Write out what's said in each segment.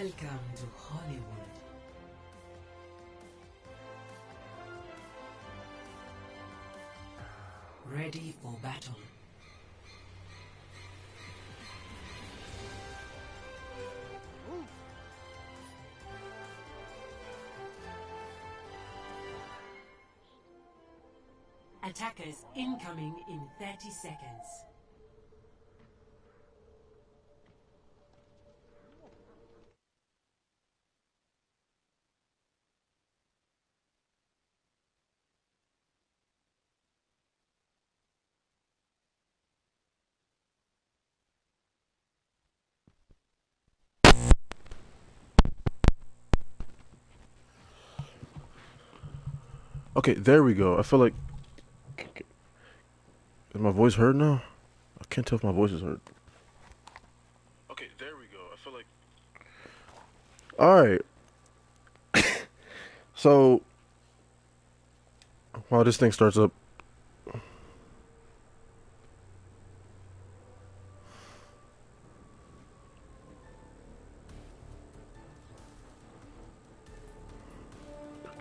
Welcome to Hollywood. Ready for battle. Attackers incoming in 30 seconds. Okay, there we go. I feel like... Is my voice heard now? I can't tell if my voice is heard. Okay, there we go. I feel like... Alright. So... While this thing starts up...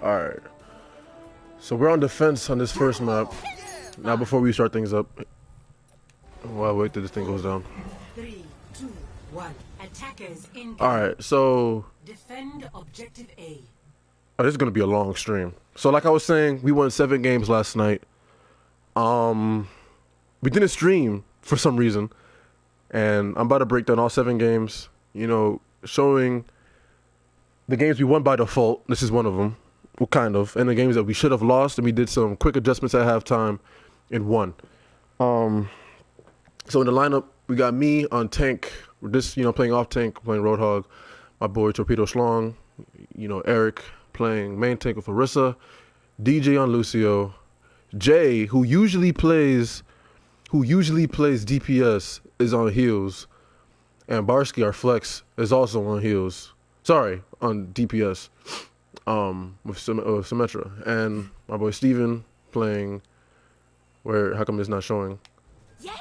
Alright. So we're on defense on this first map. Now before we start things up, while I wait till this thing goes down. 3, 2, 1. Attackers incoming. Alright, so defend objective A. Oh, this is gonna be a long stream. So like I was saying, we won 7 games last night. We didn't stream for some reason. And I'm about to break down all 7 games, you know, showing the games we won by default. This is one of them. Well, kind of. And the games that we should have lost, and we did some quick adjustments at halftime and won. So in the lineup, we got me on tank. We're just, you know, playing off tank, playing Roadhog. My boy TorpeedoShlong. You know, Eric playing main tank with Arissa. DJ on Lucio. Jay, who usually plays DPS, is on heals. And Barsky, our flex, is also on heals. Sorry, on DPS. With Symmetra. And my boy Steven playing how come it's not showing? Yay!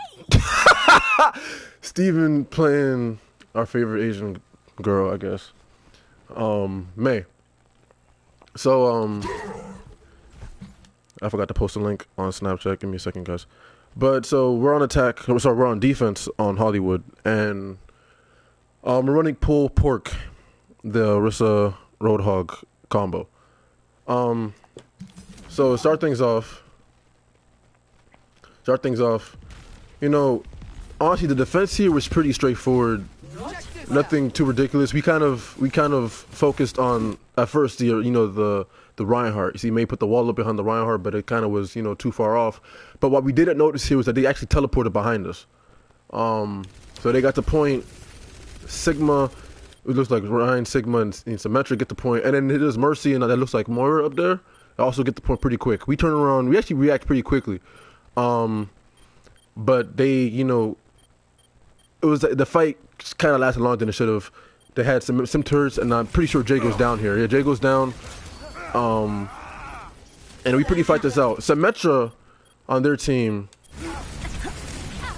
Steven playing our favorite Asian girl, I guess. May. So I forgot to post a link on Snapchat. Give me a second, guys. But so we're on attack. Sorry, we're on defense on Hollywood, and we're running pull pork, the Arissa Roadhog combo. So start things off, you know, honestly the defense here was pretty straightforward, nothing too ridiculous. We kind of focused on at first the Reinhardt. You see, May put the wall up behind the Reinhardt, but it kind of was, you know, too far off. But what we didn't notice here was that they actually teleported behind us. So they got the point. Sigma, it looks like Ryan, Sigma, and Symmetric get the point, and then it is Mercy, and that looks like Moira up there. I also get the point pretty quick. We turn around, we actually react pretty quickly. But they, you know, it was the fight kind of lasted longer than it should have. They had some turrets, and I'm pretty sure Jay goes down here. Yeah, Jay goes down. And we pretty fight this out. Symmetra on their team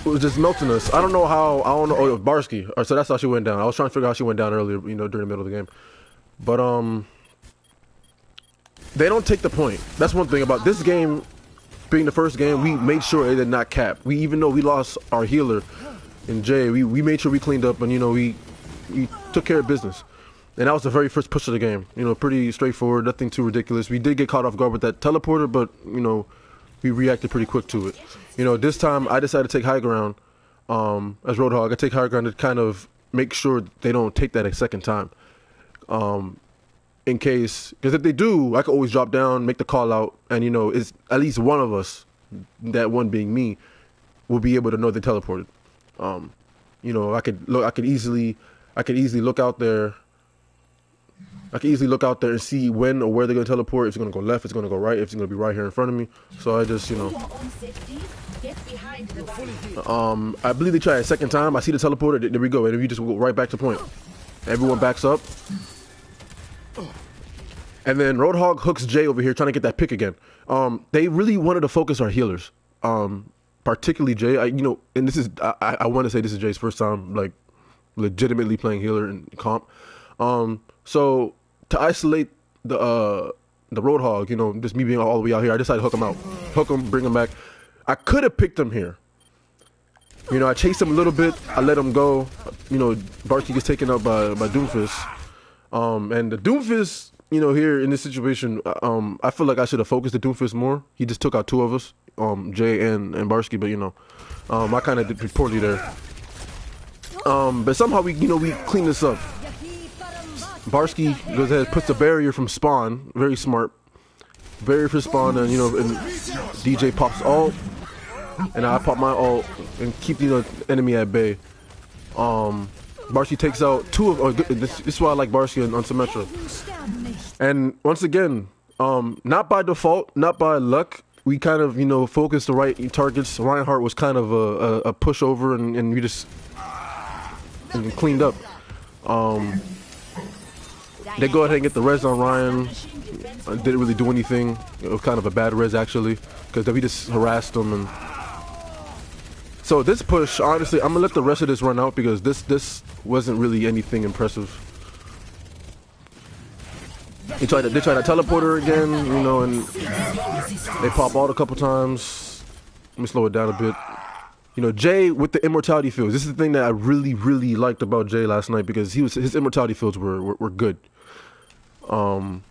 was just melting us. I don't know how. I don't know. Oh, Barsky. So that's how she went down. I was trying to figure out how she went down earlier, you know, during the middle of the game. But they don't take the point. That's one thing about this game being the first game. We made sure it did not cap. Even though we lost our healer in Jay, we made sure we cleaned up, and you know we took care of business. And that was the very first push of the game. You know, pretty straightforward, nothing too ridiculous. We did get caught off guard with that teleporter, but you know, we reacted pretty quick to it. You know, this time I decided to take high ground as Roadhog. I take high ground to kind of make sure they don't take that a second time. In case, because if they do, I could always drop down, make the call out, and you know, it's at least one of us, that one being me, will be able to know they teleported. You know, I could easily look out there. I can easily look out there and see when or where they're going to teleport. If it's going to go left, if it's going to go right, if it's going to be right here in front of me. So I just, you know. I believe they tried a second time. I see the teleporter. There we go. And we just go right back to point. Everyone backs up. And then Roadhog hooks Jay over here trying to get that pick again. They really wanted to focus our healers. Particularly Jay. You know, and this is, I want to say this is Jay's first time, like, legitimately playing healer in comp. So to isolate the Roadhog, you know, just me being all the way out here, I decided to hook him out, bring him back. I could have picked him here. You know, I chased him a little bit. I let him go. You know, Barsky gets taken out by Doomfist. And the Doomfist, you know, here in this situation, I feel like I should have focused the Doomfist more. He just took out two of us, Jay and Barsky, but you know, I kind of did poorly there. But somehow we clean this up. Barsky goes ahead, puts the barrier from spawn. Very smart. Barrier for spawn, and you know, and DJ pops ult, and I pop my ult and keep the enemy at bay. Barsky takes out two of. This is why I like Barsky on Symmetra. And once again, not by default, not by luck, we kind of focused the right targets. Reinhardt was kind of a pushover, and we just cleaned up. They go ahead and get the res on Ryan. Didn't really do anything. It was kind of a bad res actually, because we just harassed them. And so this push, honestly, I'm gonna let the rest of this run out because this wasn't really anything impressive. They tried to teleport her again, and they pop out a couple times. Let me slow it down a bit. Jay with the immortality fields. This is the thing that I really, really liked about Jay last night because his immortality fields were good. And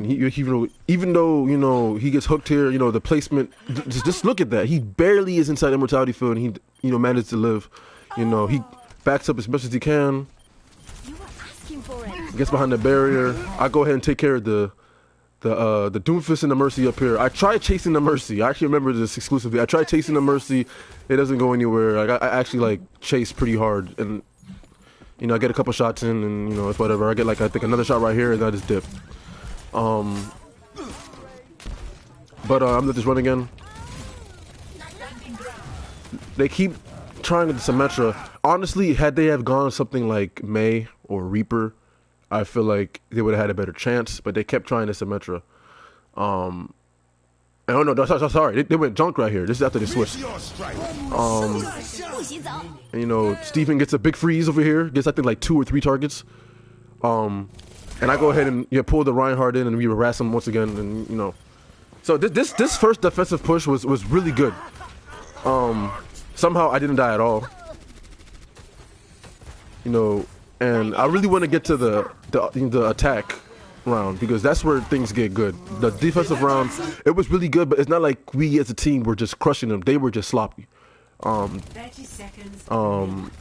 he even though he gets hooked here, the placement. Just look at that. He barely is inside immortality field, and he managed to live. He backs up as much as he can. Gets behind the barrier. I go ahead and take care of the Doomfist and the Mercy up here. I tried chasing the Mercy. I actually remember this exclusively. I tried chasing the Mercy. It doesn't go anywhere. Like I actually chase pretty hard, and I get a couple shots in, and it's whatever. I get I think another shot right here, and I just dip. I'm gonna let this run again. They keep trying with the Symmetra. Honestly, had they have gone something like May or Reaper, I feel like they would have had a better chance, but they kept trying the Symmetra. Oh no, sorry. They went junk right here. This is after they switched. And, Steven gets a big freeze over here. Gets I think 2 or 3 targets. And I go ahead and pull the Reinhardt in, and we harass him once again. And so this first defensive push was really good. Somehow I didn't die at all. And I really want to get to the attack round because that's where things get good. The defensive round, it was really good, but it's not like we as a team were just crushing them. They were just sloppy. 30 seconds. And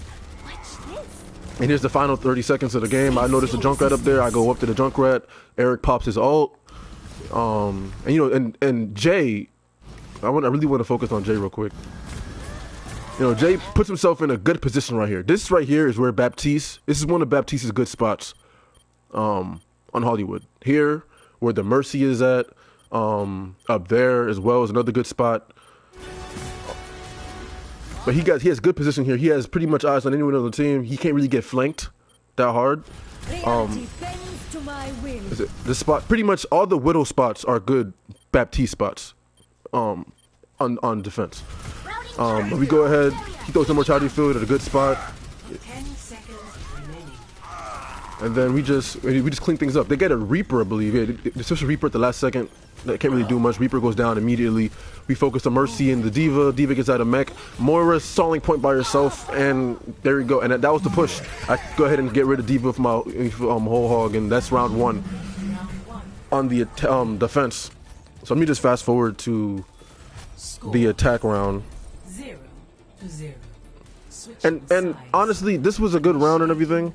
here's the final 30 seconds of the game. I noticed a Junkrat up there. I go up to the Junkrat. Eric pops his ult. And Jay, I really want to focus on Jay real quick. Jay puts himself in a good position right here. This right here is where this is one of Baptiste's good spots on Hollywood. Here, where the Mercy is at, up there as well is another good spot. But he has good position here. He has pretty much eyes on anyone on the team. He can't really get flanked that hard. This spot, pretty much all the Widow spots are good Baptiste spots on defense. We go ahead, he throws immortality field at a good spot. 10 seconds remaining. And then we just clean things up. They get a Reaper, I believe. Yeah, they switch a Reaper at the last second. That can't really do much. Reaper goes down immediately. We focus on Mercy and the Diva. Diva gets out of mech. Moira stalling point by herself, and there we go. And that was the push. I go ahead and get rid of Diva from my whole hog, and that's round 1 on the defense. So let me just fast forward to the attack round. 0-0. And honestly, this was a good round and everything.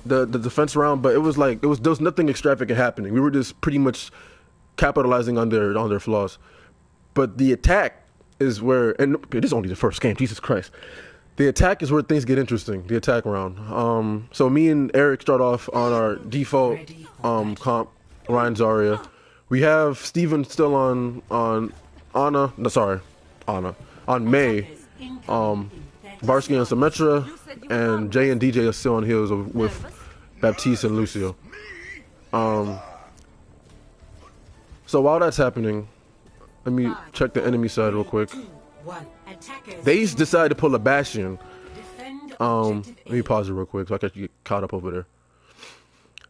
The defense round, but there was nothing extravagant happening. We were just pretty much capitalizing on their flaws. But the attack is where, and it is only the first game, Jesus Christ. The attack is where things get interesting. The attack round. So me and Eric start off on our default comp, Ryan Zarya. We have Steven still on Ana. On May, Barsky on Symmetra, and Jay and DJ are still on heels with Baptiste and Lucio. So while that's happening, let me check the enemy side real quick. They decide to pull a Bastion. Let me pause it real quick so I can get caught up over there.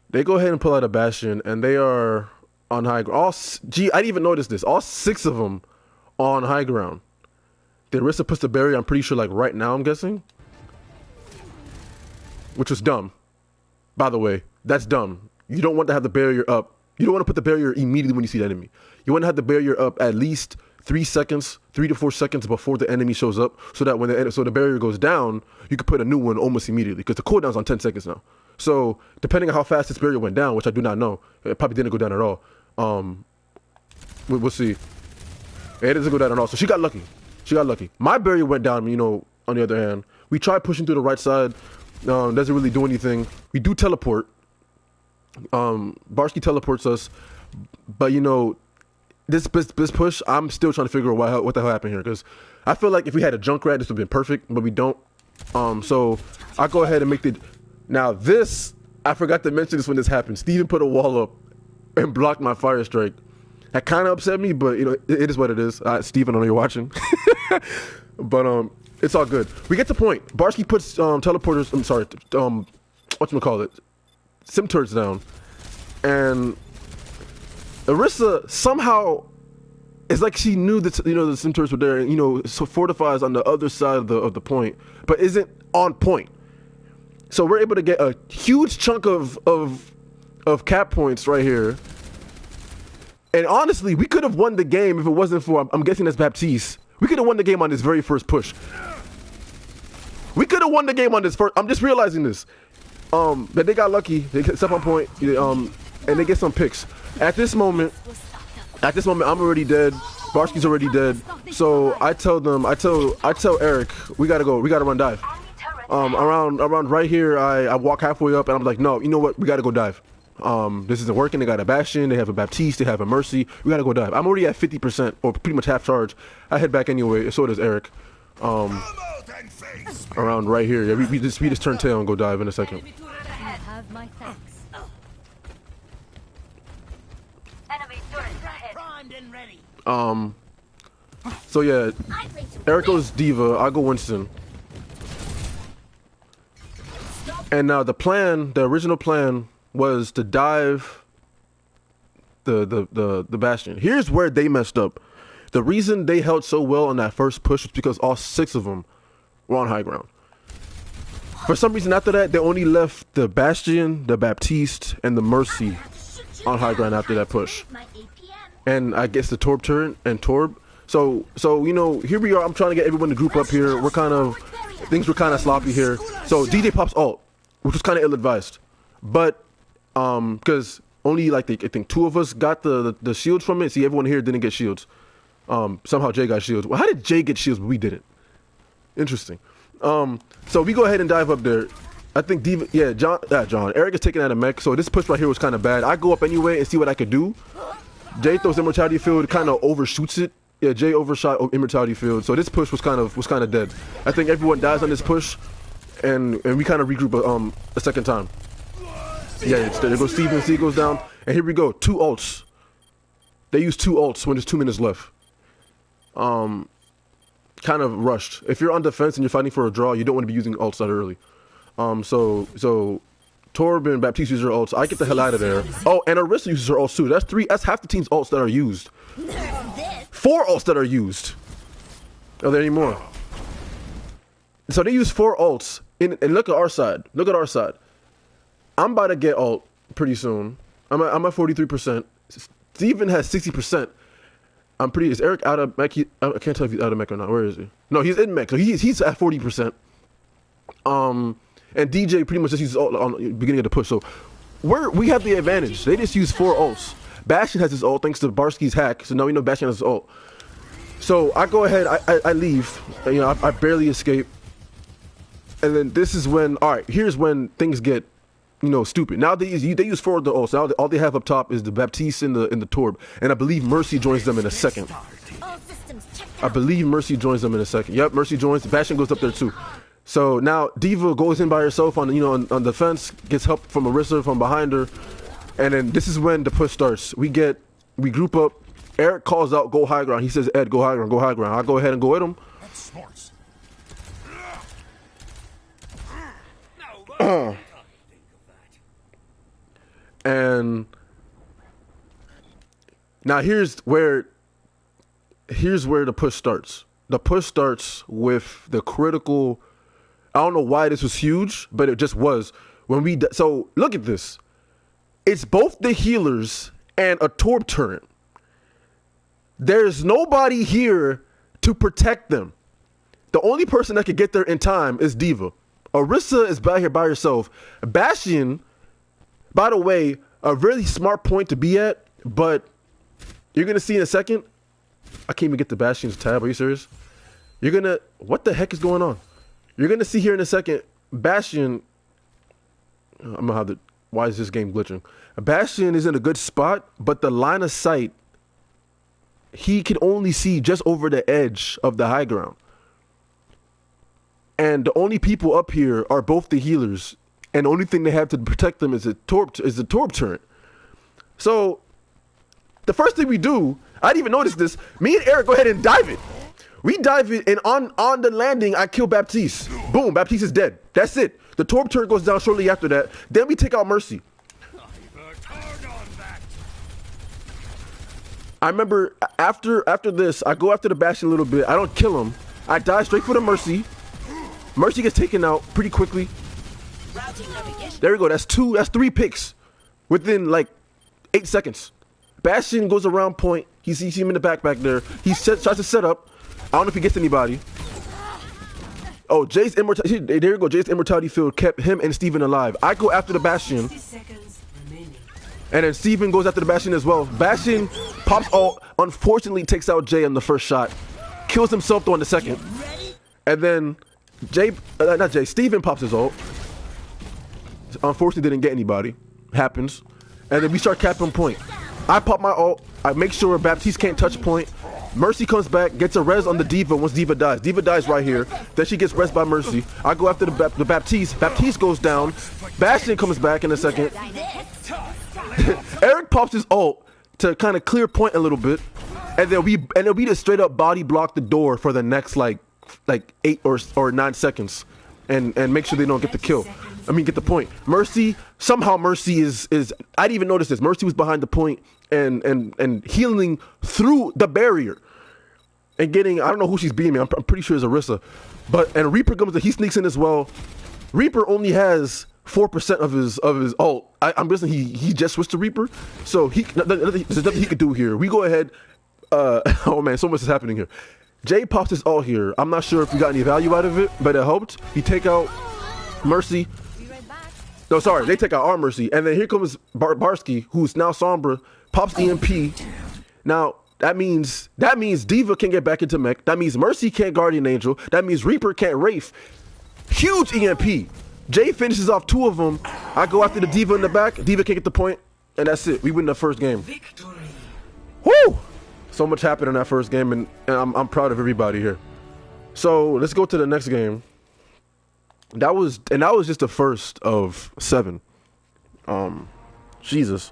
They go ahead and pull out a Bastion, and they are on high ground. Gee, I didn't even notice this. All 6 of them on high ground. The Orisa puts the barrier, I'm pretty sure, like right now, I'm guessing. Which was dumb. By the way, that's dumb. You don't want to have the barrier up. You don't want to put the barrier immediately when you see the enemy. You want to have the barrier up at least 3 seconds, 3 to 4 seconds before the enemy shows up, so that when the barrier goes down, you can put a new one almost immediately, because the cooldown's on 10 seconds now. So depending on how fast this barrier went down, which I do not know, it probably didn't go down at all. We'll see. It doesn't go down at all. So she got lucky. She got lucky. My barrier went down. You know, on the other hand, we tried pushing through the right side. Doesn't really do anything. We do teleport. Barsky teleports us, but you know, this push, I'm still trying to figure out what the hell happened here, because I feel like if we had a Junkrat, this would have been perfect, but we don't. So I go ahead and make the. Now this, I forgot to mention this when this happened. Steven put a wall up and blocked my fire strike. That kind of upset me, but you know, it is what it is. Steven, I know you're watching. But it's all good. We get to point. Barsky puts teleporters, I'm sorry, whatchamacallit, sim turrets down. And Orisa somehow, it's like she knew that, you know, the sim turrets were there, and you know, so fortifies on the other side of the point, but isn't on point. So we're able to get a huge chunk of cap points right here. And honestly, we could have won the game if it wasn't for, I'm guessing that's Baptiste. We could have won the game on this very first push. We could have won the game on this first, I'm just realizing this. But they got lucky, they step on point, and they get some picks. At this moment, I'm already dead. Barsky's already dead. So I tell Eric, we gotta run dive. Around right here, I walk halfway up and I'm like, no, you know what? We gotta go dive. This isn't working. They got a Bastion, they have a Baptiste, they have a Mercy. We gotta go dive. I'm already at 50% or pretty much half charge. I head back anyway. So does Eric. Around right here. Yeah, we just turn tail and go dive in a second. So yeah, Eric goes Diva, I go Winston. And now the original plan was to dive the Bastion. Here's where they messed up. The reason they held so well on that first push was because all 6 of them were on high ground. For some reason after that, they only left the Bastion, the Baptiste, and the Mercy on high ground after that push. And I guess the Torb turret and Torb. So you know, here we are. I'm trying to get everyone to group up here. Things were kind of sloppy here. So DJ pops ult, which was kind of ill-advised. But because only like I think 2 of us got the shields from it. See, everyone here didn't get shields. Somehow Jay got shields. Well, how did Jay get shields but we didn't? Interesting. So we go ahead and dive up there. I think Diva, yeah, John. Eric is taking out a mech, so this push right here was kind of bad. I go up anyway and see what I could do. Jay throws Immortality Field, kind of overshoots it. Yeah, Jay overshot Immortality Field, so this push was kind of dead. I think everyone dies on this push, and we kind of regroup a second time. Yeah, there goes Steven. C goes down, and here we go. 2 ults. They use 2 ults when there's 2 minutes left. Kind of rushed. If you're on defense and you're fighting for a draw, you don't want to be using ults that early. So Torb and Baptiste use their ults. I get the hell out of there. Oh, and Orisa uses her ults too. That's half the team's ults that are used. 4 ults that are used. Are there any more? So they use 4 ults. And look at our side. Look at our side. I'm about to get ult pretty soon. I'm at 43%. Steven has 60%. Is Eric out of mech? I can't tell if he's out of mech or not. Where is he? No, he's in mech. So he's at 40%. And DJ pretty much just uses ult on the beginning of the push. So we have the advantage. They just use 4 ults. Bastion has his ult thanks to Barsky's hack. So now we know Bastion has his ult. So I go ahead. I leave. You know, I barely escape. And then this is when, all right, here's when things get, you know, stupid. Now they use 4 of the ults. Now all they have up top is the Baptiste and the Torb. And I believe Mercy joins them in a second. Yep, Mercy joins. Bastion goes up there too. So now Diva goes in by herself on on defense, gets help from Orisa from behind her, and then this is when the push starts. We group up. Eric calls out, "Go high ground." He says, "Ed, go high ground, go high ground." I go ahead and go at him. And now here's where the push starts. The push starts with the critical. I don't know why this was huge, but it just was. So look at this. It's both the healers and a Torp turret. There's nobody here to protect them. The only person that could get there in time is D.Va. Orisa is back here by herself. Bastion, by the way, a really smart point to be at, but you're going to see in a second. I can't even get the Bastion's tab. Are you serious? What the heck is going on? You're going to see here in a second, Bastion. I'm going to have to. Why is this game glitching? Bastion is in a good spot, but the line of sight, he can only see just over the edge of the high ground. And the only people up here are both the healers, and the only thing they have to protect them is the Torp turret. So the first thing we do, I didn't even notice this. Me and Eric go ahead and dive it. We dive it, and on the landing, I kill Baptiste. Boom, Baptiste is dead. That's it. The Torp turret goes down shortly after that. Then we take out Mercy. I remember after this, I go after the Bastion a little bit. I don't kill him. I die straight for the Mercy. Mercy gets taken out pretty quickly. There we go. That's 3 picks within like 8 seconds. Bastion goes around point. He sees him in the back there. He tries to set up. I don't know if he gets anybody. Oh, Jay's immortality. There you go. Jay's immortality field kept him and Steven alive. I go after the Bastion. And then Steven goes after the Bastion as well. Bastion pops ult. Unfortunately, takes out Jay on the first shot. Kills himself though on the second. And then Steven pops his ult. Unfortunately, didn't get anybody. Happens. And then we start capping point. I pop my ult. I make sure Baptiste can't touch point. Mercy comes back, gets a res on the D.Va once D.Va dies. D.Va dies right here. Then she gets res by Mercy. I go after the Baptiste. Baptiste goes down. Bastion comes back in a second. Eric pops his ult to kind of clear point a little bit. And then we just straight up body block the door for the next like 8 or 9 seconds. And make sure they don't get the kill. Get the point. Mercy is I didn't even notice this. Mercy was behind the point and healing through the barrier. And getting, I don't know who she's beating me. I'm pretty sure it's Orisa. And Reaper comes in, he sneaks in as well. Reaper only has 4% of his ult. I'm guessing he just switched to Reaper. So there's nothing he could do here. We go ahead. Oh man, so much is happening here. Jay pops his ult here. I'm not sure if we got any value out of it, but it helped. He take out Mercy. No, sorry, they take out our Mercy. And then here comes Barsky, who's now Sombra, pops EMP. Now, that means D.Va can get back into mech. That means Mercy can't Guardian Angel. That means Reaper can't Wraith. Huge EMP. Jay finishes off 2 of them. I go after the D.Va in the back. D.Va can't get the point. And that's it. We win the first game. Victory. Woo! So much happened in that first game, and I'm proud of everybody here. So let's go to the next game. That was just the first of 7. Jesus.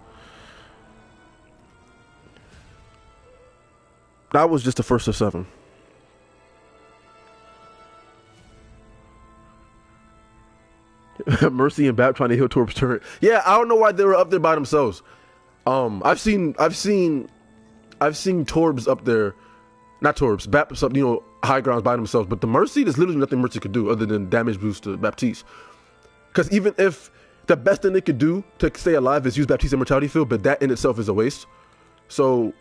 That was just the first of 7. Mercy and Bap trying to heal Torp's turret. Yeah, I don't know why they were up there by themselves. I've seen Torbs up there, not Torbs, Bap's up, high grounds by themselves. But the Mercy, there's literally nothing Mercy could do other than damage boost to Baptiste. Because even if the best thing they could do to stay alive is use Baptiste's immortality field, but that in itself is a waste. So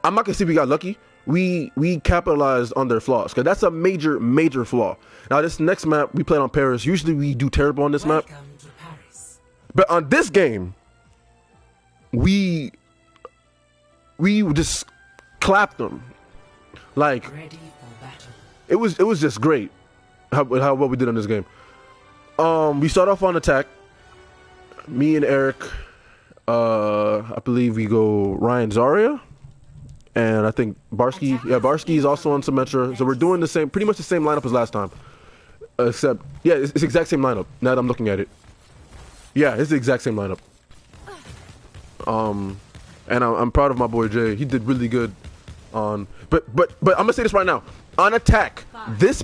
I'm not gonna say we got lucky. We capitalized on their flaws, because that's a major flaw. Now this next map we played on Paris. Usually we do terrible on this map, but on this game we just clapped them. Like, it was just great how well we did on this game. We start off on attack. Me and Eric, I believe we go Ryan Zarya. And I think Barsky, Barsky is also on Symmetra. So we're doing the same, pretty much the same lineup as last time. Except, yeah, it's the exact same lineup, now that I'm looking at it. Yeah, it's the exact same lineup. And I'm proud of my boy Jay. He did really good on, but I'm gonna say this right now. On attack, this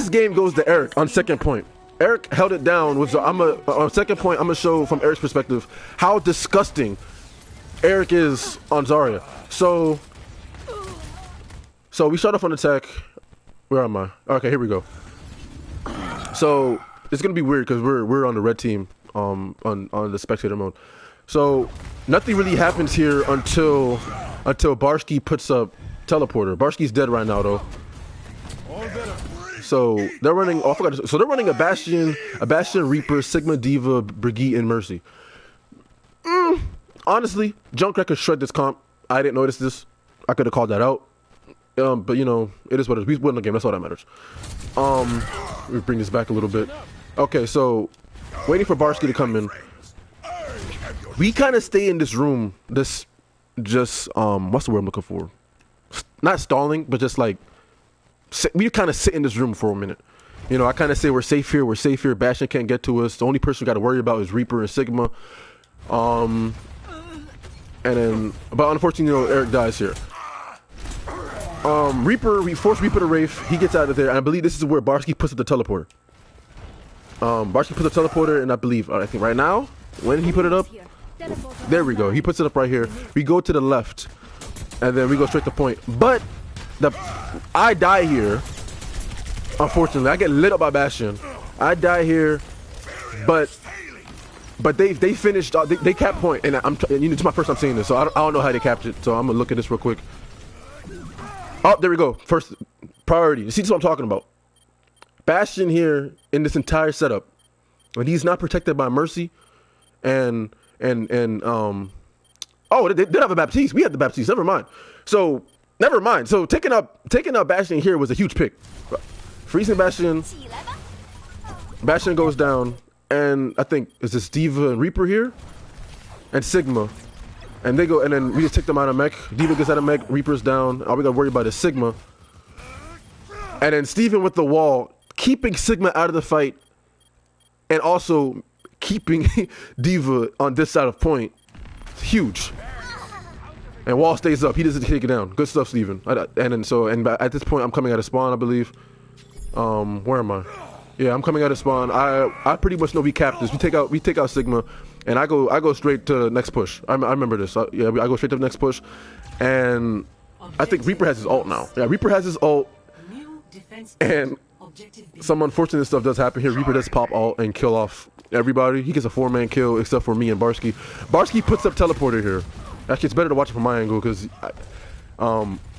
game goes to Eric on second point. Eric held it down. On second point, I'm gonna show from Eric's perspective how disgusting Eric is on Zarya. So we start off on attack. Where am I? Okay, here we go. So it's gonna be weird because we're on the red team on the spectator mode. So nothing really happens here until Barsky puts up teleporter. Barsky's dead right now though. So they're running. Oh, I forgot. So they're running a Bastion, Reaper, Sigma, Diva, Brigitte, and Mercy. Honestly, Junkrat could shred this comp. I didn't notice this. I could have called that out. But you know, it is what it is. We win the game. That's all that matters. We bring this back a little bit. Okay, so waiting for Barsky to come in. We kind of stay in this room. What's the word I'm looking for? Not stalling, but just like we kind of sit in this room for a minute. You know, I kind of say we're safe here. We're safe here. Bastion can't get to us. The only person we got to worry about is Reaper and Sigma. And then, but unfortunately, you know, Eric dies here. Reaper, we force Reaper to Wraith. He gets out of there, and I believe this is where Barsky puts up the teleporter. Barsky puts the teleporter, and I think right now, when he put it up, there we go. He puts it up right here. We go to the left, and then we go straight to point. But I die here. Unfortunately, I get lit up by Bastion. I die here, but they finished. They capped point, and it's my first time seeing this, so I don't know how they capped it. So I'm gonna look at this real quick. Oh, there we go. First priority. You see, this is what I'm talking about. Bastion here in this entire setup, when he's not protected by Mercy, oh, they did have a Baptiste. We had the Baptiste. Never mind. So taking out Bastion here was a huge pick. Freezing Bastion. Bastion goes down, and I think is this Diva and Reaper here, and Sigma. And they go, and then we just take them out of mech. Diva gets out of mech, Reaper's down. All we gotta worry about is Sigma. And then Steven with the wall, keeping Sigma out of the fight, and also keeping Diva on this side of point. It's huge. And wall stays up. He doesn't take it down. Good stuff, Steven. And at this point, I'm coming out of spawn, I believe. Where am I? Yeah, I'm coming out of spawn. I pretty much know we capped this. We take out Sigma. And I go straight to the next push. I remember this. I go straight to the next push, and I think Reaper has his ult now. Yeah, Reaper has his ult, and some unfortunate stuff does happen here. Reaper does pop ult and kill off everybody. He gets a 4-man kill except for me and Barsky. Barsky puts up teleporter here. Actually, it's better to watch it from my angle because I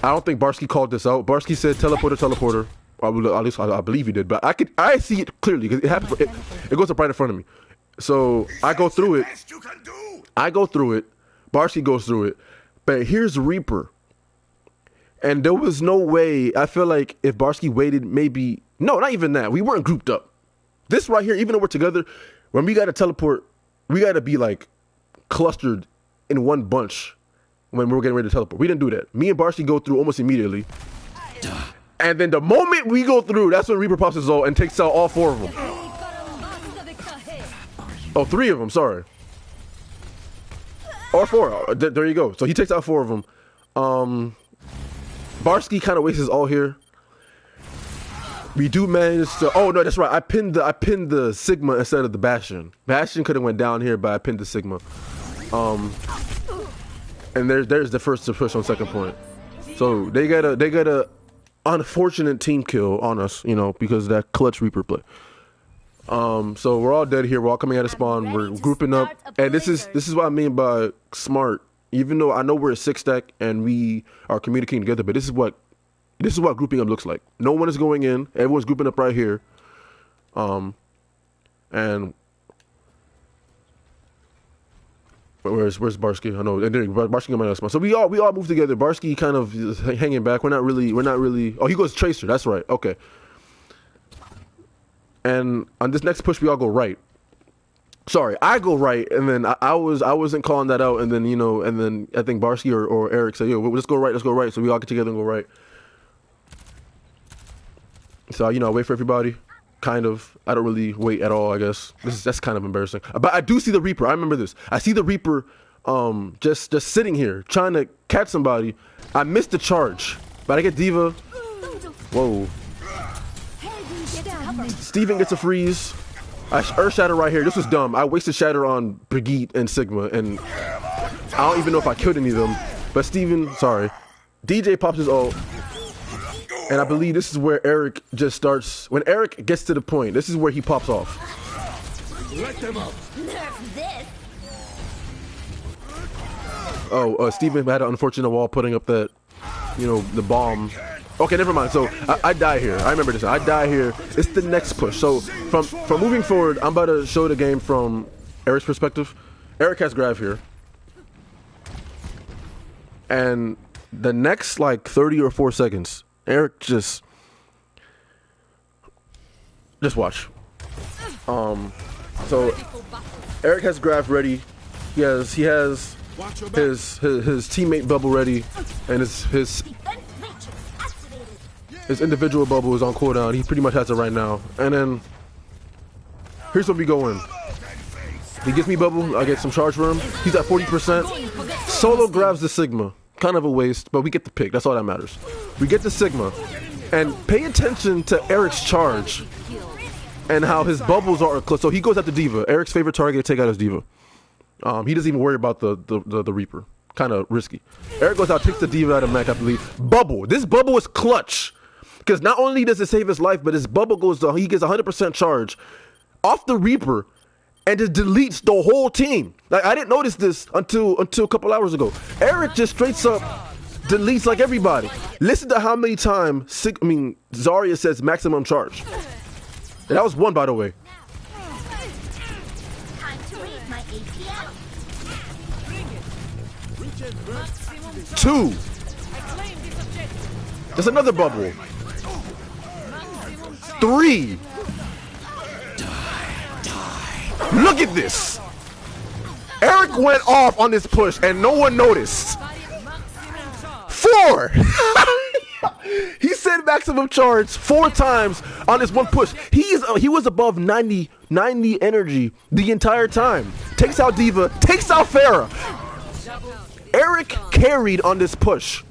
don't think Barsky called this out. Barsky said teleporter. At least I believe he did, but I see it clearly because it happens. It goes up right in front of me. So I go through it. Barsky goes through it. But here's Reaper. And there was no way. I feel like if Barsky waited, maybe. No, not even that. We weren't grouped up. This right here, even though we're together, when we got to teleport, we got to be like clustered in one bunch when we were getting ready to teleport. We didn't do that. Me and Barsky go through almost immediately. And then the moment we go through, that's when Reaper pops his ult and takes out all 4 of them. Oh, 3 of them, sorry. Or 4. There you go. So he takes out 4 of them. Barsky kind of wastes his ult here. We do manage to. Oh no, that's right. I pinned the Sigma instead of the Bastion. Bastion could have went down here, but I pinned the Sigma. And there's the first to push on second point. So they got a unfortunate team kill on us, you know, because of that clutch Reaper play. So we're all dead here. We're all coming out of spawn. We're grouping up, and this is what I mean by smart. Even though I know we're a 6-stack and we are communicating together, but this is what grouping up looks like. No one is going in. Everyone's grouping up right here. And where's Barsky? I know. And there, Barsky coming out of spawn. So we all move together. Barsky kind of is hanging back. We're not really. Oh, he goes Tracer. That's right. Okay. And on this next push, we all go right. Sorry, I go right, and then I wasn't calling that out, and then I think Barsky or Eric said, "Yo, let's go right." So we all get together and go right. So I wait for everybody. Kind of. I don't really wait at all. I guess that's kind of embarrassing. But I do see the Reaper. I remember this. I see the Reaper, just sitting here trying to catch somebody. I missed the charge, but I get Diva. Whoa. Steven gets a freeze. Earth Shatter right here. This was dumb. I wasted Shatter on Brigitte and Sigma, and I don't even know if I killed any of them. But DJ pops his ult, and I believe this is where Eric just starts. When Eric gets to the point, this is where he pops off. Let them up. Oh, Steven had an unfortunate wall putting up that, the bomb. Okay, never mind. So I die here. I remember this. I die here. It's the next push. So from moving forward, I'm about to show the game from Eric's perspective. Eric has grab here. And the next like 30 or 4 seconds, Eric just watch. So Eric has grab ready. He has his teammate bubble ready, and his individual bubble is on cooldown. He pretty much has it right now. And then here's where we go in. He gives me bubble. I get some charge for him. He's at 40%. Solo grabs the Sigma. Kind of a waste, but we get the pick. That's all that matters. We get the Sigma. And pay attention to Eric's charge and how his bubbles are close. So he goes at the Diva. Eric's favorite target to take out his Diva. He doesn't even worry about the Reaper. Kind of risky. Eric goes out, takes the Diva out of mech, I believe. Bubble. This bubble is clutch. Because not only does it save his life, but his bubble he gets 100% charge off the Reaper and just deletes the whole team. Like, I didn't notice this until a couple hours ago. Eric just straight up deletes like everybody. Listen to how many times Zarya says maximum charge. And that was one, by the way. Two. There's another bubble. 3. Look at this. Eric went off on this push and no one noticed. 4. He said maximum charge 4 times on this one push. He was above 90 energy the entire time. Takes out Diva, takes out Pharah. Eric carried on this push.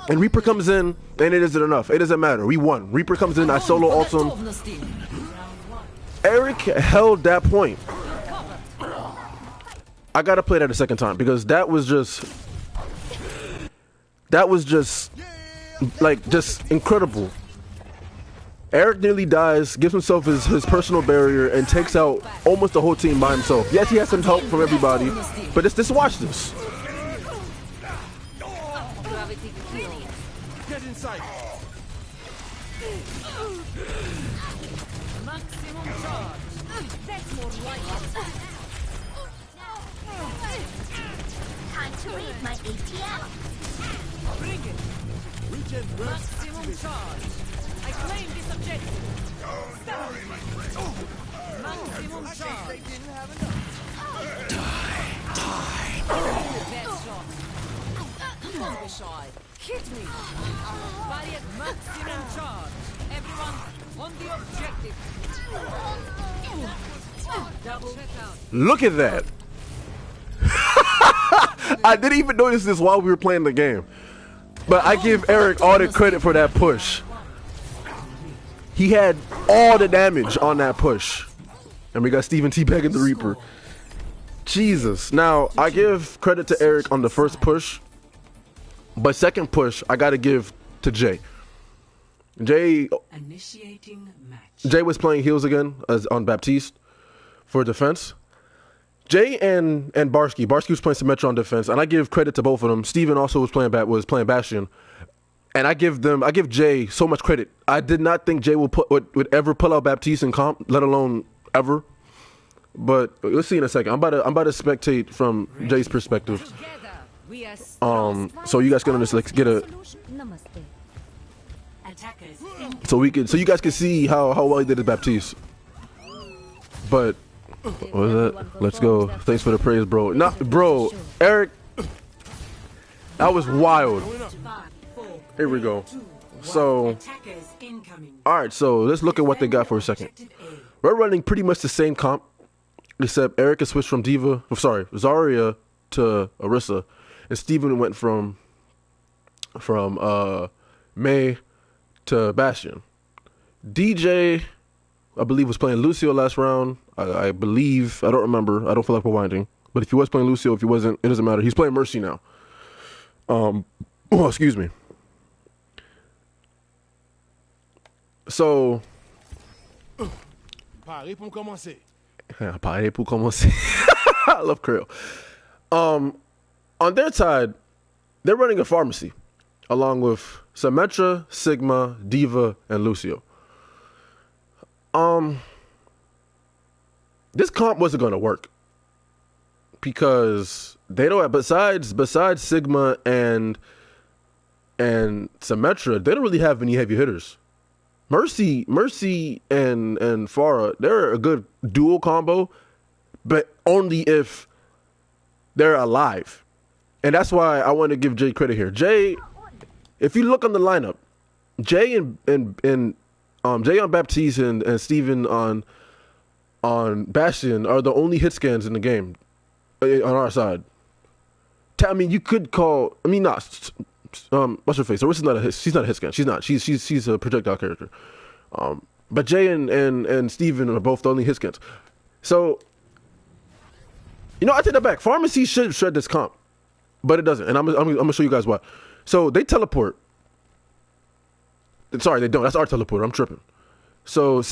And Reaper comes in, and it isn't enough. It doesn't matter. We won. Reaper comes in, I solo ult him. Eric held that point. I gotta play that a second time because that was just incredible. Eric nearly dies, gives himself his personal barrier, and takes out almost the whole team by himself. Yes, he has some help from everybody, but just watch this. Get inside. Maximum charge. That's more like it. Time to read my ATL. Bring it. Regen burst. Maximum charge. I claim this objective. Maximum charge. They didn't have enough. Best shot. Don't be shy. Hit me. Body at maximum charge. Everyone on the objective. Double checkout. Look at that. I didn't even notice this while we were playing the game. But I give Eric all the credit for that push. He had all the damage on that push. And we got Steven T begging the Reaper. Jesus. Now, I give credit to Eric on the first push. But second push, I got to give to Jay. Jay was playing heals again on Baptiste for defense. Jay and Barsky. Barsky was playing Symmetra on defense, and I give credit to both of them. Steven also was playing Bastion. And I give Jay so much credit. I did not think Jay would ever pull out Baptiste in comp, let alone ever. But let's see in a second. I'm about to spectate from Jay's perspective. So you guys can just get a so you guys can see how well he did his Baptiste. But what was that? Let's go. Thanks for the praise, bro. Bro, Eric, that was wild. Here we go. So, all right. So let's look at what they got for a second. We're running pretty much the same comp, except Eric has switched from Zarya to Orisa. And Steven went from Mei to Bastion. DJ, I believe, was playing Lucio last round. I believe, I don't remember. I don't feel like rewinding. But if he was playing Lucio, if he wasn't, it doesn't matter. He's playing Mercy now. Oh, excuse me. So. Paré pour commencer. Paré pour commencer. I love Creole. On their side, they're running a pharmacy along with Symmetra, Sigma, Diva, and Lucio. This comp wasn't going to work because they don't have, besides Sigma and Symmetra, they don't really have any heavy hitters. Mercy and Farah, they're a good dual combo, but only if they're alive. And that's why I want to give Jay credit here. Jay, if you look on the lineup, Jay and Jay on Baptiste and Steven on Bastion are the only hit scans in the game on our side. I mean, you could call. I mean, not. What's her face? She's not a hit scan. She's not. She's a projectile character. But Jay and Steven are both the only hit scans. So, I take that back. Pharmacy should shred this comp, but it doesn't. And I'm gonna show you guys why. So they teleport. Sorry, they don't. That's our teleporter. I'm tripping. So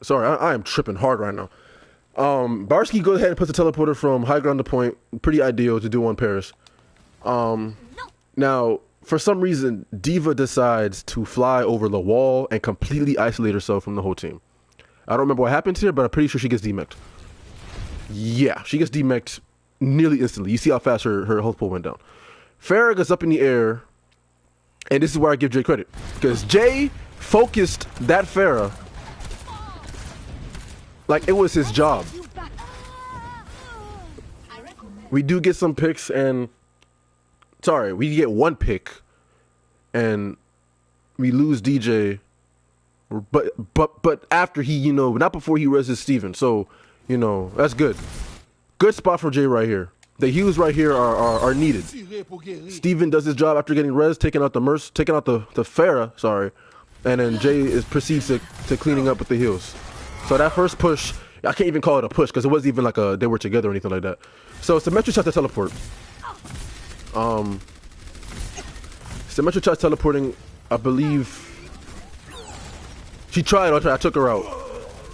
sorry, I am tripping hard right now. Barsky goes ahead and puts the teleporter from high ground to point. Pretty ideal to do on Paris. Now, for some reason, Diva decides to fly over the wall and completely isolate herself from the whole team. I don't remember what happens here, but I'm pretty sure she gets demeched. Yeah, she gets demeched nearly instantly. You see how fast her health pool went down. Farah gets up in the air, and this is where I give Jay credit. Because Jay focused that Farah like it was his job. We do get some picks, and we get one pick, and we lose DJ. But after he, not before he reses Steven. So, that's good. Good spot for Jay right here. The heals right here are needed. Steven does his job after getting res, taking out the Farah, and then Jay proceeds to cleaning up with the heals. So that first push, I can't even call it a push because it wasn't even like they were together or anything like that. So Symmetra tries to teleport. Symmetra tries teleporting. I believe she tried. I took her out.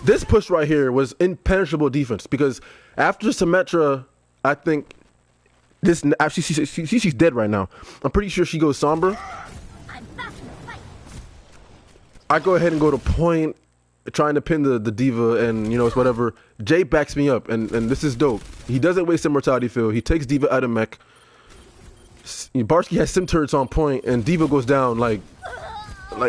This push right here was impenetrable defense because after Symmetra, I think actually she's dead right now. I'm pretty sure she goes Sombra. I go ahead and go to point, trying to pin the Diva, and it's whatever. Jay backs me up, and this is dope. He doesn't waste immortality field. He takes Diva out of mech. Barsky has sim turrets on point, and Diva goes down like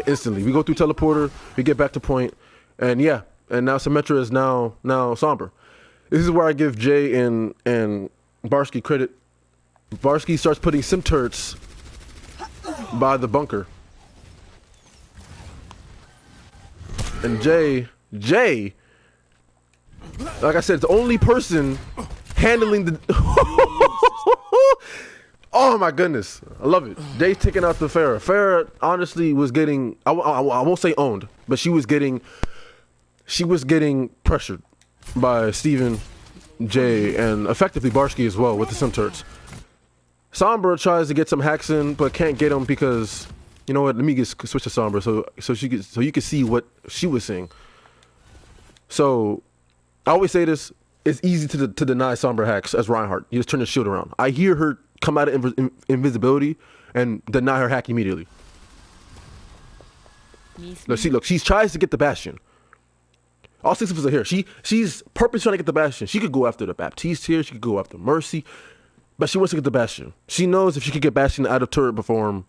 instantly. We go through teleporter, we get back to point, and yeah, and now Symmetra is now Sombra. This is where I give Jay and Barsky credit. Barsky starts putting sim turrets by the bunker. And Jay, like I said, it's the only person handling the... Oh my goodness, I love it. Jay's taking out the Farah. Farah honestly was getting, I won't say owned, but she was getting pressured by Steven, Jay, and effectively Barsky as well with the sim turrets. Sombra tries to get some hacks in, but can't get them because, you know what? Let me switch to Sombra so you can see what she was seeing. So I always say this: it's easy to deny Sombra hacks as Reinhardt. You just turn the shield around. I hear her come out of invisibility and deny her hack immediately. Look, she tries to get the Bastion. All six of us are here. She's purposely trying to get the Bastion. She could go after the Baptiste here. She could go after Mercy. But she wants to get the Bastion. She knows if she could get Bastion out of turret before him,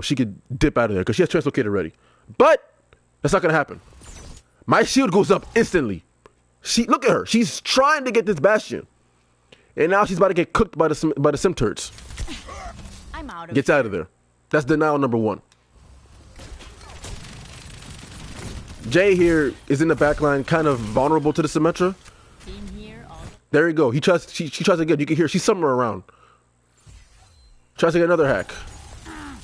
she could dip out of there because she has translocated ready. But that's not going to happen. My shield goes up instantly. Look at her. She's trying to get this Bastion. And now she's about to get cooked by the sim turrets. Gets out of there. That's denial number one. Jay here is in the backline, kind of vulnerable to the Symmetra. There you go. She tries to get. You can hear she's somewhere around. Tries to get another hack.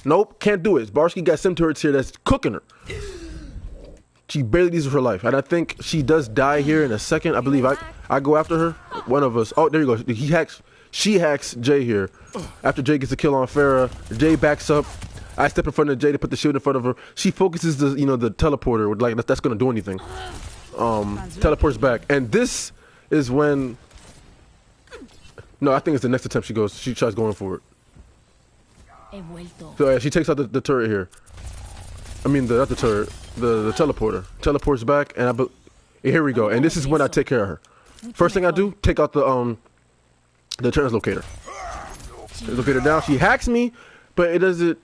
Nope, can't do it. Barsky got sim turrets here that's cooking her. She barely needs her life, and I think she does die here in a second. I believe I go after her. One of us. Oh, there you go. She hacks Jay here. After Jay gets a kill on Farah, Jay backs up. I step in front of Jay to put the shield in front of her. She focuses the teleporter with like that's gonna do anything. Teleports back, and this is when. No, I think it's the next attempt. She tries going for it. So yeah, she takes out the turret here. I mean, not the turret, the teleporter. Teleports back, and here we go. And this is when I take care of her. First thing I do, take out the translocator. Translocator down. She hacks me, but it doesn't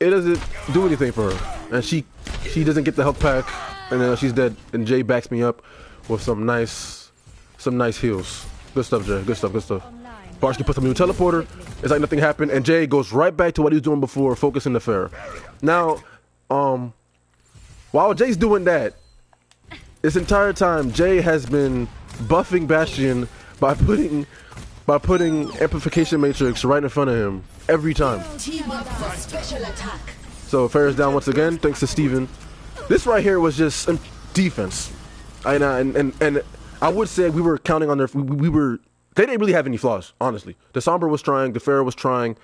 do anything for her. And she doesn't get the health pack, and then she's dead. And Jay backs me up with some nice heals. Good stuff, Jay. Good stuff. Barsky puts up a new teleporter. It's like nothing happened, and Jay goes right back to what he was doing before, focusing the Farah. Now. While Jay's doing that, this entire time Jay has been buffing Bastion by putting amplification matrix right in front of him every time. So Farah's down once again, thanks to Steven. This right here was just defense. And I would say we were counting on their. They didn't really have any flaws, honestly. The Sombra was trying, the Farah was trying.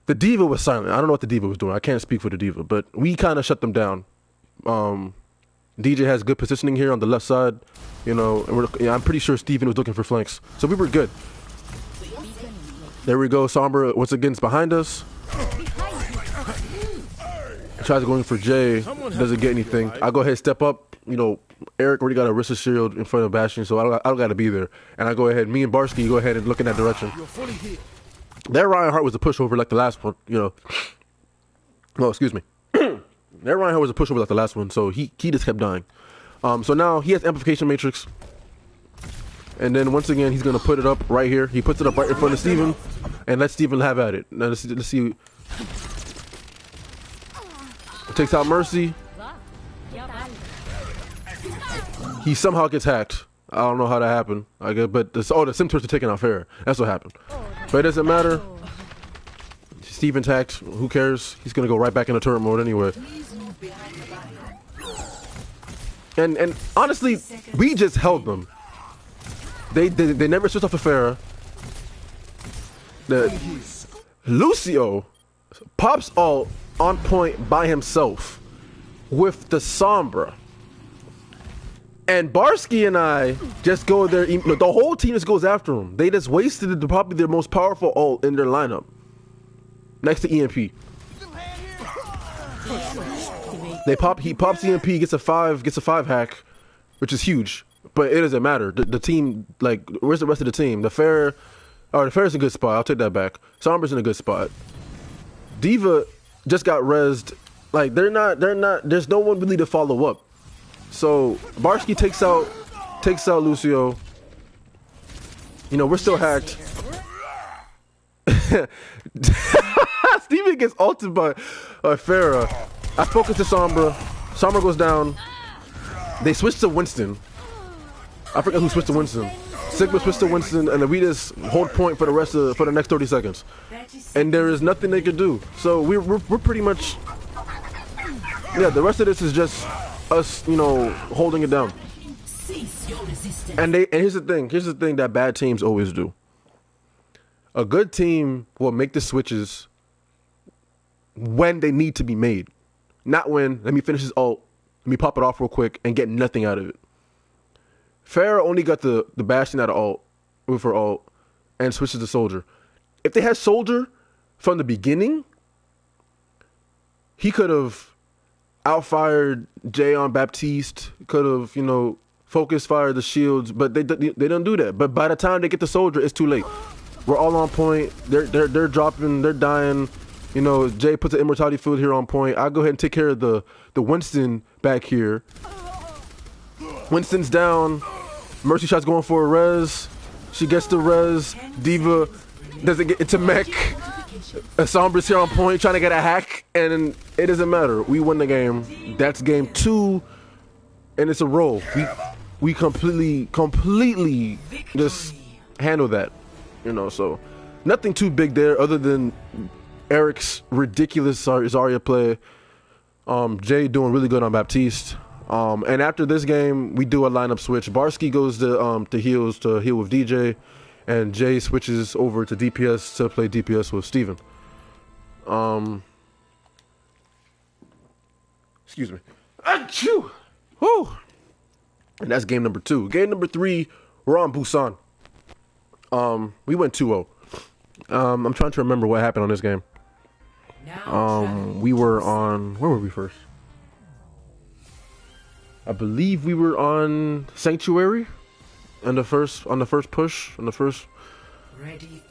The Diva was silent. I don't know what the Diva was doing. I can't speak for the Diva, but we kind of shut them down. DJ has good positioning here on the left side, and I'm pretty sure Steven was looking for flanks. So we were good. There we go. Sombra once again is behind us. Tries going for Jay. Doesn't get anything. I go ahead and step up. Eric already got a Rissa shield in front of Bastion, so I don't got to be there. And I go ahead. Me and Barsky go ahead and look in that direction. That Reinhardt was a pushover like the last one, Oh, excuse me. That Reinhardt was a pushover like the last one, so he just kept dying. So now he has amplification matrix. And then once again, he's going to put it up right here. He puts it up right in front of Steven and let Steven have at it. Now let's see. Takes out Mercy. He somehow gets hacked. I don't know how that happened. I guess, but the Simtors are taking out Farah. That's what happened. But it doesn't matter. Steven's hacked. Who cares? He's gonna go right back into turret mode anyway. And honestly, we just held them. They never switched off of Farah. Lucio pops ult on point by himself with the Sombra. And Barsky and I just go there. The whole team just goes after him. They just wasted probably their most powerful ult in their lineup, next to EMP. He pops EMP, gets a 5 hack, which is huge. But it doesn't matter. The team, like, where's the rest of the team? The Farah's in a good spot. I'll take that back. Sombra's in a good spot. Diva just got rezzed. Like, they're not. There's no one really to follow up. So Barsky takes out Lucio. We're still hacked. Steven gets ulted by Farah. I focus to Sombra. Sombra goes down. They switch to Winston. I forget who switched to Winston. Sigma switched to Winston, and we just hold point for the next 30 seconds. And there is nothing they could do. So we're pretty much. Yeah, the rest of this is just us, holding it down. And here's the thing that bad teams always do. A good team will make the switches when they need to be made. Not when, let me finish this ult, let me pop it off real quick and get nothing out of it. Farah only got the Bastion out of ult, with her ult, and switches to Soldier. If they had Soldier from the beginning, he could have outfired Jay on Baptiste, could have, focus fired the shields, but they don't do that. But by the time they get the Soldier, it's too late. We're all on point. They're dropping, they're dying. Jay puts the immortality field here on point. I'll go ahead and take care of the Winston back here. Winston's down. Mercy shot's going for a res. She gets the res. Diva doesn't get into mech. Sombra's here on point trying to get a hack, and it doesn't matter. We win the game. That's game 2, and it's a roll. We completely just handle that. So nothing too big there other than Eric's ridiculous Zarya play. Jay doing really good on Baptiste. And after this game, we do a lineup switch. Barsky goes to heals to heal with DJ, and Jay switches over to DPS to play DPS with Steven. Excuse me. Achoo! Whew! And that's game number 2. Game number 3, we're on Busan. We went 2-0. I'm trying to remember what happened on this game. We were on, where were we first? I believe we were on Sanctuary on the first push.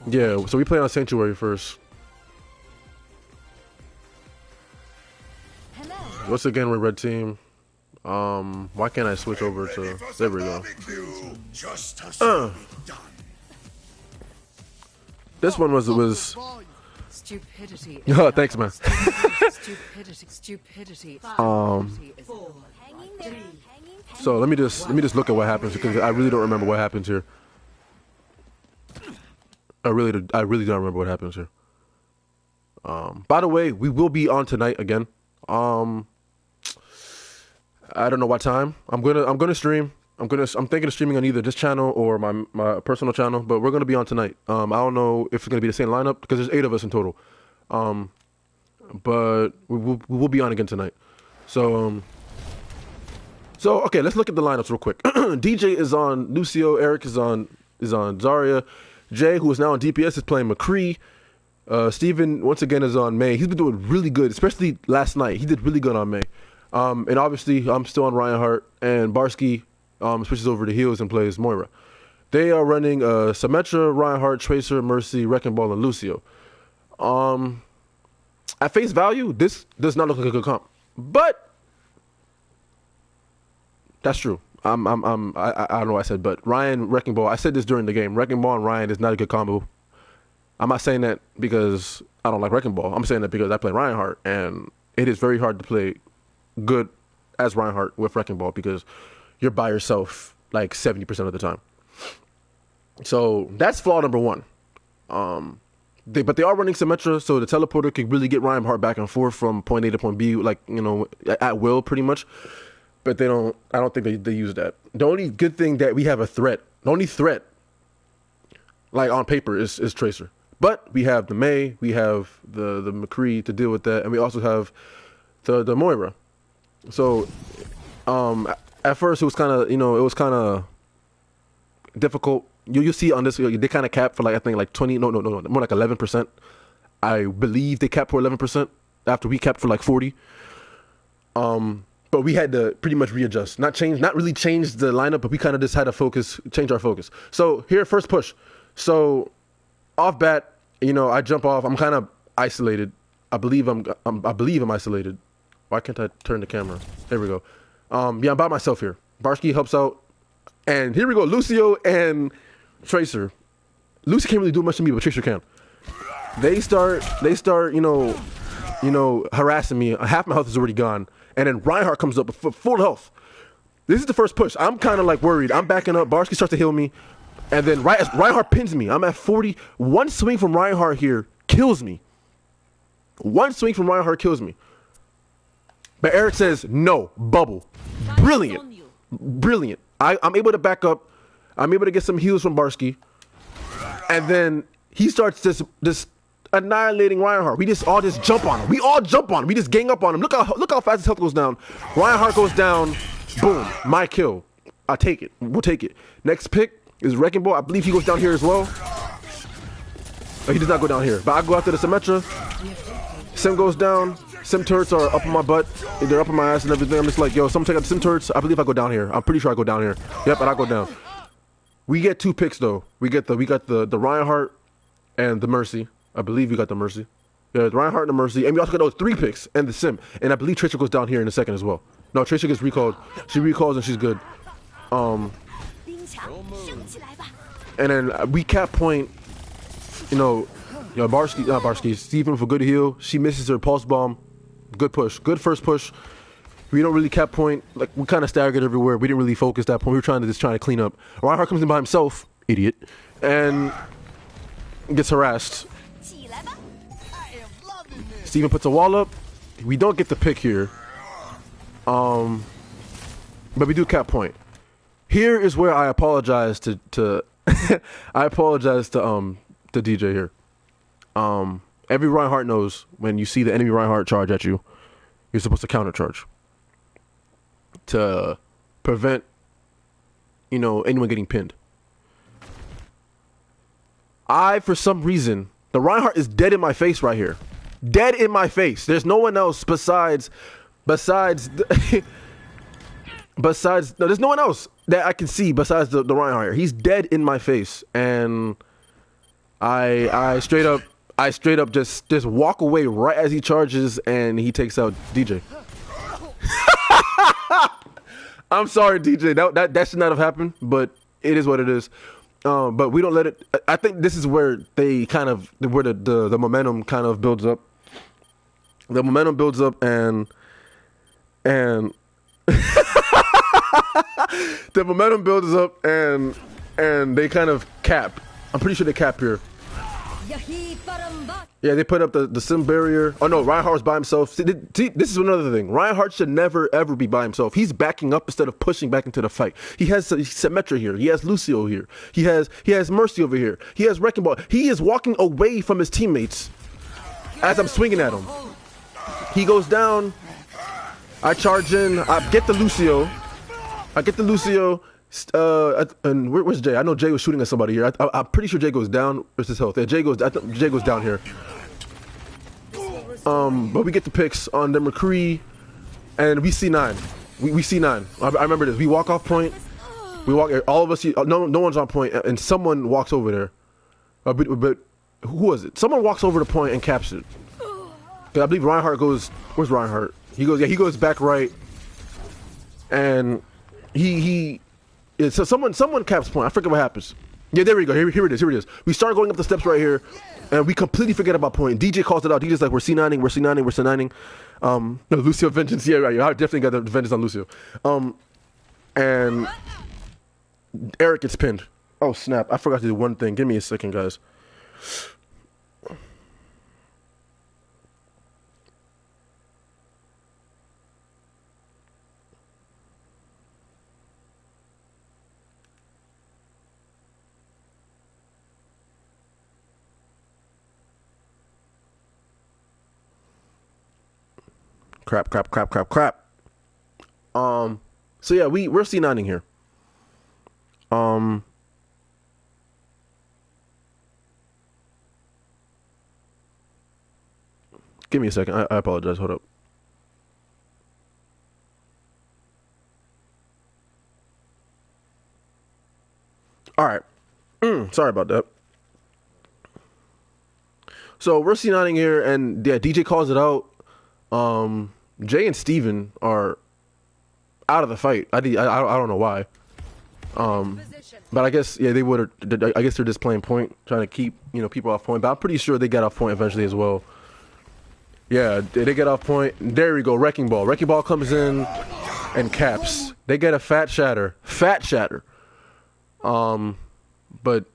Yeah, so we played on Sanctuary first. What's again with red team? Why can't I switch over to, there we go. This one was Stupidity. oh, thanks, man. Stupidity. So let me just look at what happens, because I really don't remember what happens here. I really don't remember what happens here. By the way, we will be on tonight again. I don't know what time. I'm gonna stream. I'm thinking of streaming on either this channel or my personal channel, but we're gonna be on tonight. I don't know if it's gonna be the same lineup, because there's 8 of us in total. But we will be on again tonight. So okay, let's look at the lineups real quick. DJ is on Lucio, Eric is on Zarya, Jay, who is now on DPS, is playing McCree. Steven once again is on May. He's been doing really good, especially last night. He did really good on May. And obviously I'm still on Reinhardt, and Barsky switches over to heals and plays Moira. They are running Symmetra, Reinhardt, Tracer, Mercy, Wrecking Ball, and Lucio. At face value, this does not look like a good comp, but that's true. I don't know what I said, but Ryan, Wrecking Ball, I said this during the game. Wrecking Ball and Ryan is not a good combo. I'm not saying that because I don't like Wrecking Ball. I'm saying that because I play Reinhardt, and it is very hard to play good as Reinhardt with Wrecking Ball, because you're by yourself like 70% of the time. So that's flaw number 1. But they are running Symmetra, so the teleporter can really get Reinhardt back and forth from point A to point B, like, you know, at will, pretty much. But I don't think they use that. The only good thing that we have a threat, the only threat, like on paper, is Tracer. But we have the May, we have the McCree to deal with that, and we also have the Moira. So at first it was kind of difficult. You'll see on this, they kind of cap for like, I think like 20, no, more like 11%. I believe they capped for 11% after we capped for like 40. But we had to pretty much readjust, not really change the lineup, but we kind of just had to change our focus. So here, first push. So off bat, you know, I jump off. I'm kind of isolated. I believe I'm isolated. Why can't I turn the camera? There we go. Yeah, I'm by myself here. Barsky helps out, and here we go. Lucio and Tracer. Lucio can't really do much to me, but Tracer can. They start, you know, harassing me. Half my health is already gone, and then Reinhardt comes up with full health. This is the first push. I'm kind of like worried. I'm backing up. Barsky starts to heal me, and then Reinhardt pins me. I'm at 40. One swing from Reinhardt here kills me. One swing from Reinhardt kills me. But Eric says, no, bubble. Brilliant. Brilliant. I'm able to back up. I'm able to get some heals from Barsky. And then he starts this annihilating Reinhardt. We all just jump on him. We all jump on him. We just gang up on him. Look how fast his health goes down. Reinhardt goes down. Boom. My kill. I'll take it. We'll take it. Next pick is Wrecking Ball. I believe he goes down here as well. Oh, he does not go down here. But I go after the Symmetra. Sim goes down. Sim turrets are up in my butt. They're up in my ass and everything. I'm just like, yo, someone take out the Sim turrets. I believe I go down here. I'm pretty sure I go down here. Yep, and I go down. We get 2 picks though. We got the Reinhardt and the Mercy. I believe we got the Mercy. Yeah, the Reinhardt and the Mercy. And we also got those 3 picks and the Sim. And I believe Tracer goes down here in a second as well. No, Tracer gets recalled. She recalls and she's good. And then we cap point, Barsky, Steven for good heal. She misses her pulse bomb. Good push. Good first push. We don't really cap point. Like, we kind of staggered everywhere. We didn't really focus that point. We were just trying to clean up. Reinhardt comes in by himself, idiot, and gets harassed. Steven puts a wall up. We don't get the pick here. but we do cap point. Here is where I apologize to I apologize to DJ here. Every Reinhardt knows when you see the enemy Reinhardt charge at you, you're supposed to counter charge to prevent, you know, anyone getting pinned. For some reason, the Reinhardt is dead in my face right here. Dead in my face. There's no one else besides no, there's no one else that I can see besides the Reinhardt. He's dead in my face, and I straight up just walk away right as he charges, and he takes out DJ. I'm sorry, DJ. That should not have happened, but it is what it is. But we don't let it. I think this is where the momentum kind of builds up. The momentum builds up, and the momentum builds up, and they kind of cap. I'm pretty sure they cap here. Yeah, they put up the sim barrier. Oh no, Reinhardt's by himself. See, this is another thing. Reinhardt should never ever be by himself. He's backing up instead of pushing back into the fight. He has Symmetra here. He has Lucio here. He has Mercy over here. He has Wrecking Ball. He is walking away from his teammates as I'm swinging at him. He goes down. I charge in. I get the Lucio. And where's Jay? I know Jay was shooting at somebody here. I'm pretty sure Jay goes down. Where's his health? Yeah, Jay goes down here. But we get the picks on the McCree, and we see 9. We see 9. I remember this. We walk off point. We walk. All of us. No one's on point, and someone walks over there. But who was it? Someone walks over the point and caps it. I believe Reinhardt goes. Where's Reinhardt? He goes. Yeah, he goes back right, and so someone caps point. I forget what happens. Yeah, there we go. Here it is. We start going up the steps right here, and we completely forget about point. DJ calls it out. DJ's like, we're C9ing. No, Lucio vengeance. Yeah, right. I definitely got the vengeance on Lucio. And Eric gets pinned. Oh snap! I forgot to do one thing. Give me a second, guys. Crap. So yeah, we're C9ing here. Give me a second. I apologize. Hold up. All right. Sorry about that. So we're C9ing here, and yeah, DJ calls it out. Jay and Steven are out of the fight. I don't know why. But I guess yeah, they would. I guess they're just playing point, trying to keep people off point. But I'm pretty sure they get off point eventually as well. Yeah, they get off point. There we go. Wrecking Ball. Wrecking Ball comes in and caps. They get a fat shatter. But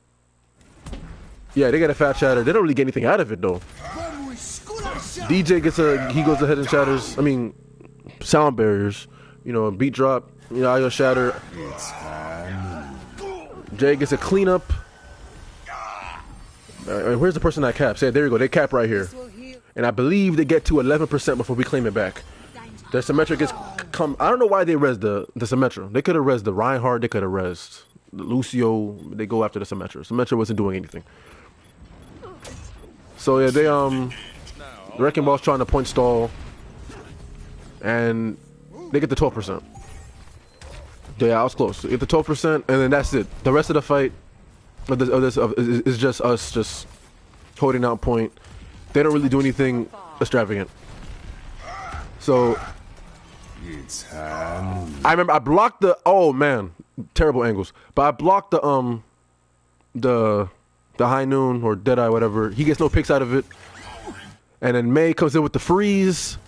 yeah, they get a fat shatter. They don't really get anything out of it though. DJ he goes ahead and shatters. I mean, sound barriers. Beat drop. IO shatter. Jay gets a cleanup. Where's the person that caps? Yeah, there you go. They cap right here. And I believe they get to 11% before we claim it back. The Symmetra gets come. I don't know why they res the Symmetra. They could have res the Reinhardt. They could have res the Lucio. They go after the Symmetra. Symmetra wasn't doing anything. So yeah, the Wrecking Ball's trying to point stall, and they get the 12%. Yeah, I was close. They get the 12%, and then that's it. The rest of the fight is just us just holding out point. They don't really do anything extravagant. So I remember I blocked the terrible angles, but I blocked the high noon or Deadeye, whatever. He gets no picks out of it. And then May comes in with the freeze.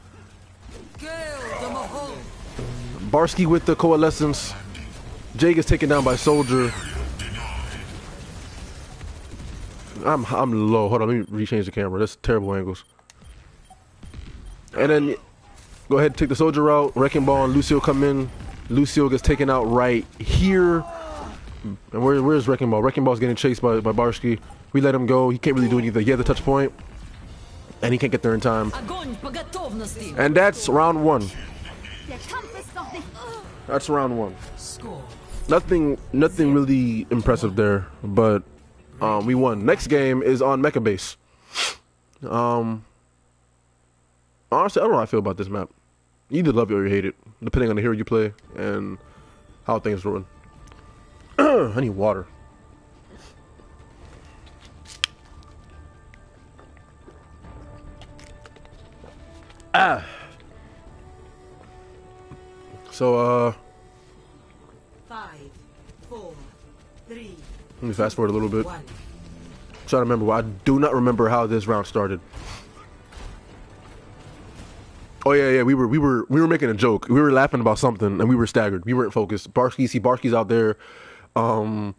Barsky with the coalescence. Jay gets taken down by Soldier. I'm low. Hold on, let me rechange the camera. That's terrible angles. And then go ahead and take the Soldier out. Wrecking Ball and Lucio come in. Lucio gets taken out right here. And where's Wrecking Ball? Wrecking Ball's getting chased by Barsky. We let him go. He can't really do anything. He has a touch point, and he can't get there in time. And that's round 1. That's round 1. Nothing really impressive there, but we won. Next game is on Mecha Base. Honestly, I don't know how I feel about this map. You either love it or you hate it, depending on the hero you play and how things run. I need water. So, 5, 4, 3. let me fast forward a little bit. 1. Trying to remember. I do not remember how this round started. Oh yeah, we were making a joke. We were laughing about something, and we were staggered. We weren't focused. Barsky's out there. Barsky's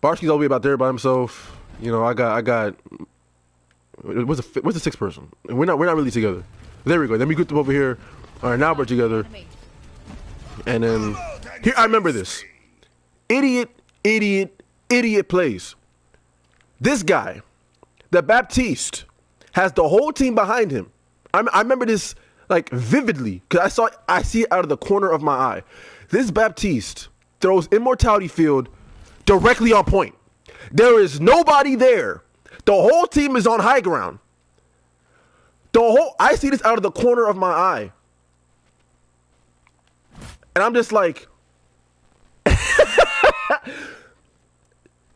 all the way about there by himself. You know, I got. What's the 6th person? We're not really together. There we go. Then we grouped them over here. All right, now we're together. And then here, I remember this. Idiot plays. This guy, the Baptiste, has the whole team behind him. I remember this like vividly because I see it out of the corner of my eye. This Baptiste throws Immortality Field directly on point. There is nobody there. The whole team is on high ground. I see this out of the corner of my eye. And I'm just like,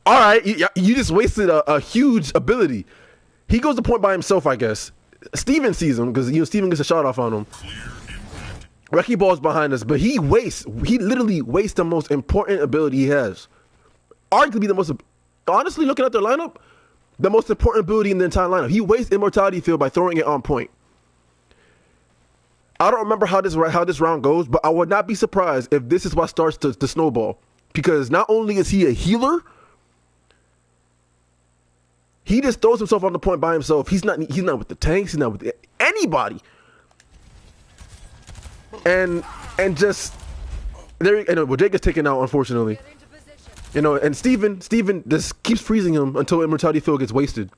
all right, you just wasted a huge ability. He goes to point by himself, I guess. Steven sees him because Steven gets a shot off on him. Wrecking Ball's behind us, but he literally wastes the most important ability he has. Arguably the most, honestly, looking at their lineup, the most important ability in the entire lineup. He wastes Immortality Field by throwing it on point. I don't remember how this round goes, but I would not be surprised if this is what starts to snowball. Because not only is he a healer, he just throws himself on the point by himself. He's not with the tanks. He's not with anybody. And just there. Jake gets taken out, unfortunately. And Steven just keeps freezing him until Immortality Field gets wasted,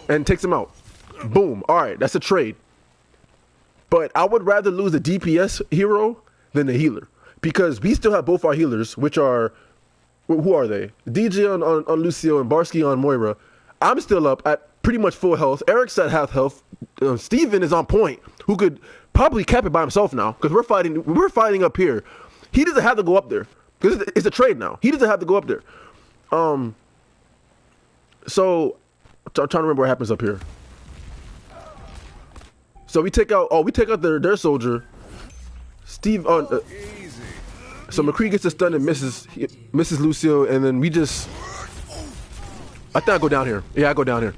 and takes him out. Boom. All right, that's a trade. But I would rather lose the DPS hero than the healer because we still have both our healers, which are who are they? DJ on Lucio and Barsky on Moira. I'm still up at pretty much full health. Eric's at half health. Steven is on point, who could probably cap it by himself now because we're fighting up here. He doesn't have to go up there because it's a trade now. He doesn't have to go up there. So I'm trying to remember what happens up here. So we take out their soldier. Steve so McCree gets a stun and misses Lucio, and then we just I think I go down here. Yeah, I go down here.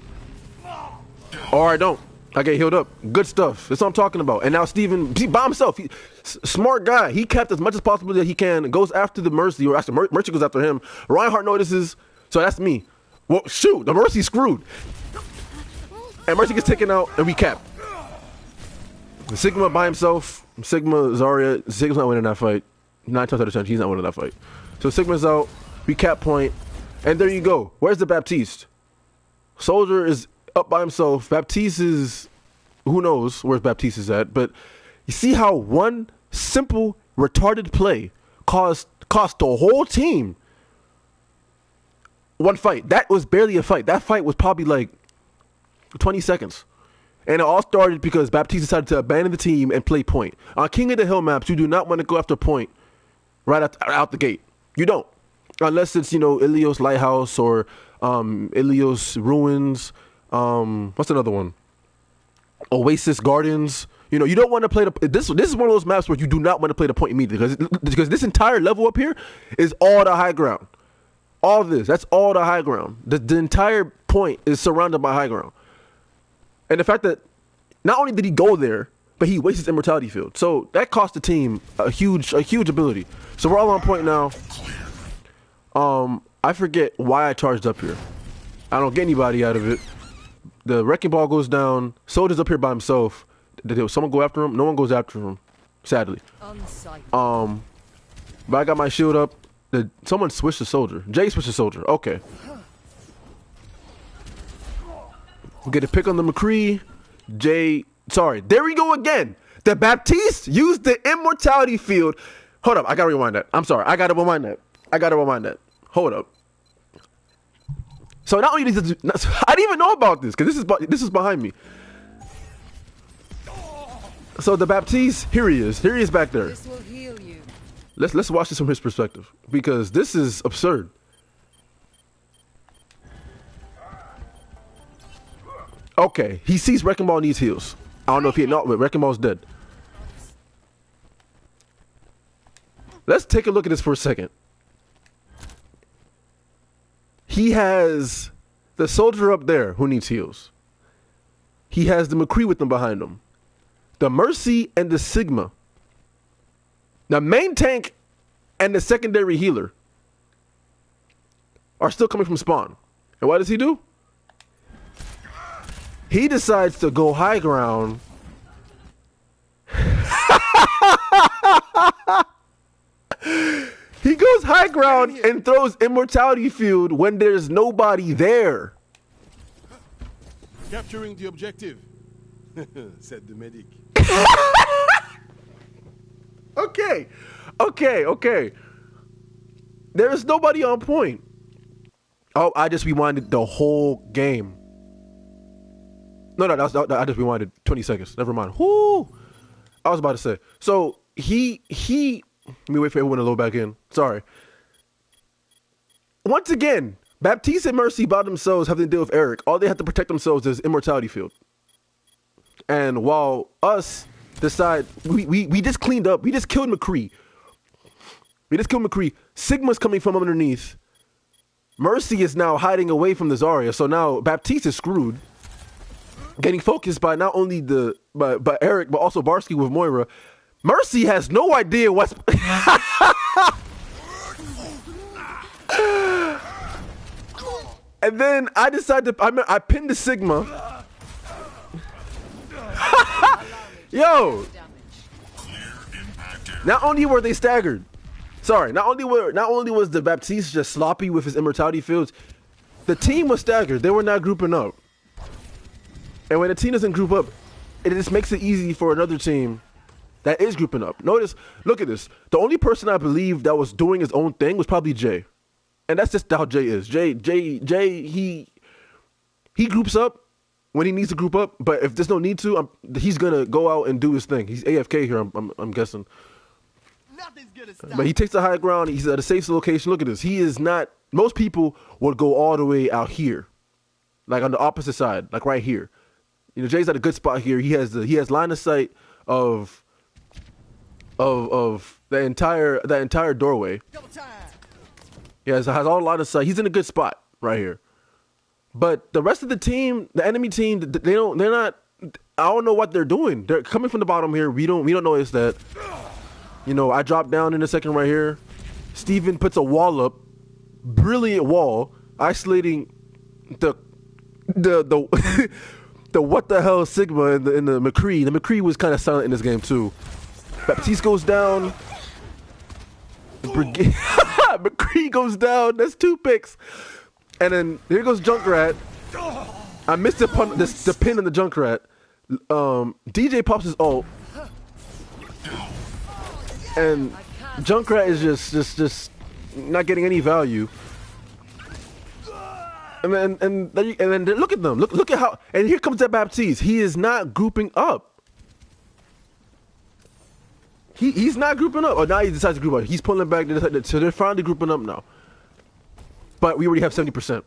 Or I don't. I get healed up. Good stuff. That's what I'm talking about. And now Steven, by himself, smart guy. He kept as much as possible that he can. Goes after the Mercy, or actually Mercy goes after him. Reinhardt notices, so that's me. Well, shoot, the Mercy's screwed. And Mercy gets taken out, and we cap. Sigma by himself. Sigma, Zarya. Sigma's not winning that fight. 9 times out of 10, he's not winning that fight. So Sigma's out. We cap point. And there you go. Where's the Baptiste? Soldier is up by himself. Baptiste is... Who knows where Baptiste is at. But you see how one simple, retarded play cost the whole team one fight. That was barely a fight. That fight was probably like 20 seconds. And it all started because Baptiste decided to abandon the team and play point. On King of the Hill maps, you do not want to go after point right out the gate. You don't. Unless it's, Ilios Lighthouse or Ilios Ruins. What's another one? Oasis Gardens. You don't want to play this is one of those maps where you do not want to play the point immediately because this entire level up here is all the high ground. All this, that's all the high ground. The entire point is surrounded by high ground. And the fact that not only did he go there, but he wastes his Immortality Field. So that cost the team a huge ability. So we're all on point now. I forget why I charged up here. I don't get anybody out of it. The Wrecking Ball goes down. Soldier's up here by himself. Did someone go after him? No one goes after him. sadly. Unsight. But I got my shield up. Someone switched the soldier. Jay switched the soldier. Okay. We get a pick on the McCree. Jay, sorry. There we go again. The Baptiste used the immortality field. Hold up. I gotta rewind that. I'm sorry. I gotta rewind that. Hold up. So not only did I didn't even know about this because this is behind me. So the Baptiste, here he is back there. This will heal you. Let's watch this from his perspective because this is absurd. Okay, he sees Wrecking Ball needs heals. I don't know if he not, but Wrecking Ball's dead. Let's take a look at this for a second. He has the soldier up there who needs heals. He has the McCree with him behind him. The Mercy and the Sigma. The main tank and the secondary healer are still coming from spawn. And what does he do? He decides to go high ground. He goes high ground and throws immortality field when there's nobody there. Capturing the objective, said the medic. Okay. There is nobody on point. Oh, I just rewinded the whole game. No, I just rewinded 20 seconds. Never mind. Whoo! I was about to say. So he. Let me wait for everyone to load back in. Sorry. Once again, Baptiste and Mercy by themselves have to deal with Eric. All they have to protect themselves is immortality field. And while us decide, we just cleaned up. We just killed McCree. Sigma's coming from underneath. Mercy is now hiding away from the Zarya. So now Baptiste is screwed. Getting focused by not only by Eric, but also Barsky with Moira. Mercy has no idea what's... And then I decided to... I pinned the Sigma. Yo! Not only were they staggered. Sorry, not only was the Baptiste just sloppy with his immortality fields, the team was staggered. They were not grouping up. And when a team doesn't group up, it just makes it easy for another team that is grouping up. Notice, look at this. The only person I believe that was doing his own thing was probably Jay. And that's just how Jay is. Jay, he groups up when he needs to group up. But if there's no need to, he's going to go out and do his thing. He's AFK here, I'm guessing. Nothing's gonna stop. But he takes the high ground. He's at a safe location. Look at this. He is not, most people would go all the way out here. Like on the opposite side, like right here. You know, Jay's at a good spot here. He has line of sight of the entire doorway. He has all line of sight. He's in a good spot right here. But the rest of the team, the enemy team, they're not. I don't know what they're doing. They're coming from the bottom here. We don't notice that. You know, I dropped down in a second right here. Steven puts a wall up, brilliant wall, isolating the the what the hell Sigma in the McCree. The McCree was kind of silent in this game too. Baptiste goes down. McCree goes down. That's 2 picks. And then here goes Junkrat. I missed the pin in the Junkrat. DJ pops his ult. And Junkrat is just not getting any value. And then look at them. Look at how. And here comes that Baptiste. He is not grouping up. He's not grouping up. Oh, now he decides to group up. He's pulling back. So they're finally grouping up now. But we already have 70%,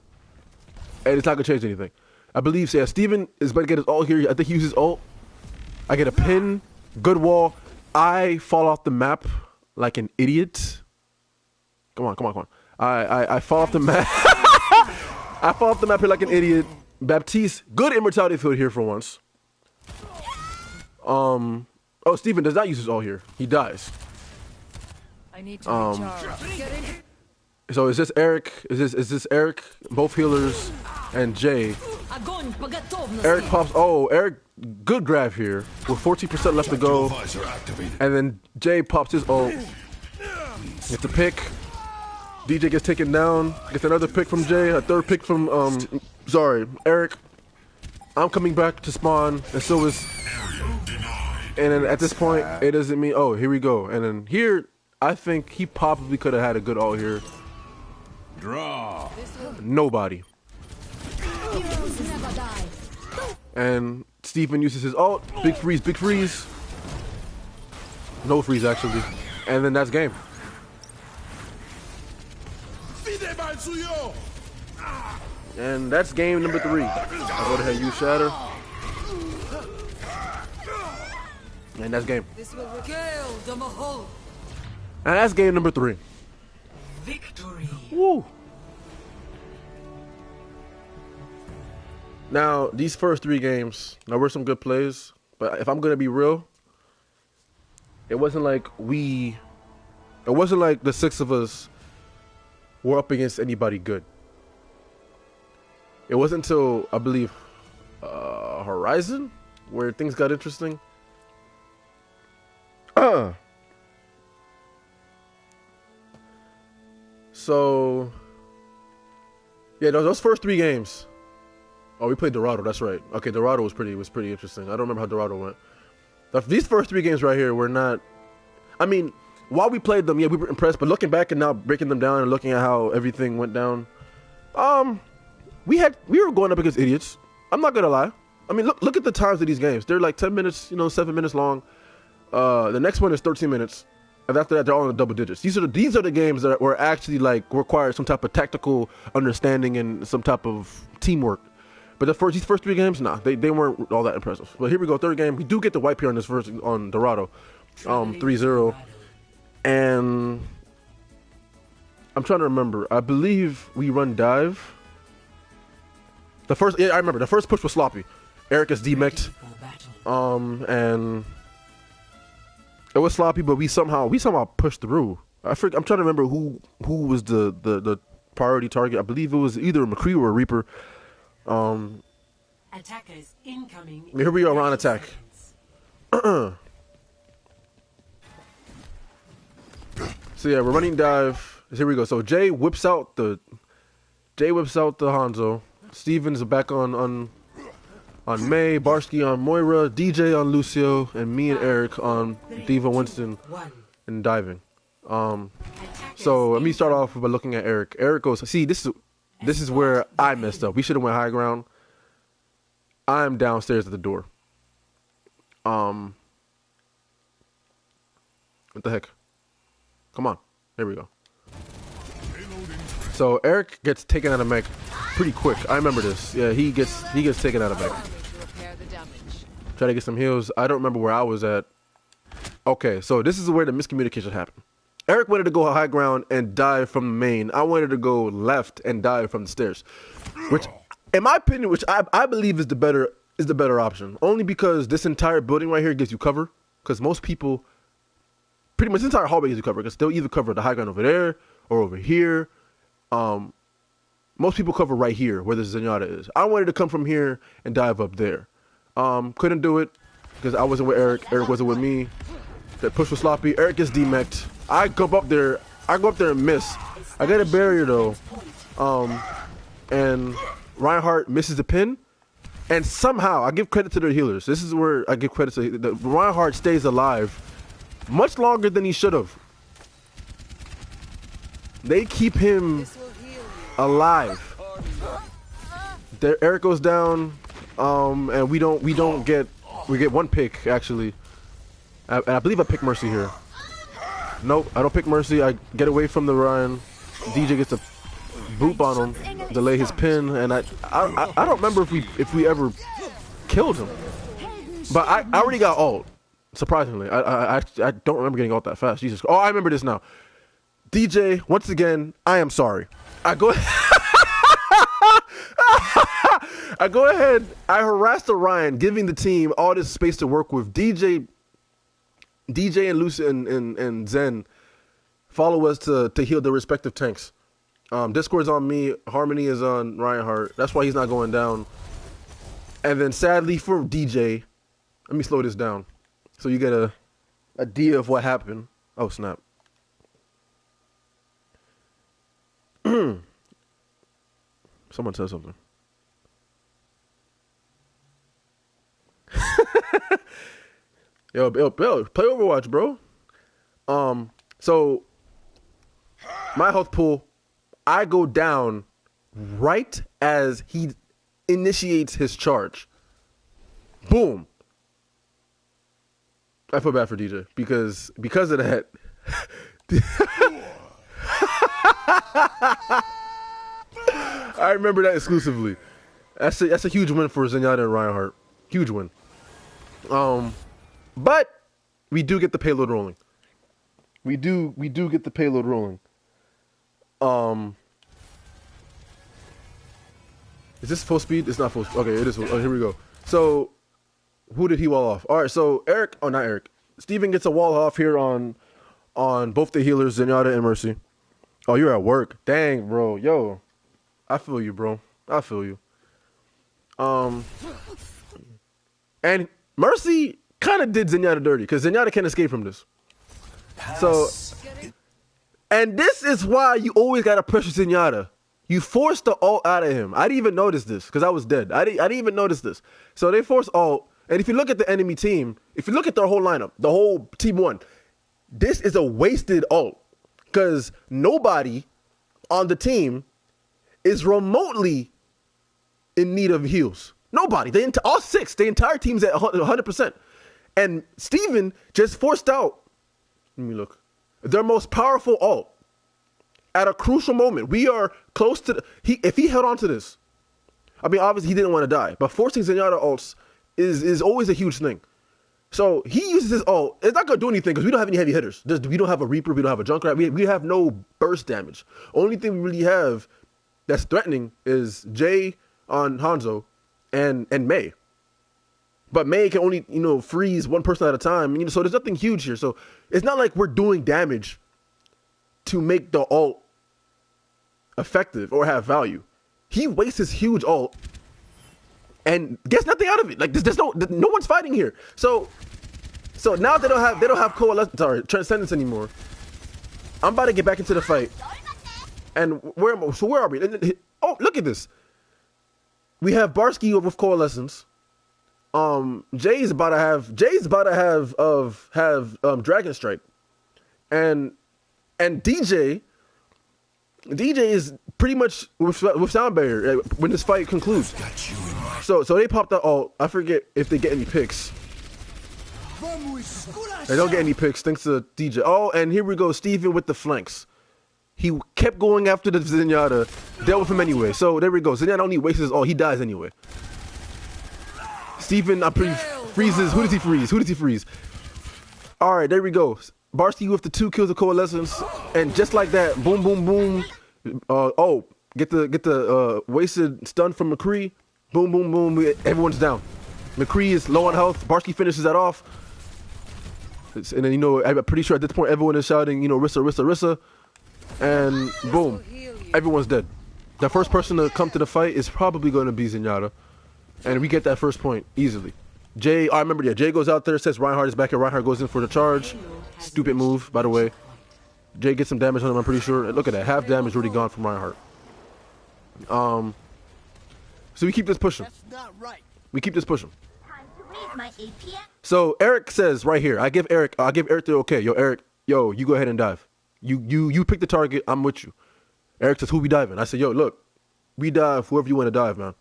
and it's not gonna change anything. I believe. So yeah, Steven is about to get his ult here. I think he uses ult. I get a pin. Good wall. I fall off the map like an idiot. Come on. I fall off the map. I fall off the map here like an idiot. Baptiste, good immortality field here for once. Oh, Steven does not use his ult here. He dies. I need to recharge. Get in. So is this Eric? Is this Eric? Both healers and Jay Огонь по готовности. Eric pops. Oh, Eric, good grab here with 14% left to go. And then Jay pops his ult. Gets a pick. DJ gets taken down. Gets another pick from Jay. A third pick from Eric. I'm coming back to spawn, and so is. And then at this point, it doesn't mean. Oh, here we go. And then here, I think he probably could have had a good ult here. Draw. Nobody. And Steven uses his ult. Big freeze, big freeze. No freeze, actually. And then that's game. And that's game number 3. I'll go ahead and use Shatter. And that's game. And that's game number 3. Victory. Woo. Now, these first 3 games, there were some good plays, but if I'm gonna be real, it wasn't like the 6 of us were up against anybody good. It wasn't until, I believe, Horizon where things got interesting. So, yeah, those first 3 games. Oh, we played Dorado. That's right. Okay, Dorado was pretty interesting. I don't remember how Dorado went. These first 3 games right here were not. I mean, while we played them, yeah, we were impressed. But looking back and now breaking them down and looking at how everything went down, we were going up against idiots. I'm not gonna lie. I mean, look at the times of these games. They're like 10 minutes, 7 minutes long. The next one is 13 minutes. And after that, they're all in the double digits. These are the games that were actually like required some type of tactical understanding and some type of teamwork. But these first 3 games, nah, they weren't all that impressive. But here we go, 3rd game. We do get the wipe here on this on Dorado, 3-0. And I'm trying to remember. I believe we run dive. I remember. The first push was sloppy. Eric is demeched. And it was sloppy, but we somehow pushed through. I'm trying to remember who was the priority target. I believe it was either a McCree or a Reaper. Attackers incoming. Here we go, round attack. So yeah, we're running dive. Here we go. So Jay whips out the Hanzo. Steven's back on May, Barsky on Moira, DJ on Lucio, and me and Eric on Diva Winston and diving. So let me start off by looking at Eric. Eric goes, see, this is where I messed up. We should have went high ground. I'm downstairs at the door. What the heck? Come on. Here we go. So Eric gets taken out of mech pretty quick. I remember this. Yeah, he gets taken out of mech. Try to get some heals. I don't remember where I was at. Okay, so this is where the miscommunication happened. Eric wanted to go high ground and dive from the main. I wanted to go left and dive from the stairs, which, in my opinion, I believe is the better option. Only because this entire building right here gives you cover. Because most people, pretty much this entire hallway gives you cover. Because they'll either cover the high ground over there or over here. Most people cover right here where the Zenyatta is. I wanted to come from here and dive up there. Couldn't do it because I wasn't with Eric. Eric wasn't with me. That push was sloppy. Eric gets demeched. I go up there and miss. I get a barrier though. And Reinhardt misses the pin. And somehow, I give credit to the healers. This is where I give credit to Reinhardt stays alive much longer than he should have. They keep him alive. There, Eric goes down, and we get one pick actually. I believe I pick Mercy here. Nope, I don't pick Mercy. I get away from the Ryan. DJ gets a boop on him, delay his pin, and I don't remember if we ever killed him. But I already got ult. Surprisingly, I don't remember getting ult that fast. Jesus. Oh, I remember this now. DJ, once again, I am sorry. I go ahead. I harass the Ryan, giving the team all this space to work with. DJ and Lucy and Zen follow us to heal their respective tanks. Discord's on me. Harmony is on Reinhardt. That's why he's not going down. And then sadly for DJ, let me slow this down so you get a idea of what happened. Oh, snap. Someone said something. Yo, play Overwatch, bro. So my health pool, I go down right as he initiates his charge. Boom. I feel bad for DJ because of that. I remember that exclusively. That's a huge win for Zenyatta and Reinhardt. Huge win. But we do get the payload rolling. We do get the payload rolling. Is this full speed? It's not full speed. Okay, it is. Oh, here we go. So, who did he wall off? All right, so Eric. Oh, not Eric. Steven gets a wall off here on both the healers, Zenyatta and Mercy. Oh, you're at work. Dang, bro. Yo, I feel you, bro. I feel you. And Mercy kind of did Zenyatta dirty because Zenyatta can't escape from this. So, and this is why you always gotta pressure Zenyatta. You forced the ult out of him. I didn't even notice this because I was dead. I didn't even notice this. So they forced ult. And if you look at the enemy team, if you look at their whole lineup, the whole team one, this is a wasted ult because nobody on the team is remotely in need of heals. Nobody. All six. The entire team's at 100%. And Steven just forced out, let me look, their most powerful ult at a crucial moment. We are close to if he held on to this, I mean, obviously he didn't want to die, but forcing Zenyatta ults is always a huge thing. So he uses his ult. It's not going to do anything because we don't have any heavy hitters. We don't have a Reaper. We don't have a Junkrat. We have no burst damage. Only thing we really have that's threatening is Jay on Hanzo and Mei. But Mei can only, freeze one person at a time. So there's nothing huge here. So it's not like we're doing damage to make the ult effective or have value. He wastes his huge ult and gets nothing out of it. Like there's no one's fighting here. So now they don't have Transcendence anymore. I'm about to get back into the fight. And where are we? Oh, look at this. We have Barsky with Coalescence. Jay's about to have Dragon Strike. And DJ is pretty much with Sound Barrier when this fight concludes. So they popped the ult. I forget if they get any picks. They don't get any picks thanks to DJ. Oh, and here we go, Steven with the flanks. He kept going after the Zenyatta, dealt with him anyway. So there we go. Zenyatta only wastes his ult. He dies anyway. Steven, I'm pretty freezes. Who does he freeze? All right, there we go. Barsky with the 2 kills of Coalescence, and just like that, boom, boom, boom. Get the wasted stun from McCree. Boom, boom, boom. Everyone's down. McCree is low on health. Barsky finishes that off. And then, I'm pretty sure at this point everyone is shouting, Rissa, Rissa, Rissa. And boom, everyone's dead. The first person to come to the fight is probably going to be Zenyatta. And we get that first point easily. Jay goes out there, says Reinhardt is back, and Reinhardt goes in for the charge. Stupid move, by the way. Jay gets some damage on him, I'm pretty sure. Look at that, half damage already gone from Reinhardt. So we keep this pushing. We keep this pushing. So Eric says right here, I give Eric the okay. Yo, Eric, you go ahead and dive. You pick the target, I'm with you. Eric says, who we diving? I said, yo, look, we dive whoever you want to dive, man.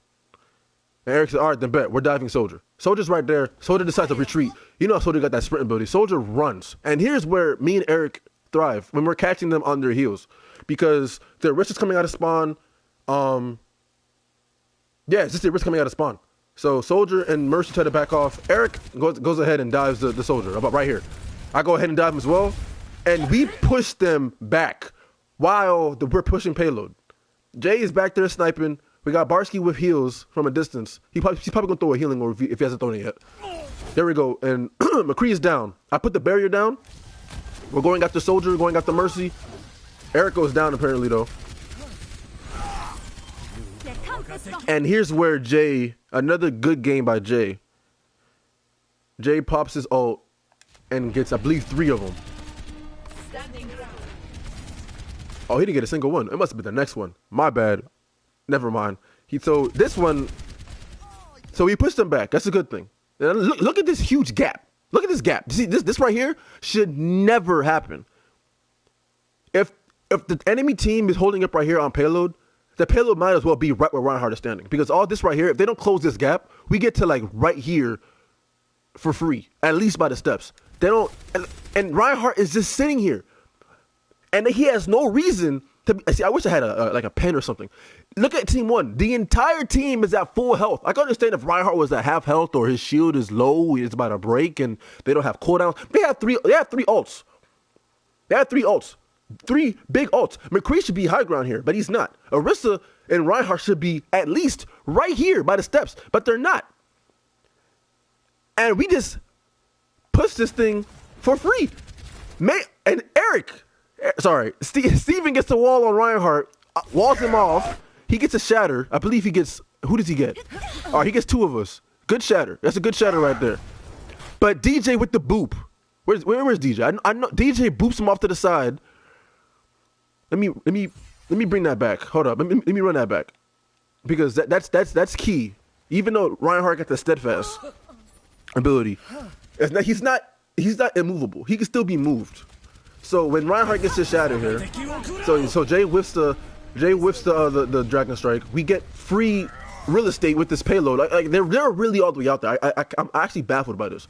And Eric said, all right, then bet. We're diving Soldier. Soldier's right there. Soldier decides to retreat. You know how Soldier got that sprint ability. Soldier runs. And here's where me and Eric thrive, when we're catching them on their heels. Because their wrist is coming out of spawn. It's just their wrist coming out of spawn. So Soldier and Mercy try to back off. Eric goes ahead and dives the Soldier, about right here. I go ahead and dive him as well. And we push them back while we're pushing payload. Jay is back there sniping. We got Barsky with heals from a distance. He's probably going to throw a healing if he hasn't thrown it yet. There we go. And McCree is down. I put the barrier down. We're going after Soldier, going after Mercy. Eric goes down apparently, though. And here's where Jay, another good game by Jay. Jay pops his ult and gets, I believe, 3 of them. Oh, he didn't get a single one. It must have been the next one. My bad. Never mind. So this one, so he pushed him back. That's a good thing. And look at this huge gap. Look at this gap. See, this right here should never happen. If the enemy team is holding up right here on payload, the payload might as well be right where Reinhardt is standing. Because all this right here, if they don't close this gap, we get to like right here for free, at least by the steps. They don't, and Reinhardt is just sitting here. And he has no reason to see. I wish I had like a pen or something. Look at team 1. The entire team is at full health. I can understand if Reinhardt was at half health or his shield is low, it's about to break, and they don't have cooldowns. They have three ults. They have 3 ults. 3 big ults. McCree should be high ground here, but he's not. Orisa and Reinhardt should be at least right here by the steps, but they're not. And we just push this thing for free. And Steven gets the wall on Reinhardt, walls him off. He gets a shatter. I believe he gets, who does he get? All right, he gets 2 of us. Good shatter. That's a good shatter right there. But DJ with the boop. Where's DJ? I know DJ boops him off to the side. Let me bring that back. Hold up. Let me run that back. Because that's key. Even though Reinhardt got the steadfast ability, he's not immovable. He can still be moved. So when Reinhardt gets his shatter here, so Jay whiffs the Dragon Strike. We get free real estate with this payload. Like they're really all the way out there. I'm actually baffled by this.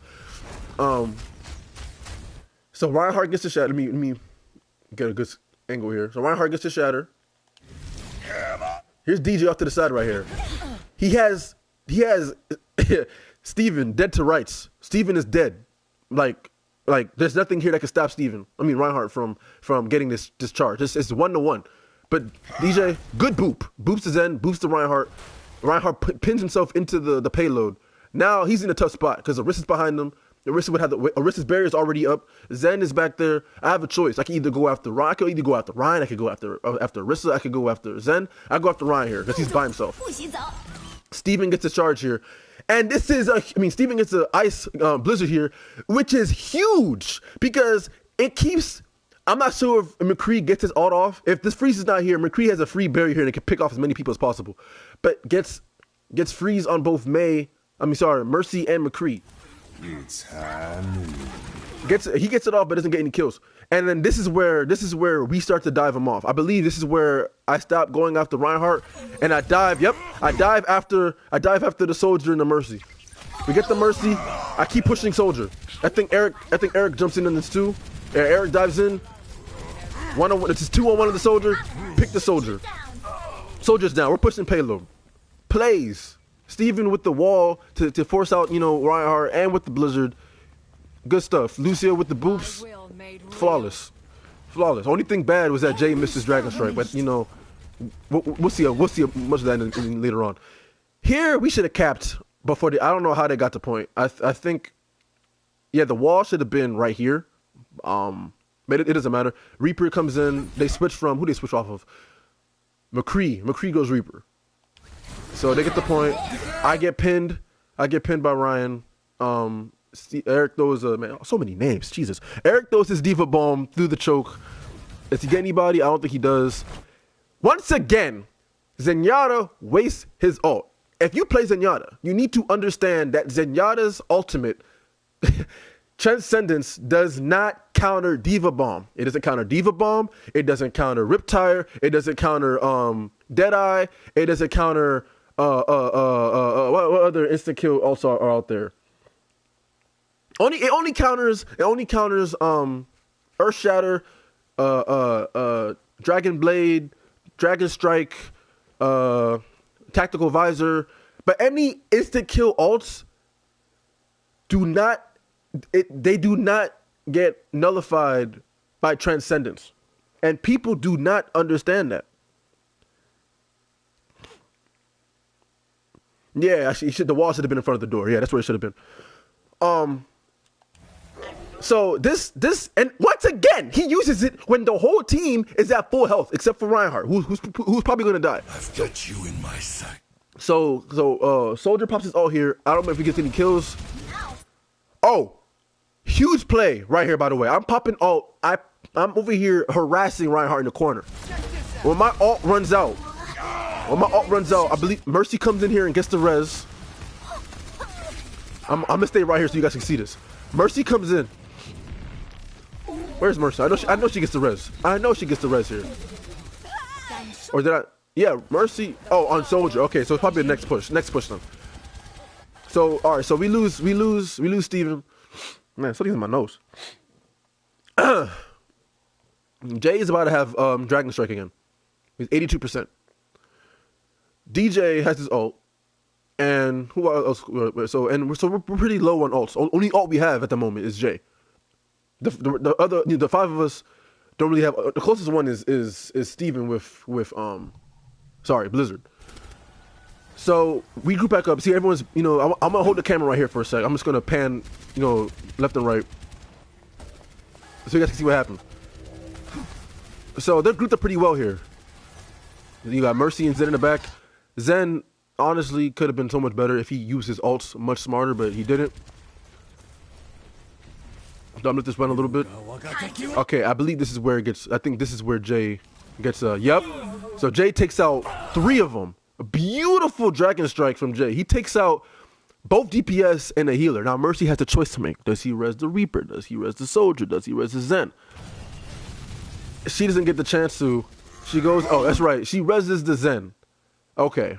So Reinhardt gets the shatter. Let me get a good angle here. So Reinhardt gets the shatter. Here's DJ off to the side right here. He has Steven dead to rights. Steven is dead. Like there's nothing here that can stop Reinhardt from getting this charge. It's 1-to-1. But DJ, good boop. Boops to Zen, boops to Reinhardt. Reinhardt pins himself into the payload. Now he's in a tough spot because Orisa's behind him. Orisa's barrier is already up. Zen is back there. I have a choice. I can either go after Ryan. I could either go after Ryan. I could go after Orisa. I could go after Zen. I go after Ryan here because he's by himself. Steven gets a charge here. And this is Steven gets an ice blizzard here, which is huge because it keeps. I'm not sure if McCree gets his ult off. If this freeze is not here, McCree has a free barrier here and can pick off as many people as possible. But gets freeze on both Mercy and McCree. It's happening. He gets it off, but doesn't get any kills. And then this is where we start to dive him off. I believe this is where I stop going after Reinhardt and I dive. Yep, I dive after the soldier and the Mercy. We get the Mercy. I keep pushing soldier. I think Eric jumps in on this too. Eric dives in. It's just 2-on-1 of the soldier. Pick the soldier. Soldier's down. We're pushing payload. Plays. Steven with the wall to force out, Reinhardt and with the blizzard. Good stuff. Lucia with the boops. Flawless. Only thing bad was that Jay missed his Dragon Strike, but we'll see much of that later on. Here we should have capped before I don't know how they got the point. I think the wall should have been right here. But it doesn't matter. Reaper comes in. They switch from who they switch off of? McCree. McCree goes Reaper. So they get the point. I get pinned by Ryan. Eric throws so many names. Jesus. Eric throws his Diva Bomb through the choke. Does he get anybody? I don't think he does. Once again, Zenyatta wastes his ult. If you play Zenyatta, you need to understand that Zenyatta's ultimate Transcendence does not counter Diva Bomb. It doesn't counter Diva Bomb. It doesn't counter Riptire. It doesn't counter Deadeye. It doesn't counter what other instant kill also are out there. It only counters Earth Shatter, Dragon Blade, Dragon Strike, Tactical Visor, but any instant kill ults do not get nullified by Transcendence, and people do not understand that. Yeah, actually, the wall should have been in front of the door. Yeah, that's where it should have been. So this, and once again, he uses it when the whole team is at full health, except for Reinhardt, who's probably going to die. I've got you in my sight. So Soldier pops his ult here. I don't know if he gets any kills. Oh, huge play right here, by the way. I'm popping ult. I'm over here harassing Reinhardt in the corner. When my ult runs out, I believe Mercy comes in here and gets the res. I'm gonna stay right here so you guys can see this. Mercy comes in. Where's Mercy? I know she gets the res. I know she gets the res here. Or did I? Yeah, Mercy. Oh, on Soldier. Okay, so it's probably the next push. Next push then. So all right, so we lose Steven. Man, something's in my nose. Jay is about to have Dragon Strike again. He's 82%. DJ has his ult. And who else? So we're pretty low on ults. Only ult we have at the moment is Jay. The other, the five of us don't really have. The closest one is Steven with Blizzard. So we group back up. See, everyone's, I'm gonna hold the camera right here for a sec. I'm just gonna pan, left and right, so you guys can see what happened. So they're grouped up pretty well here. You got Mercy and Zen in the back. Zen honestly could have been so much better if he used his ults much smarter, but he didn't. I'm let this run a little bit. Okay, I believe this is where it gets. I think this is where Jay gets. Yep. So Jay takes out 3 of them. A beautiful Dragon Strike from Jay. He takes out both DPS and a healer. Now Mercy has a choice to make. Does he res the Reaper? Does he res the Soldier? Does he res the Zen? She doesn't get the chance to. She goes, oh, that's right. She reses the Zen. Okay.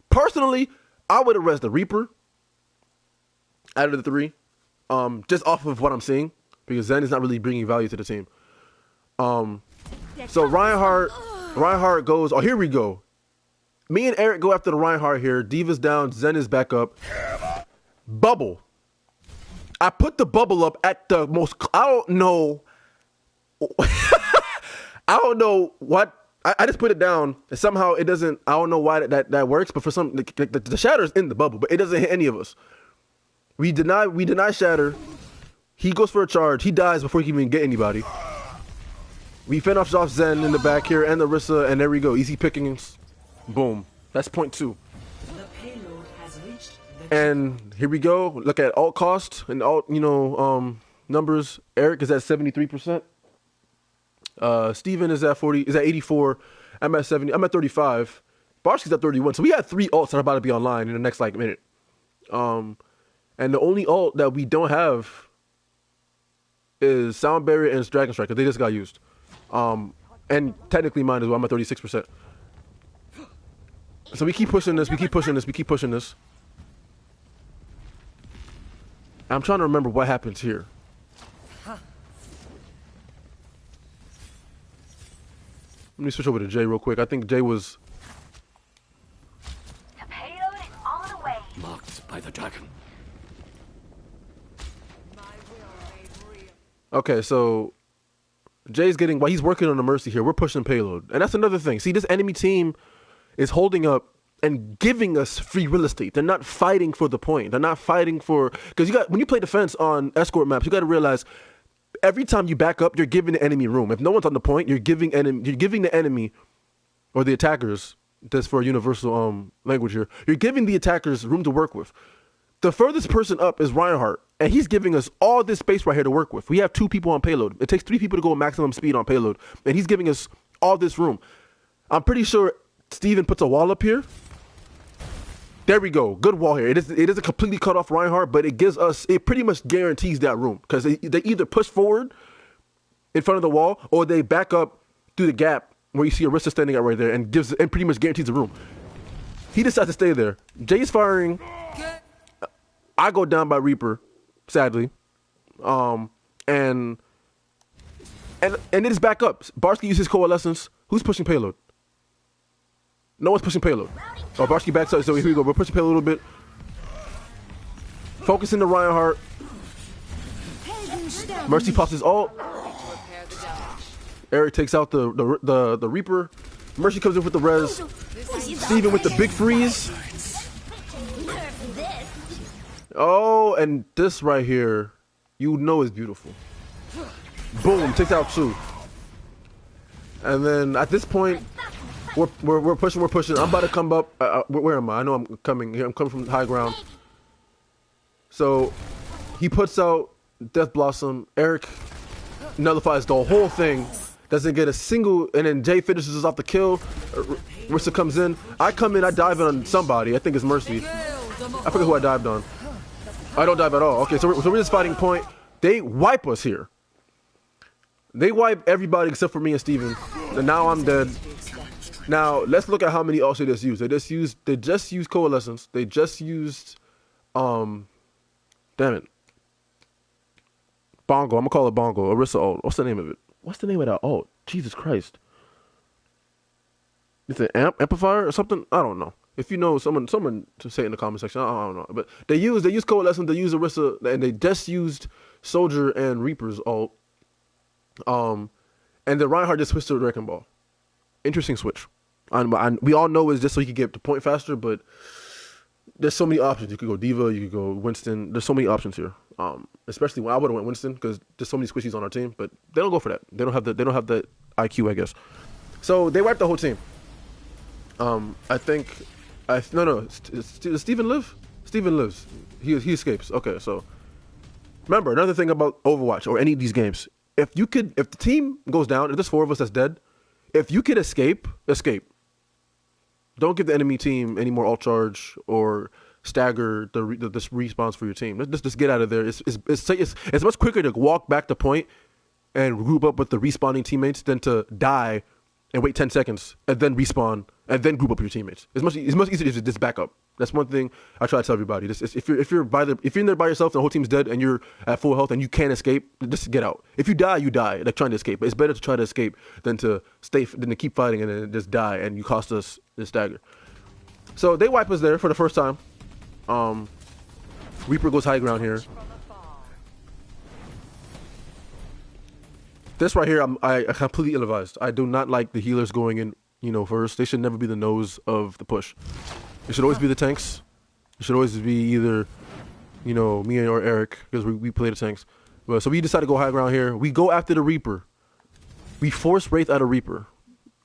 Personally, I would have res the Reaper out of the 3. Just off of what I'm seeing, because Zen is not really bringing value to the team. So Reinhardt goes, oh, here we go. Me and Eric go after the Reinhardt here. Diva's down, Zen is back up. Bubble. I put the bubble up at the most, I don't know. I don't know what, I just put it down, and somehow it doesn't, I don't know why that works, but for some, the shatter's in the bubble, but it doesn't hit any of us. We deny shatter. He goes for a charge. He dies before he can even get anybody. We finish off Zen in the back here and the Rissa, and there we go. Easy pickings. Boom. That's point 2. The payload has reached the and here we go. Look at alt cost and alt, numbers. Eric is at 73%. Steven is at 84. I'm at 70. I'm at 35. Barsky's at 31. So we had 3 alts that are about to be online in the next minute. And the only ult that we don't have is Sound Barrier and Dragon Strike, because they just got used. And technically mine as well. I'm at 36%. So we keep pushing this. I'm trying to remember what happens here. Let me switch over to Jay real quick. I think Jay was... The payload is on the way. Marked by the dragon. Okay, so Jay's getting, while he's working on the Mercy here, we're pushing payload. And that's another thing. See, this enemy team is holding up and giving us free real estate. They're not fighting for the point. They're not fighting for, because when you play defense on escort maps, you got to realize every time you back up, you're giving the enemy room. If no one's on the point, you're giving the enemy or the attackers, that's for a universal language here, you're giving the attackers room to work with. The furthest person up is Reinhardt, and he's giving us all this space right here to work with. We have 2 people on payload. It takes 3 people to go maximum speed on payload, and he's giving us all this room. I'm pretty sure Steven puts a wall up here. There we go. Good wall here. It isn't completely cut off Reinhardt, but it gives us, it pretty much guarantees that room, because they either push forward in front of the wall or they back up through the gap where you see Arista standing out right there and pretty much guarantees the room. He decides to stay there. Jay's firing. I go down by Reaper, sadly. And it is back up. Barsky uses Coalescence. Who's pushing payload? No one's pushing payload. Oh, Barsky backs up. So here we go. We're pushing payload a little bit. Focusing the Reinhardt. Mercy pops his ult. Eric takes out the Reaper. Mercy comes in with the res. Steven with the big freeze. Oh, and this right here, is beautiful. Boom, takes out 2. And then at this point, We're pushing. I'm about to come up. Where am I? I know I'm coming here. I'm coming from high ground. So he puts out Death Blossom. Eric nullifies the whole thing. Doesn't get a single, and then Jay finishes off the kill. Rissa comes in. I come in. I dive in on somebody. I think it's Mercy. I forget who I dived on. I don't dive at all. Okay, so we're just fighting point. They wipe us here. They wipe everybody except for me and Steven. And now I'm dead. Now let's look at how many ults they just used. They just used Coalescence. They just used damn it. Bongo. I'm gonna call it Bongo. Orisa ult. What's the name of it? What's the name of that ult? Jesus Christ. It's an amplifier or something? I don't know. If you know, someone to say it in the comment section. I don't know. But they use Coalescence, they use Orisa, and they just used Soldier and Reaper's ult. And then Reinhardt just switched to the Wrecking Ball. Interesting switch. We all know it's just so he could get to point faster, but there's so many options. You could go Diva, you could go Winston. There's so many options here. Especially when I would have went Winston because there's so many squishies on our team, but they don't go for that. They don't have the IQ, I guess. So they wiped the whole team. Steven live? Steven lives. He escapes. Okay, so remember another thing about Overwatch or any of these games. If the team goes down, if there's 4 of us that's dead, if you could escape. Don't give the enemy team any more ult charge or stagger the respawns for your team. Just get out of there. It's much quicker to walk back to point and group up with the respawning teammates than to die and wait 10 seconds and then respawn and then group up with your teammates. It's much easier to just back up. That's one thing I try to tell everybody. If you're in there by yourself and the whole team's dead and you're at full health and you can't escape, just get out. If you die, you die. Like trying to escape. But it's better to try to escape than to keep fighting and then just die and you cost us the stagger. So they wipe us there for the first time. Reaper goes high ground here. This right here, I completely ill-advised. I do not like the healers going in, first. They should never be the nose of the push. It should always be the tanks. It should always be either, me or Eric, because we play the tanks. But so we decided to go high ground here. We go after the Reaper. We force Wraith out of Reaper.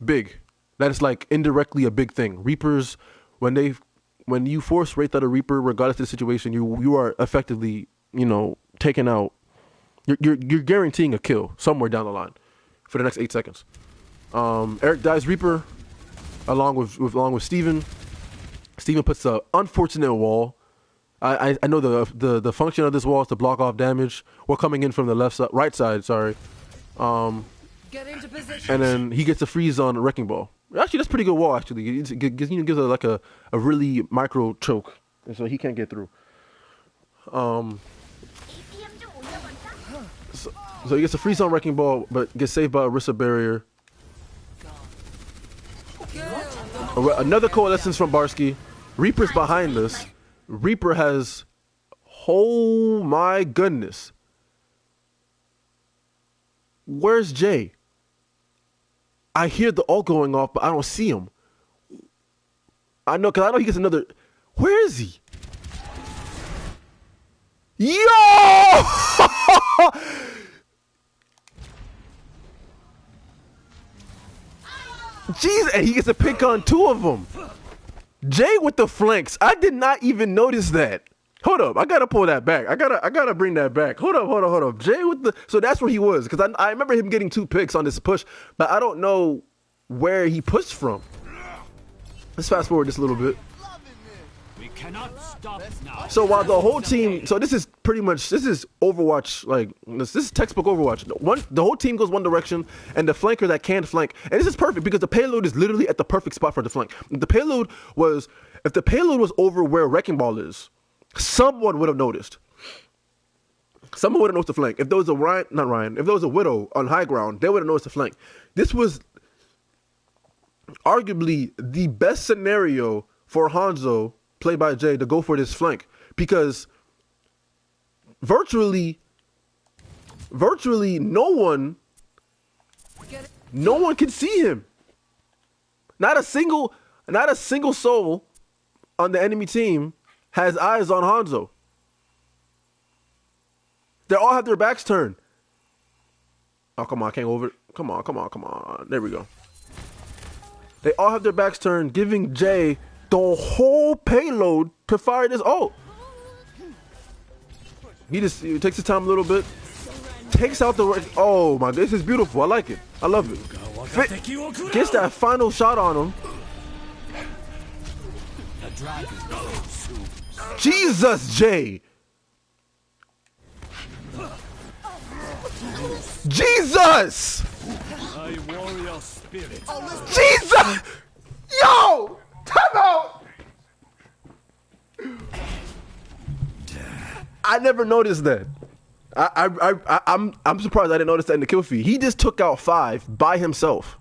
Big. That is like indirectly a big thing. Reapers, when you force Wraith out of Reaper, regardless of the situation, you are effectively, taking out. You're guaranteeing a kill somewhere down the line for the next 8 seconds. Eric dies Reaper along with Steven. Steven puts an unfortunate wall. I know the function of this wall is to block off damage. We're coming in from the right side, sorry. Get into position. And then he gets a freeze on a Wrecking Ball. Actually, that's a pretty good wall, actually. It gives a really micro choke. And so he can't get through. So he gets a freeze on Wrecking Ball, but gets saved by a Orisa barrier. Another Coalescence from Barsky. Reaper's behind us. Reaper has... Oh my goodness. Where's Jay? I hear the ult going off, but I don't see him. I know he gets another... Where is he? Yo! Jeez, and he gets a pick on 2 of them. Jay with the flanks. I did not even notice that. Hold up, I gotta pull that back. I gotta bring that back. Hold up. Jay with the... So that's where he was, because I remember him getting 2 picks on this push, but I don't know where he pushed from. Let's fast forward just a little bit. We cannot stop now. So while the whole team... So this is Overwatch, this is textbook Overwatch. The whole team goes one direction, and the flanker that can flank... And this is perfect, because the payload is literally at the perfect spot for the flank. If the payload was over where Wrecking Ball is, someone would have noticed. Someone would have noticed the flank. If there was a if there was a Widow on high ground, they would have noticed the flank. This was arguably the best scenario for Hanzo, played by Jay, to go for this flank, because virtually no one can see him. Not a single soul on the enemy team has eyes on Hanzo. They all have their backs turned. Oh, come on, I can't go over it. Come on. There we go. They all have their backs turned, giving Jay the whole payload to fire this ult. He takes his time a little bit, takes out the. Oh my, this is beautiful. I like it. I love it. Gets that final shot on him. Jesus, Jay. Jesus. Jesus. Yo, time out. I never noticed that. I'm surprised I didn't notice that in the kill feed. He just took out 5 by himself.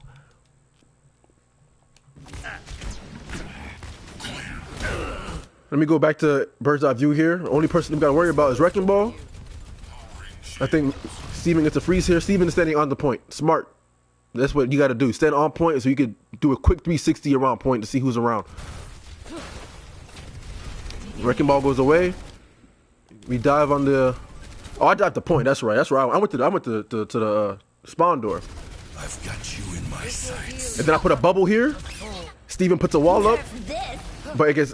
Let me go back to bird's eye view here. The only person we got to worry about is Wrecking Ball. I think Steven gets a freeze here. Steven is standing on the point. Smart. That's what you got to do. Stand on point so you could do a quick 360 around point to see who's around. Wrecking Ball goes away. We dive on the. Oh, I dived the point. That's right. That's right. I went to the spawn door. I've got you in my sights. And then I put a bubble here. Steven puts a wall up. But I guess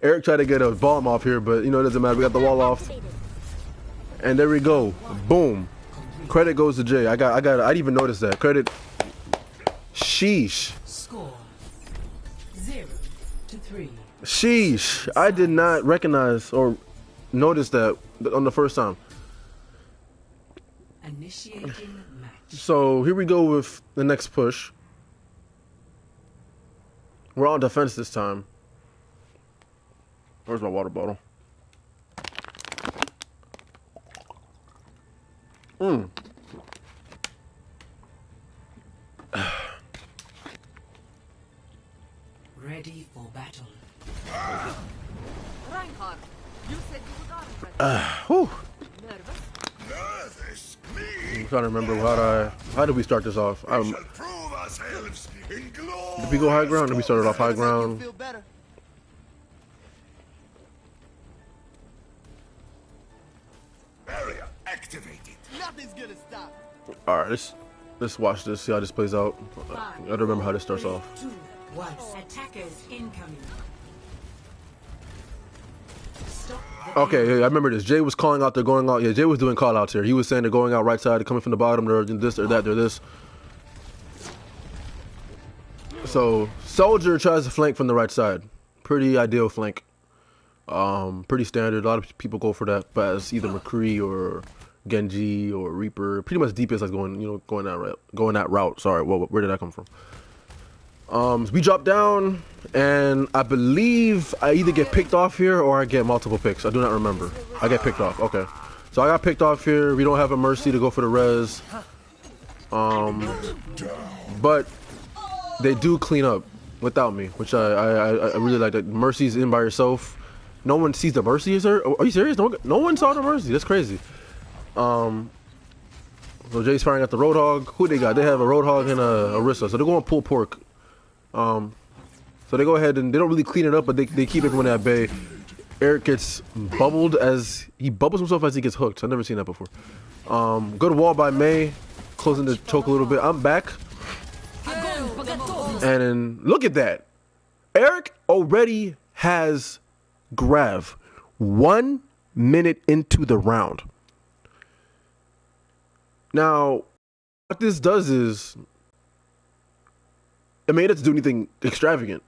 Eric tried to get a bomb off here, but you know it doesn't matter. We got the wall off. And there we go. Boom. Credit goes to Jay. I didn't even notice that. Credit. Sheesh. Score 0-3. Sheesh. I did not recognize or notice that on the first time. Initiating match. So here we go with the next push. We're on defense this time. Where's my water bottle? Ready for battle. Reinhardt, you said you would arm. Whew. Nervous? I'm trying to remember how did we start this off? Prove ourselves in glory. Did we go high ground? Did we started off high ground? Feel better. Barrier activated. Nothing's gonna stop. All right, let's watch this. See how this plays out. I don't remember how this starts off. 2, 1. Attackers incoming. Stop the Okay, yeah, I remember this. Jay was calling out. They're going out. Yeah, Jay was doing call outs here. He was saying they're going out right side. They're coming from the bottom. They're this. They're that. They're this. So Soldier tries to flank from the right side. Pretty ideal flank. Pretty standard. A lot of people go for that, but it's either McCree or Genji or Reaper. Pretty much DPS like going that route. Sorry, where did that come from? We drop down, and I believe I either get picked off here or I get multiple picks. I do not remember. I get picked off. Okay, so I got picked off here. We don't have a mercy to go for the res. But they do clean up without me, which I really like. That mercy's in by yourself. No one sees the mercy. Is there? Are you serious? No one saw the mercy. That's crazy. So Jay's firing at the Roadhog. Who they got? They have a Roadhog and a Orisa. So they're going pull pork. So they go ahead and they don't really clean it up, but they keep everyone at bay. Eric gets bubbled as he bubbles himself as he gets hooked. I've never seen that before. Good wall by May, closing the choke a little bit. I'm back. And look at that. Eric already has Grav 1 minute into the round. Now, what this does is, I mean, it doesn't do anything extravagant,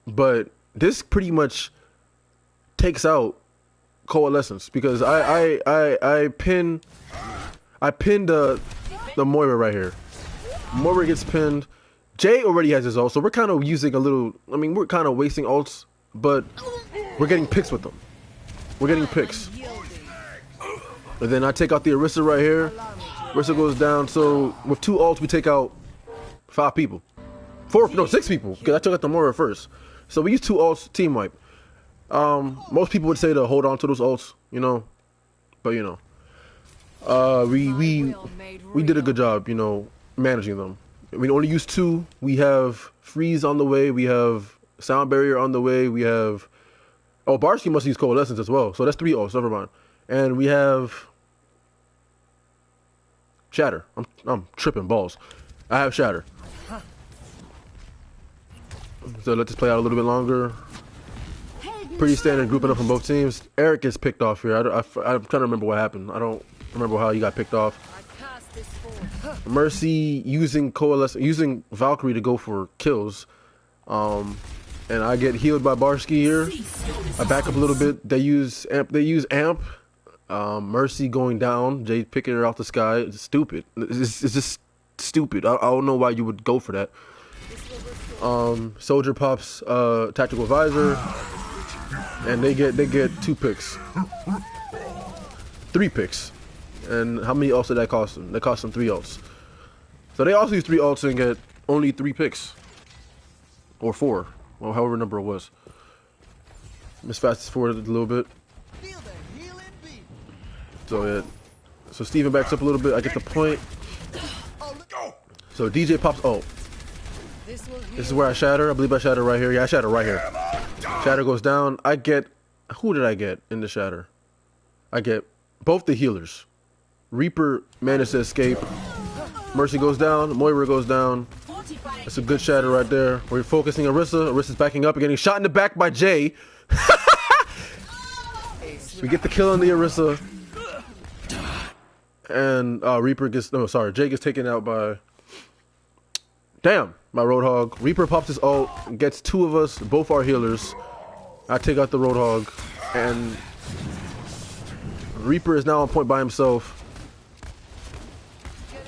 but this pretty much takes out Coalescence because I pinned the Moira right here. Moira gets pinned. Jay already has his ult, so we're kind of using a little. I mean, we're kind of wasting ults, but we're getting picks with them. We're getting picks. And then I take out the Orisa right here. Orisa goes down. So with 2 ults, we take out 5 people. 6 people. Because I took out the Moira first. So we use 2 ults, team wipe. Most people would say to hold on to those ults, you know. But you know, we did a good job, you know, managing them. We only use 2. We have freeze on the way. We have sound barrier on the way. We have Barsky must use Coalescence as well. So that's 3 ults. Never mind. And we have Shatter. I'm tripping balls. I have Shatter. So let this play out a little bit longer. Pretty standard grouping up from both teams. Eric gets picked off here. I'm trying to remember what happened. I don't remember how he got picked off. Mercy using Valkyrie to go for kills. And I get healed by Barsky here. I back up a little bit. They use amp. Mercy going down. Jay picking her off the sky. It's stupid. It's just stupid. I don't know why you would go for that. Soldier pops tactical visor, and they get 2 picks, 3 picks. And how many ults did that cost them? That cost them 3 ults. So they also use 3 ults and get only 3 picks, or 4, or however number it was. Let's fast forward a little bit. So yeah, so Steven backs up a little bit. I get the point. So DJ pops ult. This is where I shatter. I believe I shatter right here. Yeah, I shatter right here. Shatter goes down. I get, who did I get in the shatter? I get both the healers. Reaper managed to escape. Mercy goes down. Moira goes down. That's a good shatter right there. We're focusing Orisa. Orisa's backing up and getting shot in the back by Jay. We get the kill on the Orisa. And Reaper gets, no, sorry, Jay gets taken out by, damn, by Roadhog. Reaper pops his ult, gets 2 of us, both our healers. I take out the Roadhog, and Reaper is now on point by himself.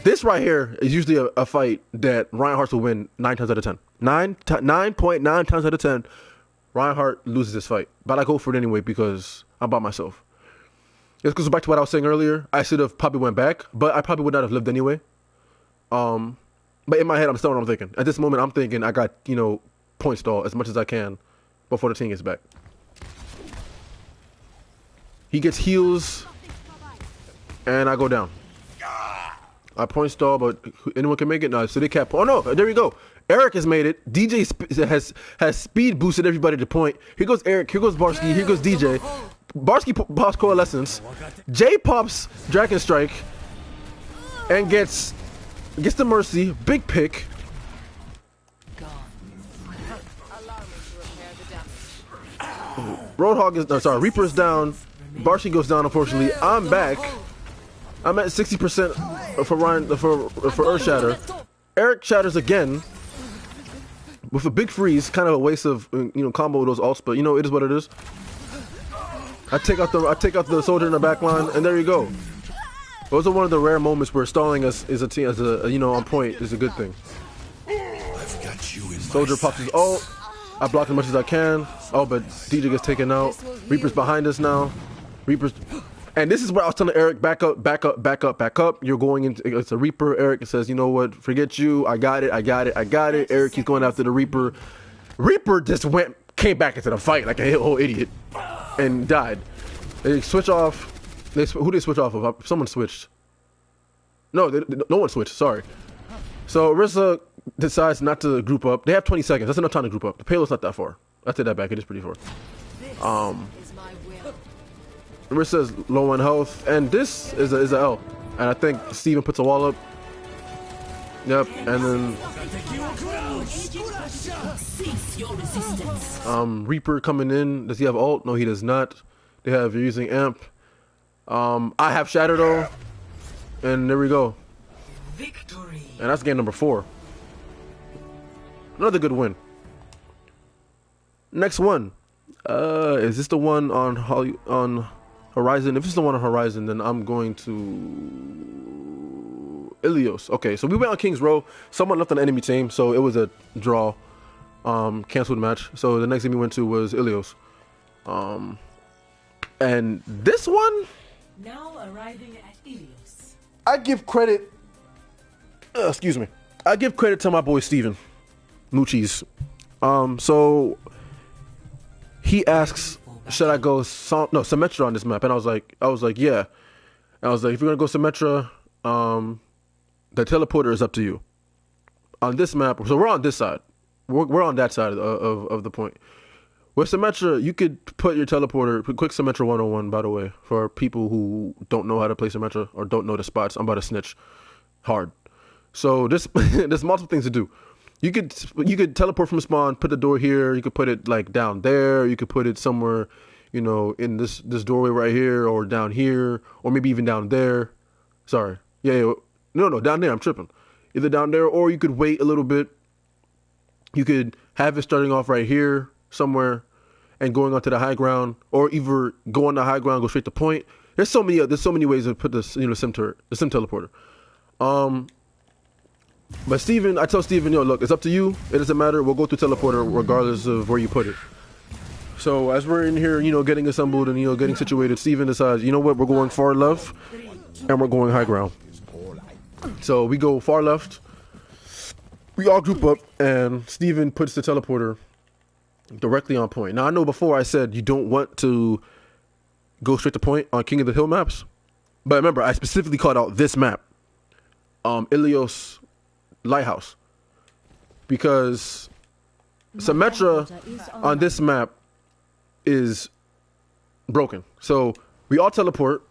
This right here is usually a fight that Reinhardt will win 9 times out of 10. 9.9 times out of 10, Reinhardt loses this fight. But I go for it anyway because I'm by myself. This goes back to what I was saying earlier. I should have probably went back, but I probably would not have lived anyway. But in my head, I'm still what I'm thinking. At this moment, I'm thinking I got, point stall as much as I can before the team gets back. He gets heals, and I go down. I point stall, but anyone can make it? No, so they can't. Oh no, there we go. Eric has made it. DJ has speed boosted everybody to point. Here goes Eric, here goes Barsky, here goes DJ. Barsky pops Coalescence. Jay pops Dragon Strike and gets the Mercy. Big pick. Roadhog is, no, sorry, Reaper is down. Barsky goes down, unfortunately. I'm back. I'm at 60% for Earth Shatter. Eric shatters again with a big freeze. Kind of a waste of combo those ults, but it is what it is. I take out the soldier in the back line, and there you go. Those are one of the rare moments where stalling us is a team as a on point is a good thing. I've got you in Soldier pops his ult. I block as much as I can. Oh, but DJ gets taken out. Reaper's behind us now. Reaper's, and this is where I was telling Eric, back up, back up, back up, back up. You're going into, it's a Reaper. Eric says, you know what? Forget you. I got it. I got it. I got it. Eric keeps going after the Reaper. Reaper just came back into the fight like a whole idiot and died. They switch off. Who they switch off of? Someone switched. No, no one switched. Sorry. So Orisa decides not to group up. They have 20 seconds. That's enough time to group up. The payload's not that far. I take that back. It is pretty far. Orisa's low on health, and this is a L. And I think Steven puts a wall up. Yep, and then Reaper coming in. Does he have ult? No, he does not. They have, you're using amp. I have Shatter though, and there we go. Victory. And that's game number 4. Another good win. Next one. Is this the one on Horizon? If it's the one on Horizon, then I'm going to Ilios. Okay, so we went on King's Row. Someone left on the enemy team, so it was a draw. Canceled match. So the next game we went to was Ilios. And this one, Now arriving at Ilios. I give credit. Excuse me. I give credit to my boy Steven Moochies. So he asks, should I go Symmetra on this map? And I was like, yeah. And I was like, if you're gonna go Symmetra, the teleporter is up to you. On this map, so we're on this side. We're on that side of the point. With Symmetra, you could put your teleporter, quick Symmetra 101, by the way, for people who don't know how to play Symmetra or don't know the spots. I'm about to snitch hard. So there's multiple things to do. You could teleport from spawn, put the door here. You could put it like down there. You could put it somewhere, you know, in this doorway right here, or down here, or maybe even down there. Sorry. Yeah. No, down there. I'm tripping. Either down there, or you could wait a little bit. You could have it starting off right here somewhere, and going onto the high ground, or either go on the high ground, go straight to point. There's so many ways to put this, you know, the sim teleporter. But Steven, I tell Steven, yo, look, it's up to you. It doesn't matter. We'll go through teleporter regardless of where you put it. So as we're in here, you know, getting assembled and, you know, getting situated, Steven decides, you know what, we're going far left and we're going high ground. So we go far left. We all group up and Steven puts the teleporter directly on point. Now, I know before I said you don't want to go straight to point on King of the Hill maps. But remember, I specifically called out this map, Ilios Lighthouse, because Symmetra on this map is broken. So we all teleport.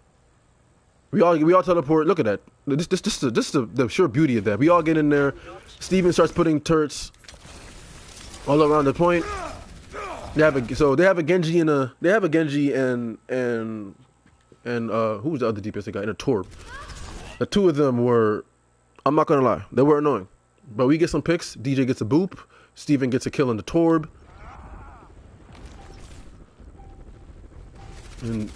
We all teleport. Look at that. This the sheer beauty of that. We all get in there. Steven starts putting turrets all around the point. They have a Genji and who was the other DPS guy? And a Torb. The two of them were, I'm not gonna lie, they were annoying. But we get some picks. DJ gets a boop. Steven gets a kill on the Torb. And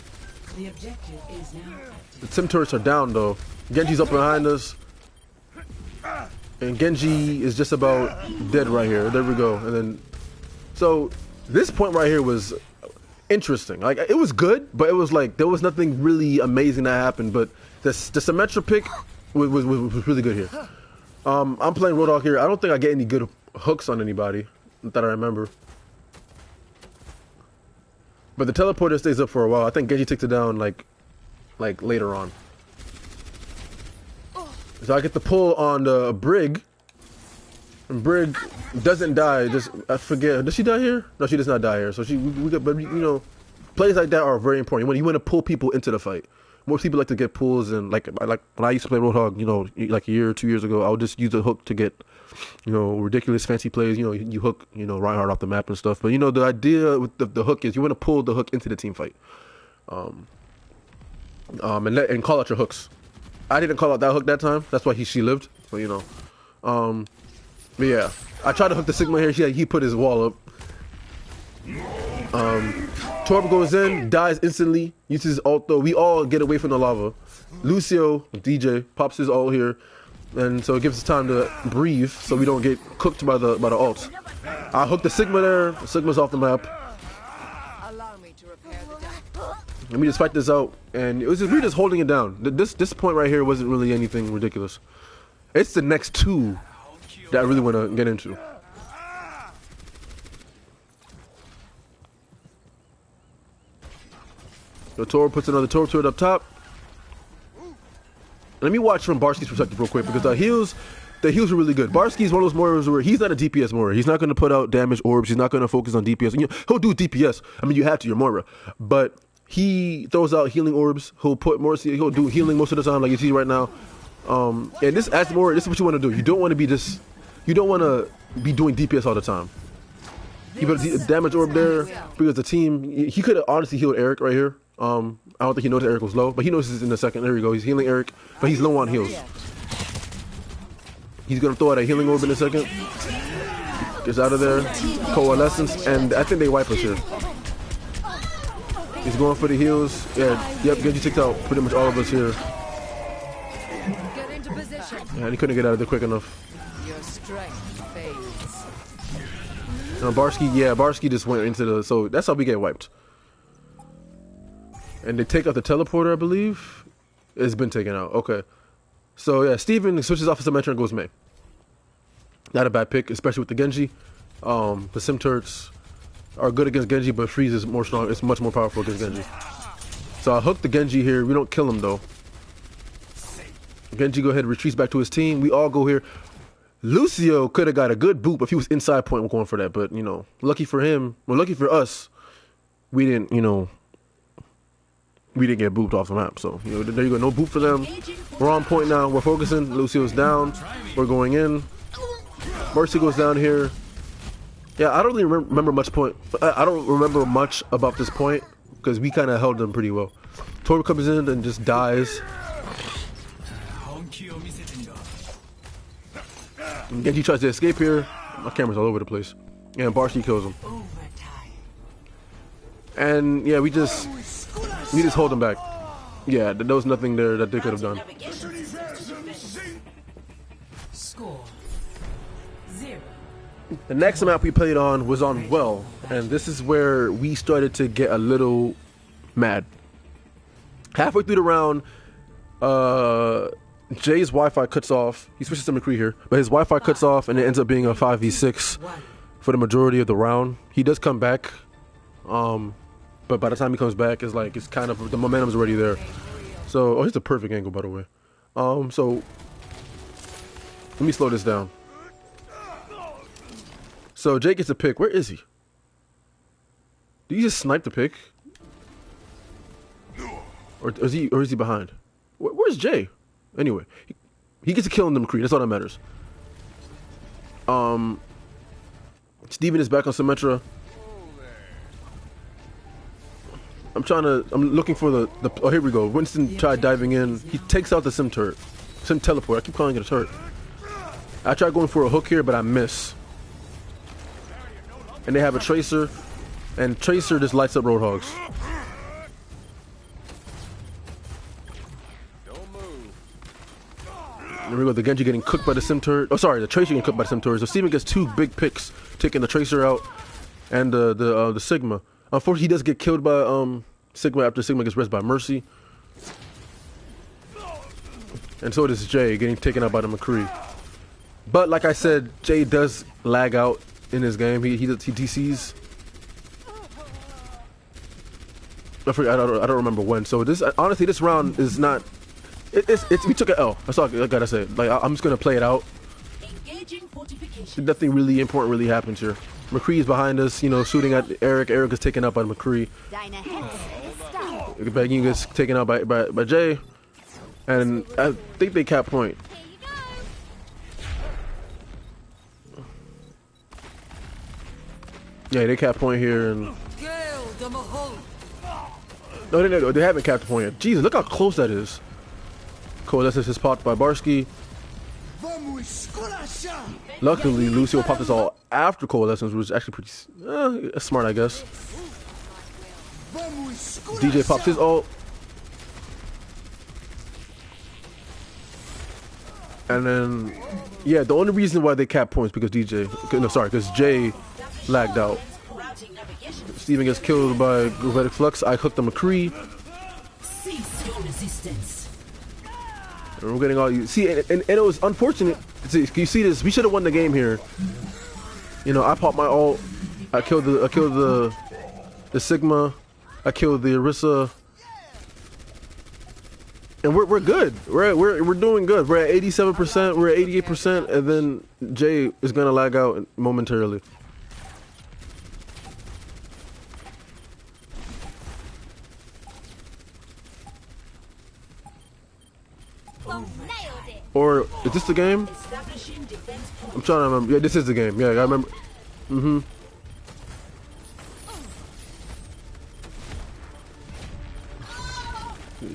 The objective is now active. the Sim turrets are down though. Genji's up behind us. And Genji is just about dead right here. There we go. And then, so this point right here was interesting. Like, it was good, but it was like, there was nothing really amazing that happened. But the Symmetra pick was really good here. I'm playing Roadhog here. I don't think I get any good hooks on anybody that I remember. But the teleporter stays up for a while. I think Genji takes it down like later on. So I get the pull on the Brig. And Brig doesn't die. Just, I forget. Does she die here? No, she does not die here. So but you know, plays like that are very important. You want to pull people into the fight. Most people like to get pulls, and like when I used to play Roadhog, you know, like a year or 2 years ago, I would just use a hook to get, you know, ridiculous fancy plays. You know, you hook, you know, Reinhardt off the map and stuff. But you know, the idea with the hook is you want to pull the hook into the team fight, and call out your hooks. I didn't call out that hook that time. That's why she lived. So you know, but yeah, I tried to hook the Sigma here. He put his wall up. Torb goes in, dies instantly, uses his ult though. We all get away from the lava. Lucio, DJ, pops his ult here, and so it gives us time to breathe so we don't get cooked by the ult. I hooked the Sigma there. Sigma's off the map. Allow me to repair the damage. Let me just fight this out, and it was just, we were just holding it down. This point right here wasn't really anything ridiculous. It's the next two that I really want to get into. The Torb puts another Torb turret up top. Let me watch from Barsky's perspective real quick, because the heals were really good. Barsky's one of those Moiras where he's not a DPS Moira. He's not going to put out damage orbs. He's not going to focus on DPS. You know, he'll do DPS. I mean, you have to, you're Moira. But he throws out healing orbs. He'll do healing most of the time, like you see right now. And this, as Moira, this is what you want to do. You don't want to be doing DPS all the time. He put a damage orb there because the team, he could have honestly healed Eric right here. I don't think he noticed Eric was low, but he notices in a second. There we go. He's healing Eric, but he's low on heals. He's going to throw out a healing orb in a second. Gets out of there. Coalescence, and I think they wipe us here. He's going for the heals. Yeah, yep, Genji took out pretty much all of us here. Get into position. Yeah, he couldn't get out of there quick enough. Your strength fades. Barsky just went into the, so that's how we get wiped. And they take out the teleporter, I believe. It's been taken out. Okay. So yeah, Steven switches off of Symmetra and goes Mei. Not a bad pick, especially with the Genji. The Sim turrets are good against Genji, but Freeze is more strong. It's much more powerful against Genji. So I hook the Genji here. We don't kill him though. Genji go ahead and retreats back to his team. We all go here. Lucio could have got a good boop if he was inside point. We're going for that, but you know, lucky for him, well, lucky for us, we didn't, you know, we didn't get booped off the map. So you know, there you go, no boop for them. We're on point now. We're focusing. Lucio's down. We're going in. Barcy goes down here. Yeah, I don't really remember much point. I don't remember much about this point because we kind of held them pretty well. Tor comes in and just dies. And Genji tries to escape here. My camera's all over the place. And Barcy kills him. And yeah, we just hold them back. Yeah, there was nothing there that they could have done. Score 0. The next map we played on was on Well, and this is where we started to get a little mad. Halfway through the round, Jay's Wi-Fi cuts off. He switches to McCree here, but his Wi-Fi cuts off, and it ends up being a 5v6 for the majority of the round. He does come back, but by the time he comes back, it's kind of the momentum's already there. So, here's a perfect angle, by the way. So let me slow this down. So Jay gets a pick. Where is he? Did he just snipe the pick? Or is he behind? Where's Jay? Anyway, he gets a kill in the McCree. That's all that matters. Steven is back on Symmetra. I'm looking for the oh, here we go. Winston tried diving in. He takes out the Sim turret. Sim teleport. I keep calling it a turret. I tried going for a hook here, but I miss. And they have a Tracer, and Tracer just lights up Roadhogs. There we go, the Genji getting cooked by the Sim turret. Oh, sorry, the Tracer getting cooked by the Sim turret. So Steven gets 2 big picks, taking the Tracer out and the Sigma. Unfortunately, he does get killed by Sigma after Sigma gets resed by Mercy. And so does Jay, getting taken out by the McCree. But like I said, Jay does lag out in his game. He DCs. I don't remember when. So this honestly, this round is not. We took an L. That's all I gotta say. Like I'm just gonna play it out. Nothing really important really happens here. McCree is behind us, you know, shooting at Eric. Eric is taken out by McCree. Begging gets taken out by Jay, and I think they cap point. Yeah, they cap point here, and no, they haven't capped the point yet. Jesus, look how close that is. Coalescence is popped by Barsky. Luckily, Lucio popped this all after Coalescence, which was actually pretty smart, I guess. DJ pops his ult. And then, yeah, the only reason why they cap points because because Jay lagged out. Steven gets killed by Gravitic Flux. I hooked the McCree. And we're getting all you see, and it was unfortunate. See, you see this? We should have won the game here. You know, I popped my ult. I killed the Sigma. I killed the Orisa. And we're good. We're doing good. We're at 87%. We're at 88%, and then Jay is gonna lag out momentarily. Or is this the game? I'm trying to remember. Yeah, this is the game. Yeah, I remember.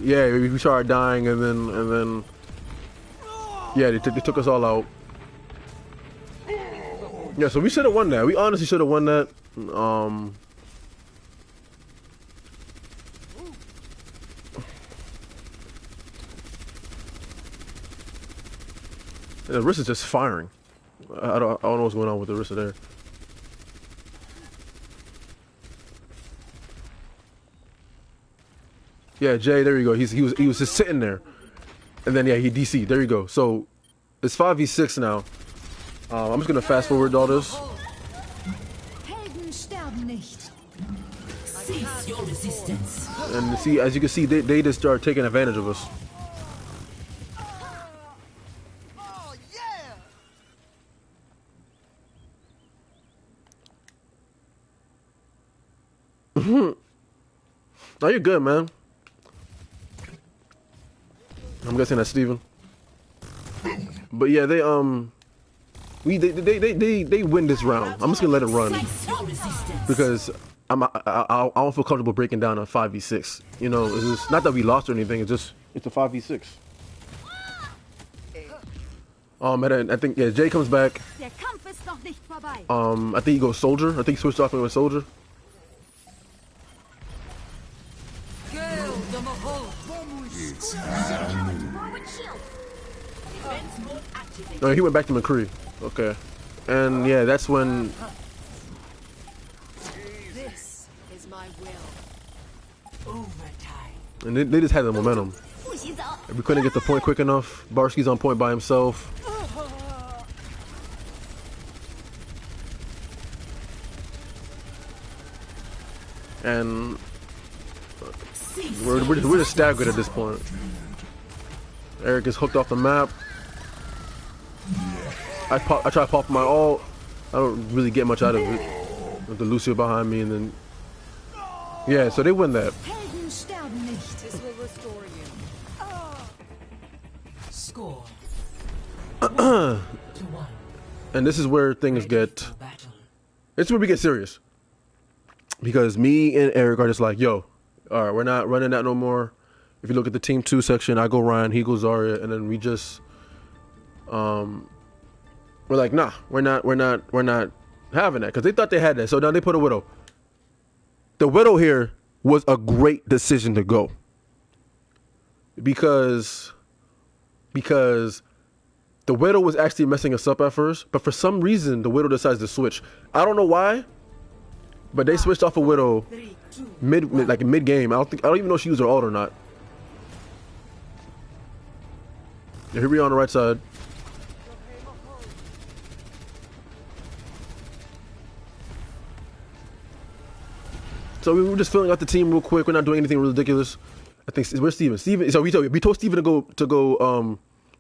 Yeah, we started dying, and then yeah, they took us all out. Yeah, so we should have won that. We honestly should have won that. The wrist is just firing. I don't know what's going on with the wrist there. Yeah, Jay, there you go. He was just sitting there, and then yeah, he DC'd. There you go. So it's 5v6 now. I'm just gonna fast forward all this. And see, as you can see, they just start taking advantage of us. No, you're good, man. I'm guessing that's Steven. But yeah, they They win this round. I'm just gonna let it run because I don't feel comfortable breaking down a 5v6. You know, it's just, not that we lost or anything. It's a 5v6. And I think Jay comes back. I think he goes soldier. I think he switched off and went soldier. No, he went back to McCree. Okay, and yeah, that's when. This is my will. Overtime. And they just had the momentum. We couldn't get the point quick enough. Barsky's on point by himself. And we're just staggered at this point. Eric is hooked off the map. I try to pop my ult. I don't really get much out of it. With the Lucio behind me, and then yeah, so they win that. This will restore you. Score 1-1. And this is where things get. It's where we get serious. Because me and Eric are just like, yo, all right, we're not running that no more. If you look at the team 2 section, I go Ryan, he goes Zarya, and then we just, we're like, nah, we're not having that, because they thought they had that. So now they put a Widow. The Widow here was a great decision to go, because the Widow was actually messing us up at first, but for some reason the Widow decides to switch. I don't know why. But they switched off a Widow mid game. I don't even know if she used her ult or not. Here we are on the right side. So we were just filling out the team real quick. We're not doing anything ridiculous. I think where's Steven? So we told Steven to go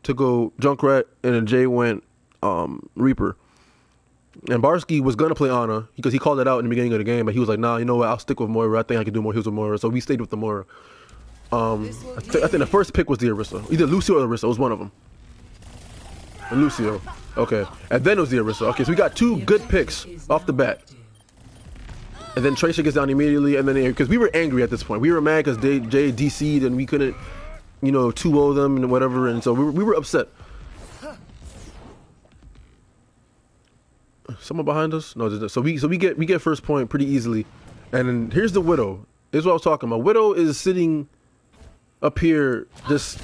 Junkrat, and then Jay went Reaper. And Barsky was gonna play Ana because he called it out in the beginning of the game, but he was like, "Nah, you know what? I'll stick with Moira. I think I can do more heals with Moira." So we stayed with the Moira. I think the first pick was the Orisa, either Lucio or Orisa. It was one of them. And Lucio, okay, and then it was the Orisa. Okay, so we got 2 good picks off the bat, and then Tracer gets down immediately, and then because we were angry at this point, we were mad because Jay DC'd and we couldn't, 2-0 them and whatever, and so we were upset. Someone behind us? No, so we get first point pretty easily, and then here's the Widow. This is what I was talking about. Widow is sitting up here just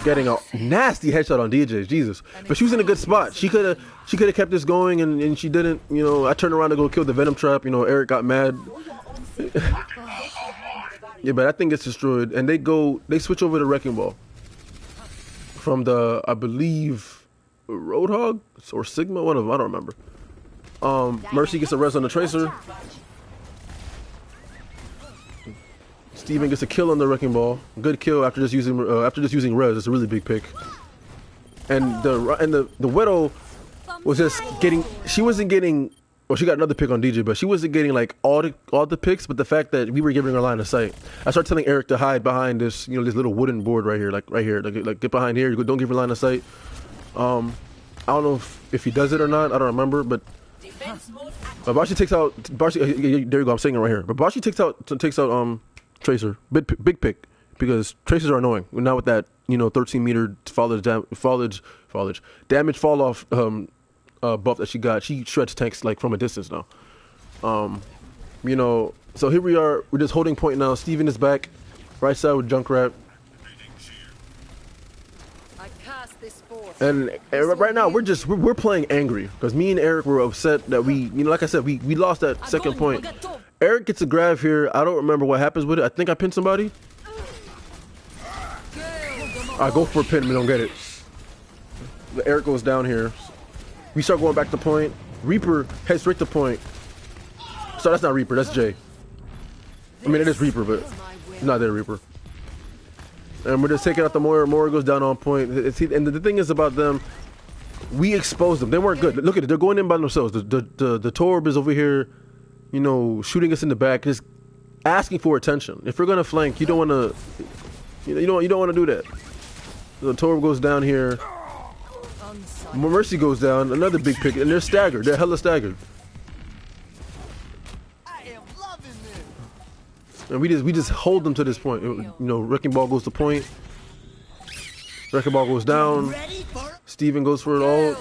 getting a nasty headshot on DJ. Jesus, but she was in a good spot. She could have kept this going, and she didn't. I turned around to go kill the Venom Trap. Eric got mad. Yeah, but that thing gets destroyed, and they switch over to Wrecking Ball from the, I believe, Roadhog or Sigma, one of them. I don't remember. Mercy gets a res on the Tracer. Steven gets a kill on the Wrecking Ball. Good kill after just using res. It's a really big pick. And the Widow was just getting. She wasn't getting. Well, she got another pick on DJ, but she wasn't getting like all the picks. But the fact that we were giving her line of sight, I started telling Eric to hide behind this this little wooden board right here, like right here, like get behind here. Don't give her line of sight. I don't know if he does it or not. I don't remember, but. Bashi takes out there you go. I'm saying it right here. But Bashi takes out Tracer. Big pick because Tracers are annoying. Now with that 13-meter damage fall off buff that she got, she shreds tanks like from a distance now. So here we are. We're just holding point now. Steven is back, right side with Junkrat. And right now we're playing angry because me and Eric were upset that we like I said we lost that second point. Eric gets a grab here. I don't remember what happens with it. I think I pinned somebody. I go for a pin, we don't get it. Eric goes down here. We start going back to point. Reaper heads straight to point. So that's not Reaper, that's Jay. I mean it is Reaper, but not there Reaper. And we're just taking out the Moira. Moira goes down on point. And the thing is about them, we exposed them. They weren't good. Look at it. They're going in by themselves. The Torb is over here, shooting us in the back, just asking for attention. If we're gonna flank, you don't want to, you don't want to do that. The Torb goes down here. Mercy goes down, another big pick, and they're staggered. They're hella staggered. I am loving this. And we just hold them to this point. You know, Wrecking Ball goes to point. Wrecking Ball goes down. Steven goes for it all.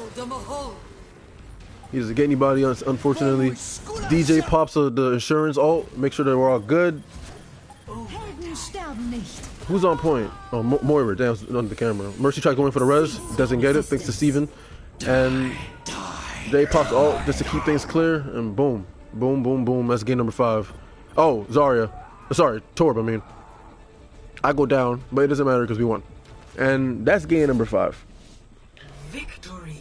He doesn't get anybody, unfortunately. DJ pops the insurance ult. Make sure that we're all good. Who's on point? Oh, Moira, damn, on the camera. Mercy tries going for the res, doesn't get it, thanks to Steven. And Jay pops ult just to keep things clear, and boom. Boom, boom, boom. That's game number 5. Oh, Zarya. Sorry, Torb, I mean. I go down, but it doesn't matter because we won. And that's game number 5. Victory.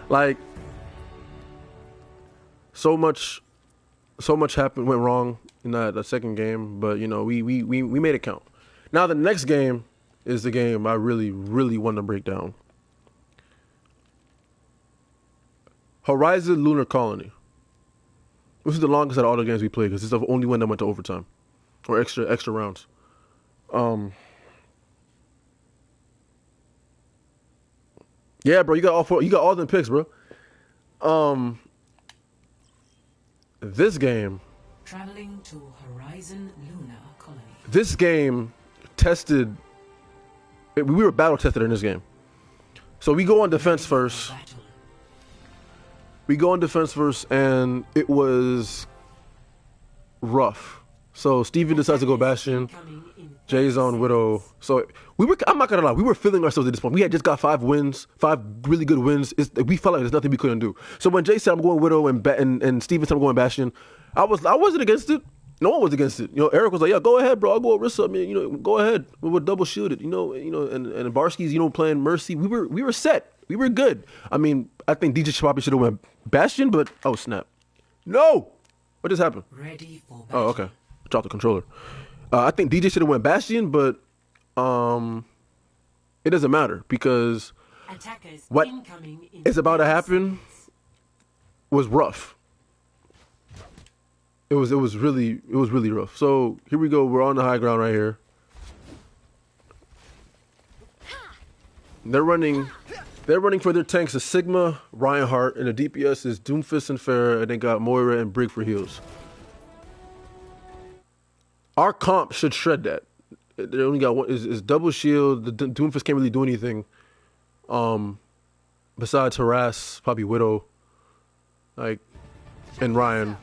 Like, so much went wrong in that second game, but you know, we made it count. Now the next game is the game I really want to break down. Horizon Lunar Colony. This is the longest out of all the games we played because it's the only one that went to overtime or extra rounds. Yeah, bro, you got all 4. You got all them picks, bro. This game. Traveling to Horizon Lunar Colony. This game tested. We were battle tested in this game. So we go on defense first. And it was rough. So Steven decides to go Bastion. Jay's on Widow. So I'm not gonna lie, we were feeling ourselves at this point. We had just got 5 wins, 5 really good wins. We felt like there's nothing we couldn't do. So when Jay said I'm going Widow and Steven said I'm going Bastion, I wasn't against it. No one was against it. You know, Eric was like, yeah, go ahead, bro. I'll go Orisa. I mean, you know, go ahead. We're double shielded. You know, and Barsky's, you know, playing Mercy. We were set. We were good. I mean, I think DJ probably should have went Bastion, but oh snap. No! What just happened? Ready for battle. Oh, okay. Dropped the controller. I think DJ should have went Bastion, but it doesn't matter because what is about to happen was rough. It was really rough. So here we go. We're on the high ground right here. They're running for their tanks. A Sigma, Reinhardt, and the DPS is Doomfist and Farah, and they got Moira and Brig for heals. Our comp should shred that. They only got one. Is double shield. The Doomfist can't really do anything. Besides harass, probably Widow, like, and Ryan.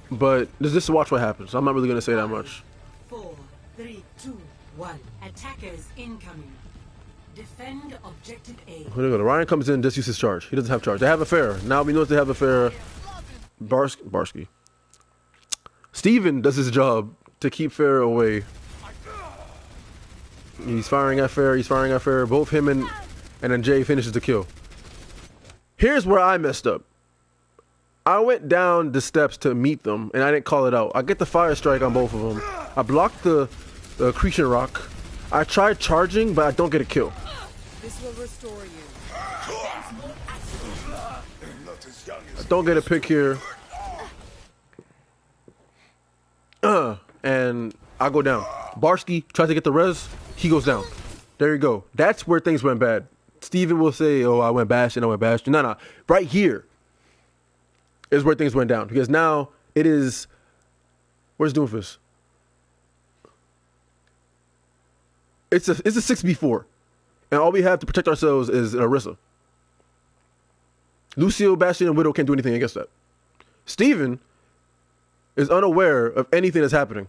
But just to watch what happens. I'm not really gonna say that much. 4, 3, 2, 1. Attackers incoming. Defend objective A. Here we go. Ryan comes in, just uses charge. He doesn't have charge. They have a fair. Now we know they have a fair. Barsky. Steven does his job to keep Farah away. He's firing at Farah. Both him and then Jay finishes the kill. Here's where I messed up. I went down the steps to meet them, and I didn't call it out. I get the fire strike on both of them. I blocked the accretion rock. I tried charging, but I don't get a kill. This will restore you. I don't get a pick here. And I go down. Barsky tries to get the res. He goes down. There you go. That's where things went bad. Steven will say, oh, I went Bastion. No. Right here is where things went down. Because now it is... Where's Doomfist? It's a 6v4. And all we have to protect ourselves is an Orisa. Lucio, Bastion, and Widow can't do anything against that. Steven is unaware of anything that's happening.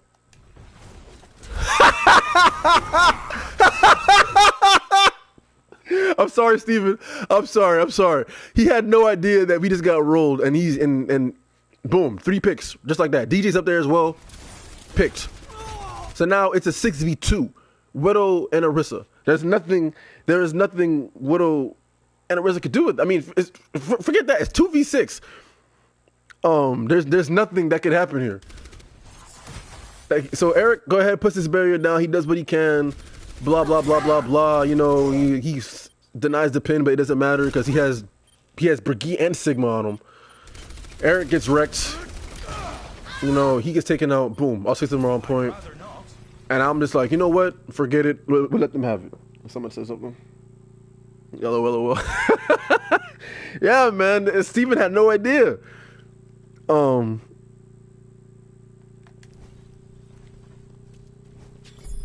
I'm sorry, Steven. I'm sorry. He had no idea that we just got rolled, and he's and boom, 3 picks just like that. DJ's up there as well, picked. So now it's a 6v2, Widow and Orisa. There is nothing Widow and Orisa could do with. I mean, forget that. It's 2v6. There's nothing that could happen here. So Eric, go ahead, puts his barrier down. He does what he can. Blah blah blah blah blah. You know, he denies the pin, but it doesn't matter because he has Brigitte and Sigma on him. Eric gets wrecked. You know, he gets taken out. Boom. All 6 of them are on point. And I'm just like, you know what? Forget it. We'll let them have it. Someone said something. LOL. Yeah, man. Steven had no idea.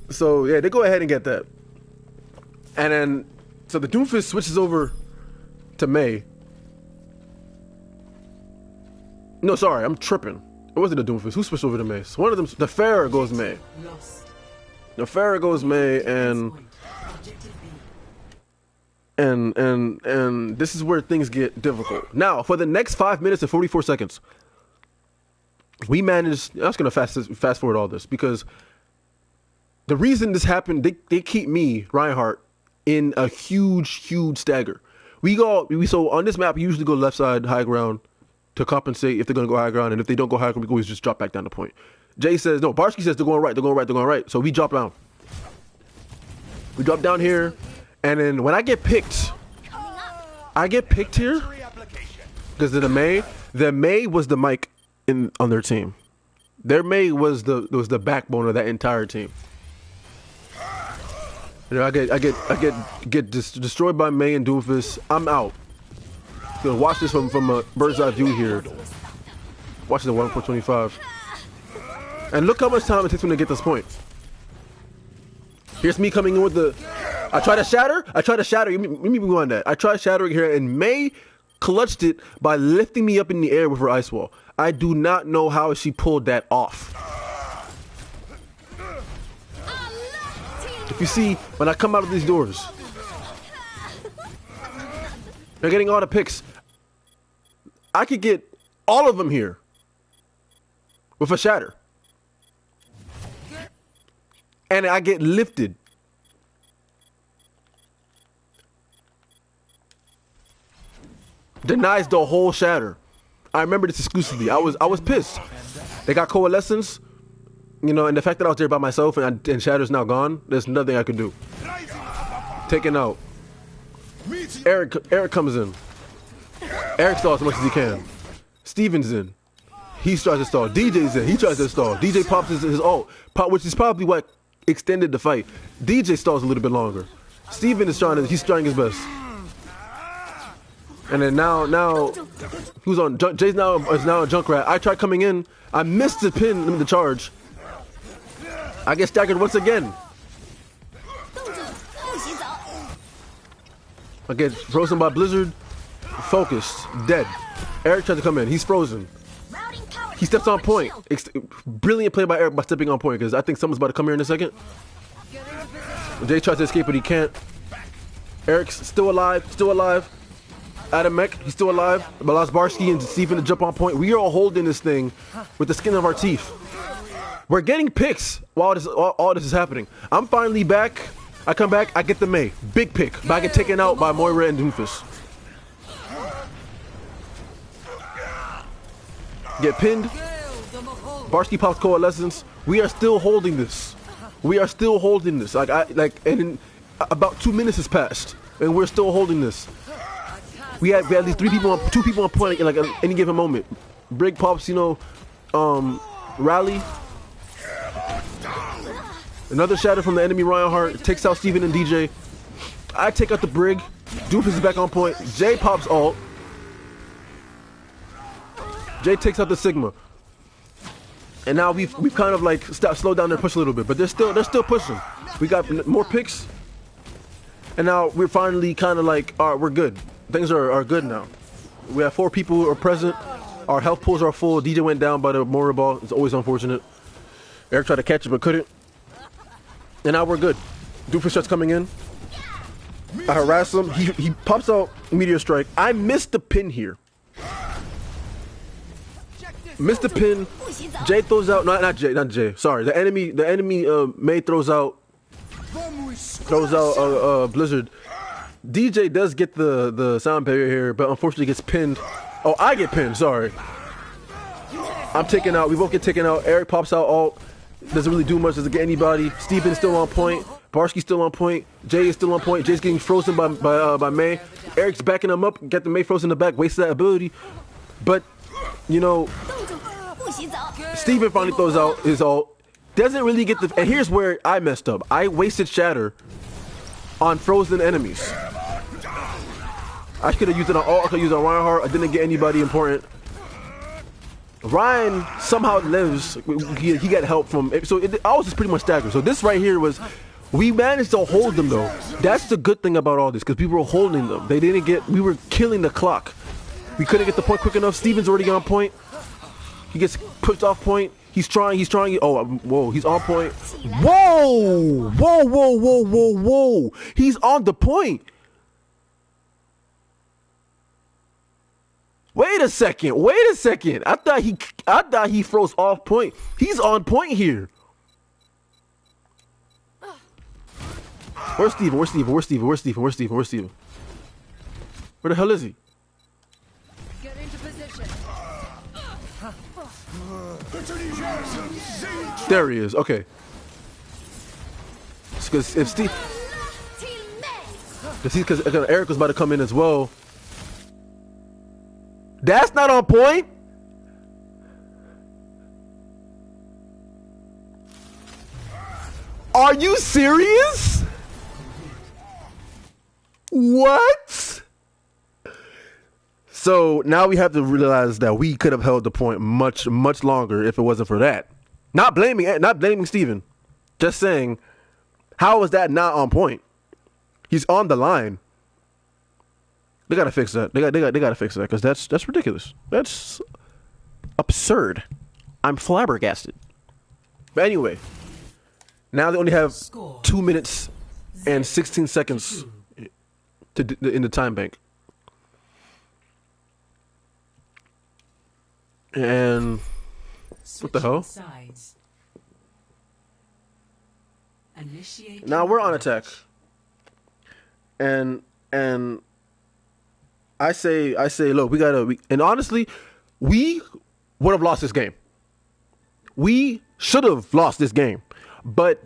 So yeah, they go ahead and get that. And then, so the Doomfist switches over to May. No, sorry, I'm tripping. It wasn't the Doomfist. Who switched over to May? So one of them, the Farah goes May. The Farah goes May, and this is where things get difficult. Now, for the next 5 minutes and 44 seconds, we managed. I'm just gonna fast forward all this because the reason this happened, they keep me, Reinhardt, in a huge stagger. So on this map, we usually go left side high ground to compensate if they're gonna go high ground, and if they don't go high ground, we always just drop back down the point. Jay says no. Barsky says they're going right. So we drop down. We drop down here, and then when I get picked here because of the May was the mic on their team. Their May was the backbone of that entire team. You know, I get destroyed by May and Doomfist. I'm out. So watch this from a bird's eye view here. Watch the 1.25. And look how much time it takes me to get this point. Here's me coming in with the. I try to shatter. Let me go on that. I try shattering here, and May clutched it by lifting me up in the air with her ice wall. I do not know how she pulled that off. If you see, when I come out of these doors, they're getting all the picks. I could get all of them here with a shatter. And I get lifted. Denies the whole shatter. I remember this exclusively. I was pissed. They got coalescence. You know, and the fact that I was there by myself and Shatter's now gone, there's nothing I could do. Taken out. Eric comes in. Eric stalls as much as he can. Steven's in. He tries to stall. DJ's in. He tries to stall. DJ pops his ult, which is probably what extended the fight. DJ stalls a little bit longer. Steven is he's trying his best. And then now, who's on? Jay's now a Junkrat. I tried coming in. I missed the pin, the charge. I get staggered once again. I get frozen by Blizzard. Focused. Dead. Eric tried to come in. He's frozen. He steps on point. Brilliant play by Eric by stepping on point because I think someone's about to come here in a second. Jay tries to escape, but he can't. Eric's still alive. Adam Mech, he's still alive. But lost Barsky and Steven to jump on point. We are all holding this thing with the skin of our teeth. We're getting picks while all this is happening. I'm finally back. I come back, I get the May. Big pick. But I get taken out by Moira and Doomfist. Get pinned. Barsky pops coalescence. We are still holding this. And about 2 minutes has passed, and we're still holding this. We had at least two people on point at any given moment. Brig pops, rally. Another shatter from the enemy Reinhardt takes out Steven and DJ. I take out the Brig. Doofus is back on point. Jay pops ult. Jay takes out the Sigma. And now we've kind of slowed down their push a little bit, but they're still pushing. We got more picks. And now we're finally kind of all right, we're good. Things are good now. We have 4 people who are present. Our health pools are full. DJ went down by the Moira ball. It's always unfortunate. Eric tried to catch it but couldn't. And now we're good. Doofus starts coming in. I harass him. He pops out Meteor Strike. I missed the pin here. Missed the pin. Jay throws out. Not Jay. Sorry. The enemy. May throws out Blizzard. DJ does get the sound barrier here, but unfortunately gets pinned. Oh, I get pinned. Sorry. I'm taken out. We both get taken out. Eric pops out ult. Doesn't really do much. Doesn't get anybody. Steven's still on point. Barsky's still on point. Jay is still on point. Jay's getting frozen by May. Eric's backing him up. Get the May frozen in the back. Wasted that ability. But, Steven finally throws out his ult. doesn't really get the. And here's where I messed up. I wasted shatter on frozen enemies. I could have used it on all. I could use it on Reinhardt. I didn't get anybody important. Ryan somehow lives. He got help from. So I was just pretty much staggered. So this right here was. We managed to hold them though. That's the good thing about all this, because people were holding them. They didn't get. We were killing the clock. We couldn't get the point quick enough. Steven's already on point. He gets pushed off point. He's trying. He's trying. Oh, whoa! He's on point. Whoa! Whoa! Whoa! Whoa! Whoa! Whoa! He's on the point. Wait a second. Wait a second. I thought he froze off point. He's on point here. Where's Steven? Where's Steven? Where's Steven? Where's Steven? Where's Steven? Where's Steven? Where the hell is he? Get into position. There he is. Okay. Because if Steve, because Eric was about to come in as well. That's not on point. Are you serious? What? So now we have to realize that we could have held the point much longer if it wasn't for that. Not blaming Steven. Just saying, how is that not on point? He's on the line. They gotta fix that. They gotta fix that, because that's ridiculous. That's absurd. I'm flabbergasted. But anyway, now they only have 2 minutes and 16 seconds in the time bank. And what the hell? Now we're on attack. And I say, look, and honestly, we would have lost this game. We should have lost this game. But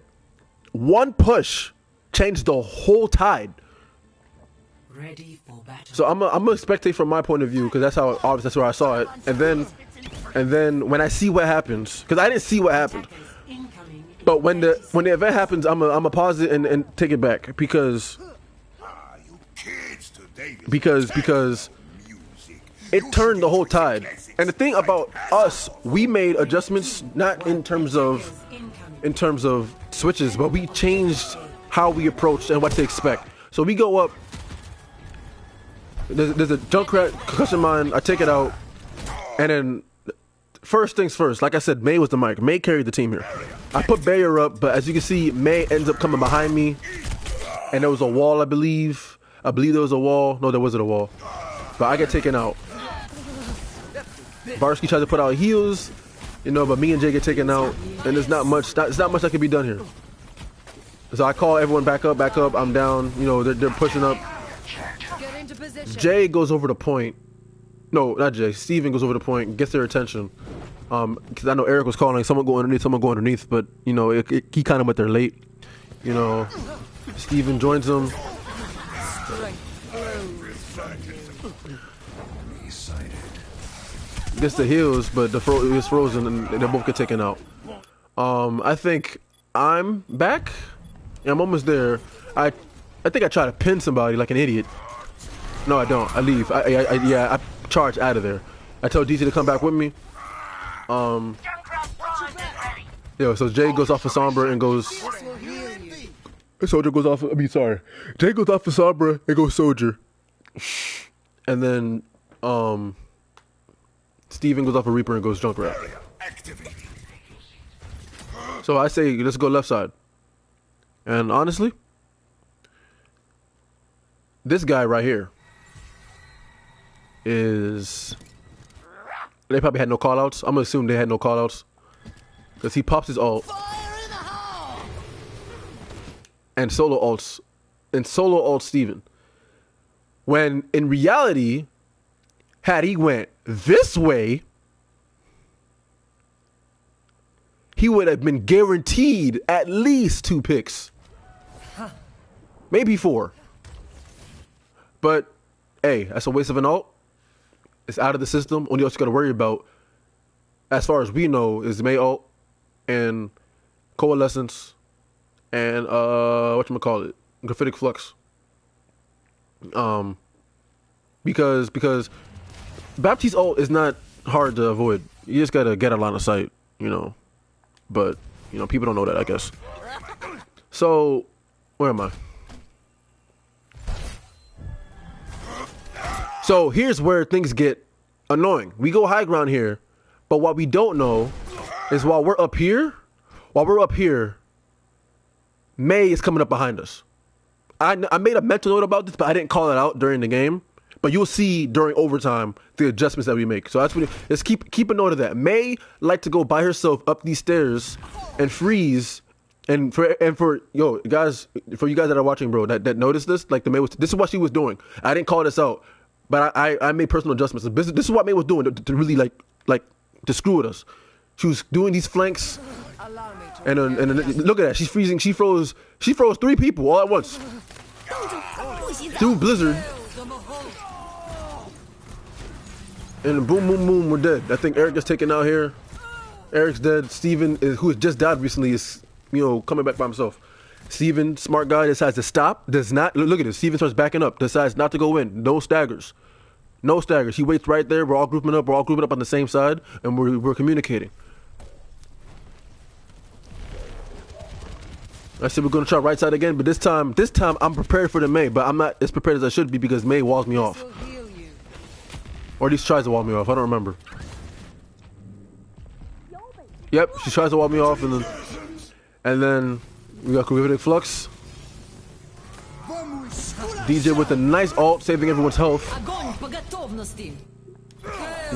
one push changed the whole tide. Ready for battle. So I'm gonna spectate from my point of view, because that's where I saw it. And then when I see what happens, because I didn't see what happened. But when the event happens, I'm a pause it and take it back, because it turned the whole tide. And the thing about us, we made adjustments not in terms of switches, but we changed how we approached and what to expect. So we go up. There's a Junkrat concussion mine. I take it out, and then first things first. Like I said, May was the mic. May carried the team here. I put barrier up, but as you can see, May ends up coming behind me, and there was a wall. I believe there was a wall. No, there wasn't a wall. But I get taken out. Varsky tries to put out heals, but me and Jay get taken out, and there's not much. There's not much that can be done here. So I call everyone back up. I'm down. They're pushing up. Jay goes over the point. No, not Jay. Steven goes over the point, gets their attention. Because I know Eric was calling someone go underneath, but he kind of went there late. Steven joins him. Gets the heals, but it's frozen, and they both get taken out. I think I'm back. Yeah, I'm almost there. I think I try to pin somebody like an idiot. No, I don't. I leave. I charge out of there. I tell DT to come back with me. So Jay goes off of Sombra and goes. Soldier goes off. Jay goes off of Sombra and goes Soldier. And then Steven goes off of Reaper and goes Junkrat. So I say let's go left side. And honestly, this guy right here is. They probably had no callouts. I'm gonna assume they had no callouts, because he pops his ult and solo ults Steven. When in reality, had he went this way, he would have been guaranteed at least 2 picks, maybe 4. But hey, that's a waste of an ult. It's out of the system. Only else you got to worry about, as far as we know, is May ult, and Coalescence, and whatchamacallit, Graphitic Flux. Because Baptiste ult is not hard to avoid. You just gotta get a line of sight, you know. But, you know, people don't know that, I guess. So, where am I? So here's where things get annoying. We go high ground here, but what we don't know is while we're up here, Mei is coming up behind us. I made a mental note about this, but I didn't call it out during the game. But you'll see during overtime the adjustments that we make. So that's what. Let's keep a note of that. Mei liked to go by herself up these stairs and freeze. And for yo guys, for you guys that are watching, bro, that noticed this, like the Mei was. This is what she was doing. I didn't call this out, but I made personal adjustments. This is what Mei was doing to really like to screw with us. She was doing these flanks. And look at that. She's freezing. She froze 3 people all at once. Through Blizzard. And boom, boom, boom, we're dead. I think Eric gets taken out here. Eric's dead. Steven, who has just died recently, is, you know, coming back by himself. Steven, smart guy, decides to stop. Does not, look at this. Steven starts backing up. Decides not to go in. No staggers. No staggers. He waits right there. We're all grouping up. We're all grouping up on the same side. And we're communicating. I said we're going to try right side again. But this time I'm prepared for the Mei. But I'm not as prepared as I should be because Mei walls me off. Or at least tries to wall me off. I don't remember. Yep, she tries to wall me off, and then we got Graphitic Flux. DJ with a nice ult, saving everyone's health. We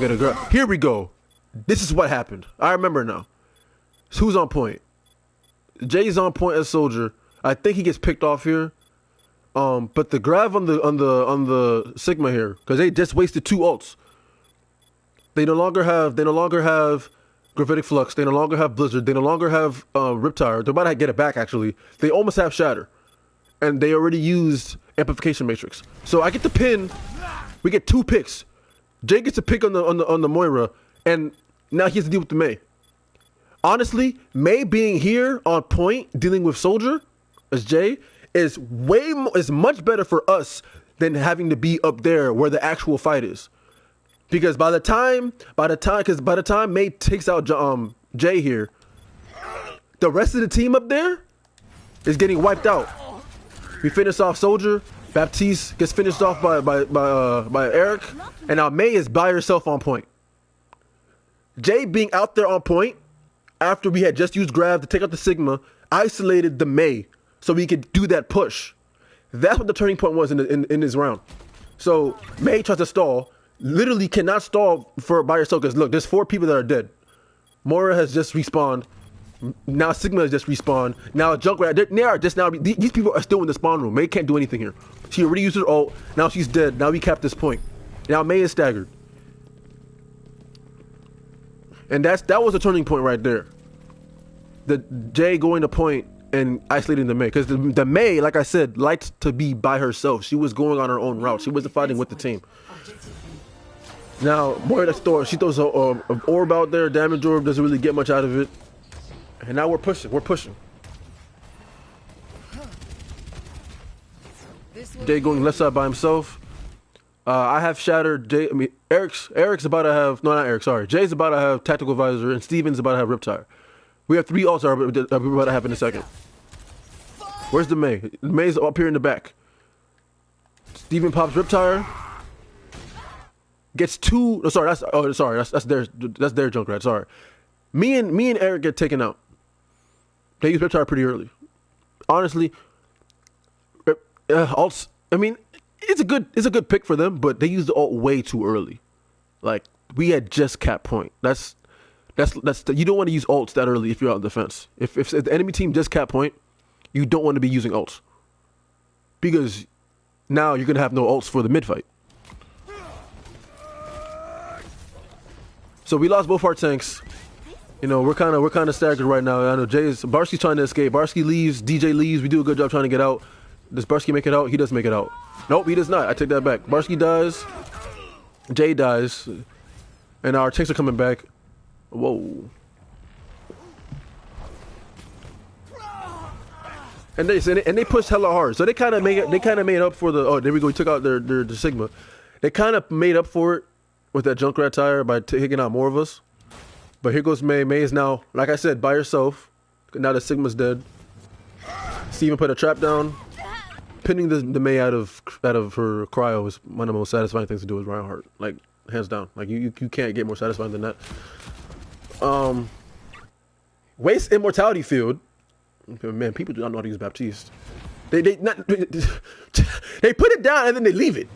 got a girl. Here we go. This is what happened. I remember now. So who's on point? Jay's on point as Soldier. I think he gets picked off here. But the grab on the Sigma here, because they just wasted 2 ults. They no longer have Graphitic Flux. They no longer have Blizzard. They no longer have Riptire. They're about to get it back actually. They almost have Shatter, and they already used Amplification Matrix. So I get the pin. We get 2 picks. Jay gets a pick on the Moira, and now he has to deal with the Mei. Honestly, Mei being here on point dealing with Soldier as Jay is much better for us than having to be up there where the actual fight is, because by the time Mei takes out Jay here, the rest of the team up there is getting wiped out. We finish off Soldier. Baptiste gets finished off by Eric, and now Mei is by herself on point. Jay being out there on point after we had just used grab to take out the Sigma isolated the Mei. So we could do that push. That's what the turning point was in this round. So Mei tries to stall. Literally cannot stall by herself because look, there's 4 people that are dead. Moira has just respawned. Now Sigma has just respawned. Now Junkrat. These people are still in the spawn room. Mei can't do anything here. She already used her ult. Now she's dead. Now we cap this point. Now Mei is staggered. And that was a turning point right there. The Jay going to point and isolating the Mei, because the Mei, like I said, liked to be by herself. She was going on her own route. She wasn't fighting with the team. Now Moira she throws a orb out there, damage orb, doesn't really get much out of it. And now we're pushing. Jay going left side by himself. I have shattered. Eric's about to have, no, not Eric, sorry. Jay's about to have Tactical Visor, and Steven's about to have Riptire. We have 3 ults that we're about to have in a second. Where's the Mei? The Mei's up here in the back. Steven pops Riptire. Gets 2. Oh, sorry. That's their Junkrat. Sorry. Me and Eric get taken out. They use Riptire pretty early. Honestly, ults. I mean, it's a good pick for them, but they used the ult way too early. Like we had just cap point. You don't want to use ults that early if you're out in defense. If the enemy team just cap point, you don't want to be using ults, because now you're gonna have no ults for the mid fight. So we lost both our tanks. You know, we're kind of staggered right now. I know Barsky's trying to escape. Barsky leaves. DJ leaves. We do a good job trying to get out. Does Barsky make it out? He does make it out. Nope, he does not. I take that back. Barsky dies. Jay dies, and our tanks are coming back. Whoa. And they pushed hella hard. So they kind of made up for the. Oh, there we go. We took out their Sigma. They kind of made up for it with that Junkrat tire by taking out more of us. But here goes May. May is now, like I said, by herself. Now that Sigma's dead. Steven put a trap down. Pinning the May out of her cryo is one of the most satisfying things to do with Reinhardt. Like, hands down. Like, you can't get more satisfying than that. Waste immortality field. Man, people do not know how to use Baptiste. They put it down and then they leave it.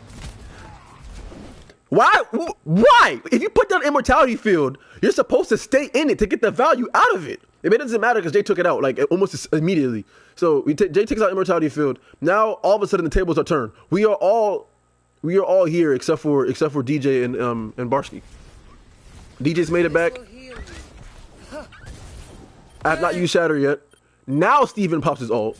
Why? Why? If you put down immortality field, you're supposed to stay in it to get the value out of it. It doesn't matter because Jay took it out like almost immediately. So Jay takes out immortality field. Now all of a sudden the tables are turned. We are all here except for DJ and Barsky. DJ's made it back. I have not used Shatter yet. Now Steven pops his ult.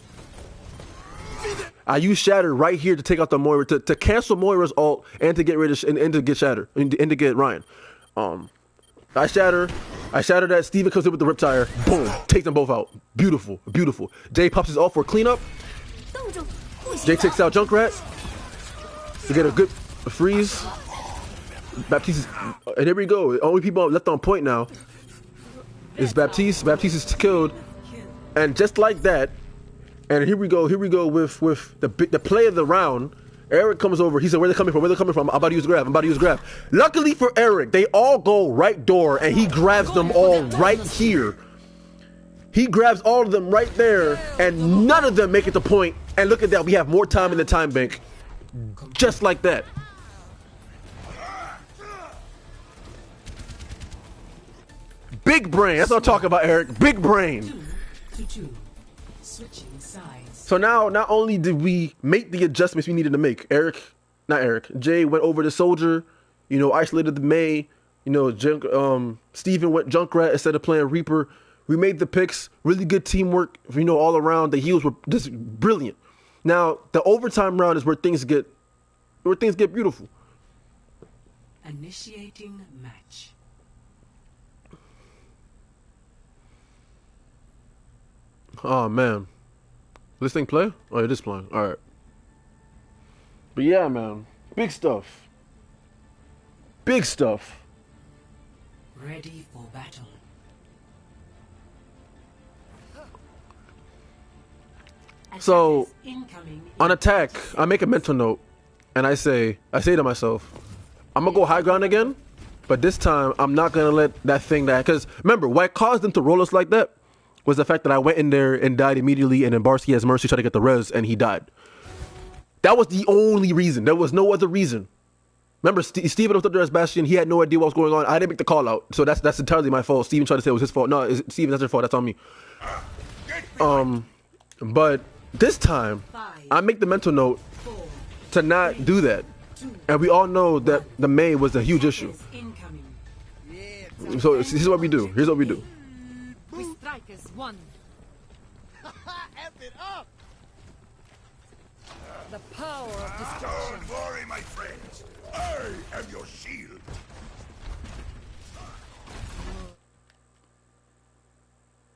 I use Shatter right here to take out the Moira to cancel Moira's ult and to get rid of and to get Shatter and to get Ryan. I shatter that. Steven comes in with the Riptire. Boom, takes them both out. Beautiful, beautiful. Jay pops his ult for a cleanup. Jay takes out Junkrat. We get a good freeze. Baptiste, and here we go. The only people left on point now is Baptiste. Baptiste is killed, and just like that. And here we go with the play of the round. Eric comes over. He said, where they coming from? Where they coming from? I'm about to use grab. Luckily for Eric, they all go right door, and he grabs them all right here. He grabs all of them right there, and none of them make it to point. And look at that. We have more time in the time bank. Just like that. Big brain. That's what I'm talking about, Eric. Big brain. 2-2. Switching sides. So now, not only did we make the adjustments we needed to make, Jay went over the Soldier, isolated the May, Steven went Junkrat instead of playing Reaper. We made the picks, really good teamwork, all around. The heals were just brilliant. Now, the overtime round is where things get beautiful. Initiating match. Oh, man. This thing play? Oh, it is playing. All right. But yeah, man. Big stuff. Big stuff. Ready for battle. So, on attack, I make a mental note, and I say to myself, I'm going to go high ground again, but this time, I'm not going to let that thing because remember, what caused them to roll us like that was the fact that I went in there and died immediately, and then Barsky has Mercy try to get the res, and he died. That was the only reason. There was no other reason. Remember, Steven was up there as Bastion. He had no idea what was going on. I didn't make the call out, so that's entirely my fault. Steven tried to say it was his fault. No, Steven, that's your fault. That's on me. But this time, I make the mental note to not do that. And we all know that the May was a huge issue. So this is what we do. Here's what we do. We strike as one. F it up! The power of destruction. Don't worry, my friends. I am your shield.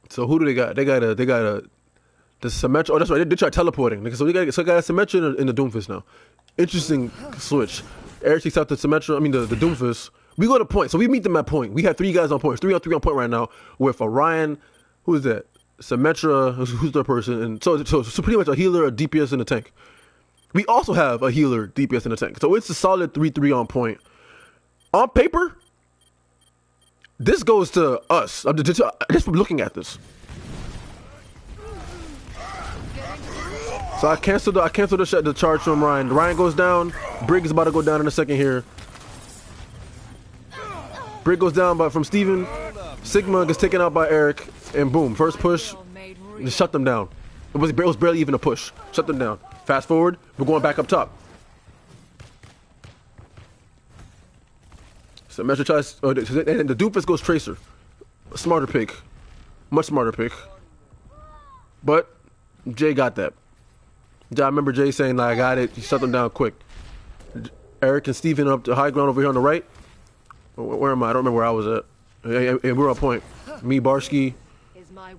So who do they got? They got the Symmetra. Oh, that's right. They try teleporting. So they got a Symmetra in the Doomfist now. Interesting switch. Eric takes out the Symmetra. I mean the Doomfist. We go to point. So we meet them at point. We have 3 guys on point. 3 on 3 on point right now with Orion. Who is that? Symmetra. Who's their person? And so pretty much a healer, a DPS, and a tank. We also have a healer, DPS, and a tank. So it's a solid 3-3 on point. On paper, this goes to us. Just from looking at this. So I canceled the charge from Ryan. Ryan goes down. Brig is about to go down in a second here. Brig goes down from Steven. Sigma gets taken out by Eric. And boom, first push. Just shut them down. It was barely even a push. Shut them down. Fast forward, we're going back up top. So Measure tries, and the Doofus goes Tracer. A smarter pick. Much smarter pick. But Jay got that. I remember Jay saying, I got it. He shut them down quick. Eric and Steven up to high ground over here on the right. Where am I? I don't remember where I was at. And we're on point. Me, Barsky,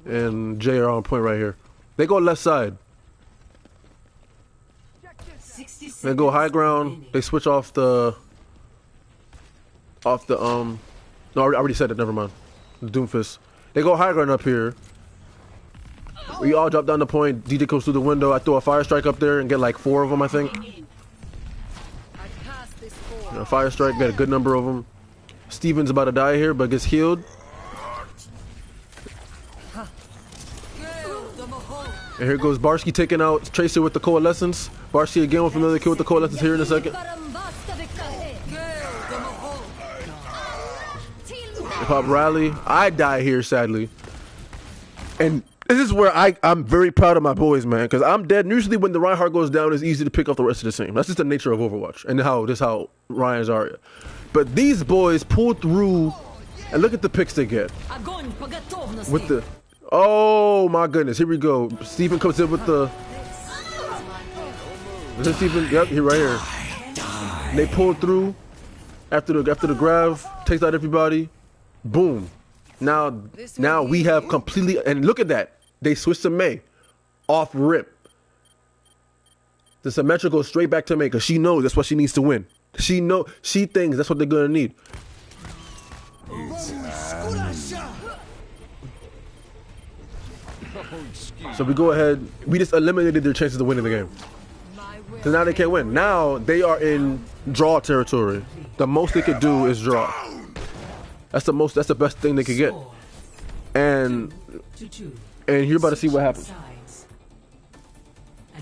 and Jay are on point right here. They go left side. They go high ground. They switch off the no, I already said it. Never mind. The Doomfist. They go high ground up here. We all drop down the point. DJ comes through the window. I throw a fire strike up there and get like 4 of them, I think. Fire strike, get a good number of them. Steven's about to die here, but gets healed. And here goes Barsky taking out Tracer with the Coalescence. Barsky again with another kill with the Coalescence here in a second. They pop Rally. I die here, sadly. And this is where I'm very proud of my boys, man, because I'm dead. And usually when the Reinhardt goes down, it's easy to pick up the rest of the team. That's just the nature of Overwatch and how Ryan's are. But these boys pull through, and look at the picks they get. With the, oh my goodness, here we go. Steven comes in with the, is it Steven? Yep, he right here. And they pull through after the grab, takes out everybody. Boom. Now we have completely, and look at that. They switched to Mei. Off rip. The Symmetra goes straight back to Mei because she knows that's what she needs to win. She thinks that's what they're gonna need. So we go ahead. We just eliminated their chances of winning the game. So now they can't win. Now they are in draw territory. The most they could do is draw. That's the best thing they could get. And you're about to see what happens.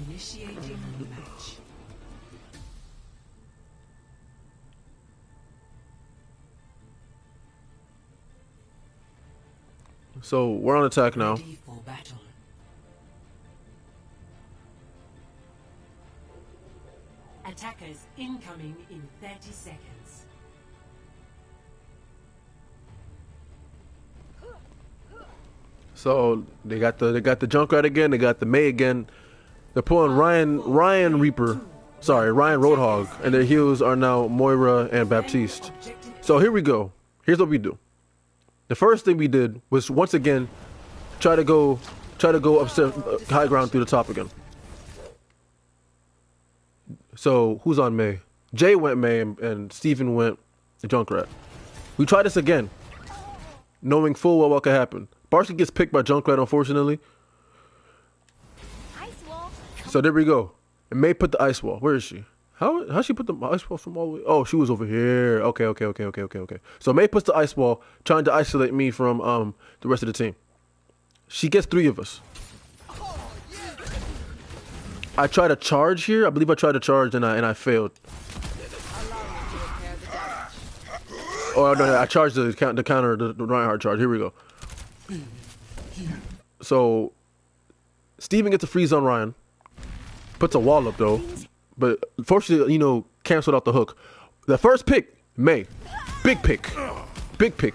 Initiating the match. So we're on attack now. Ready for battle. Attackers incoming in 30 seconds. So they got the Junkrat again. They got the Mei again. They're pulling Ryan Roadhog, and their heals are now Moira and Baptiste. So here we go. Here's what we do. The first thing we did was once again try to go upstairs, high ground through the top again. So who's on Mei? Jay went Mei and Steven went Junkrat. We try this again, knowing full well what could happen. Barsky gets picked by Junkrat, unfortunately. Ice wall. So there we go. And Mei put the ice wall. Where is she? How she put the ice wall from all the way? Oh, she was over here. Okay. So Mei puts the ice wall, trying to isolate me from the rest of the team. She gets 3 of us. I tried to charge here. I believe I tried to charge and I failed. Oh no, I charged the counter, the Reinhardt charge. Here we go. So Steven gets a freeze on Ryan. Puts a wall up though. But fortunately, canceled out the hook. The first pick, Mei. Big pick.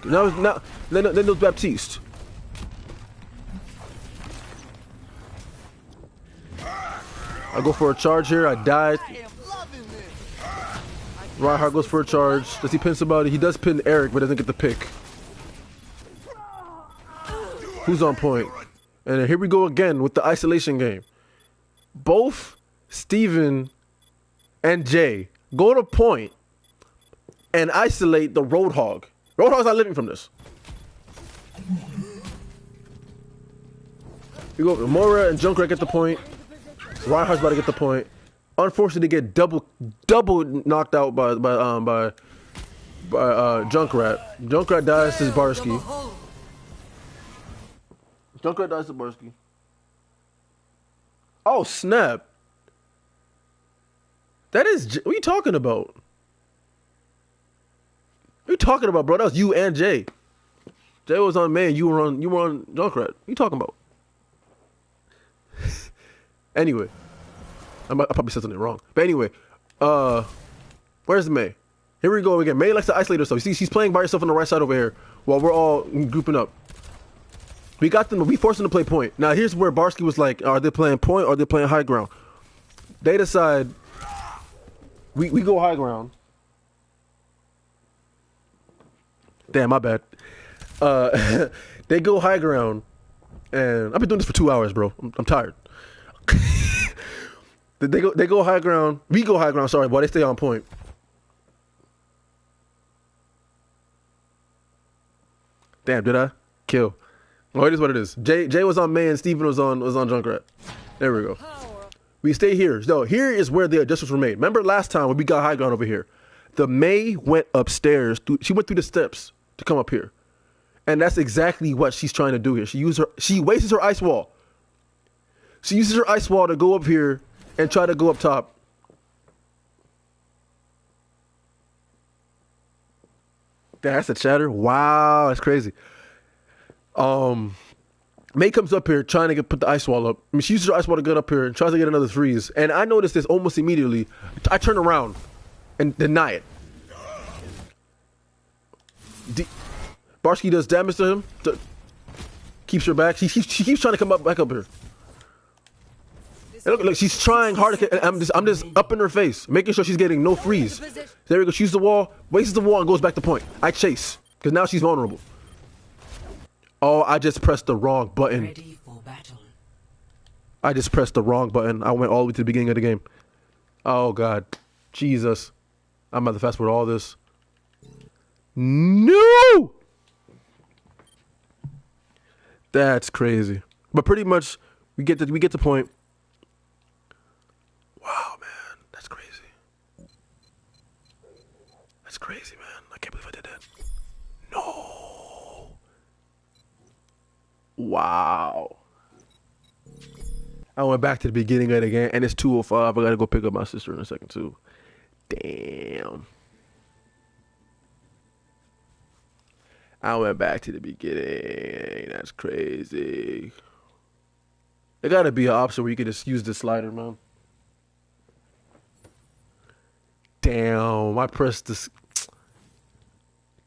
Now then there's Baptiste. I go for a charge here. I died. Reinhardt goes for a charge. Does he pin somebody? He does pin Eric, but doesn't get the pick. Who's on point? And then here we go again with the isolation game. Both Steven and Jay go to point and isolate the Roadhog. Roadhog's not living from this. We go Moira and Junkrat get the point. Reinhardt's about to get the point. Unfortunately, they get double knocked out by Junkrat. Junkrat dies to Barsky. Junkrat dies to Barsky. Oh snap! That is what are you talking about? What are you talking about, bro? That was you and Jay. Jay was on Mei. You were on Junkrat. What are you talking about? Anyway, I probably said something wrong. But anyway, where's Mei? Here we go again. Mei likes to isolate herself. You see, she's playing by herself on the right side over here while we're all grouping up. We got them. We forced them to play point. Now here's where Barsky was like, are they playing point or are they playing high ground? They decide we go high ground. Damn, my bad. They go high ground, and I've been doing this for 2 hours, bro. I'm tired. They go high ground. We go high ground. Sorry, but they stay on point. Damn, did I kill? Oh, it is what it is. Jay was on May and Steven was on Junkrat. There we go. We stay here. No, here is where the adjustments were made. Remember last time when we got high ground over here? The May went upstairs. She went through the steps to come up here. And that's exactly what she's trying to do here. She wastes her ice wall. She uses her ice wall to go up here and try to go up top. That's a chatter. Wow, that's crazy. May comes up here trying to put the ice wall up. I mean, she uses her ice wall to get up here and tries to get another freeze. And I noticed this almost immediately. I turn around and deny it. Barsky does damage to him. Keeps her back. She keeps trying to come back up here. And look, she's trying hard to. I'm just up in her face, making sure she's getting no freeze. There we go. She uses the wall, wastes the wall, and goes back to point. I chase because now she's vulnerable. Oh, I just pressed the wrong button. Ready for battle. I just pressed the wrong button. I went all the way to the beginning of the game. Oh God, Jesus! I'm about to fast forward all this. No, that's crazy. But pretty much, we get the point. Wow, man, that's crazy. That's crazy, man. I can't believe I did that. No. Wow. I went back to the beginning of the game, and it's 2:05. I gotta go pick up my sister in a second too. Damn. I went back to the beginning. That's crazy. There gotta be an option where you can just use the slider, man. Damn, I pressed this.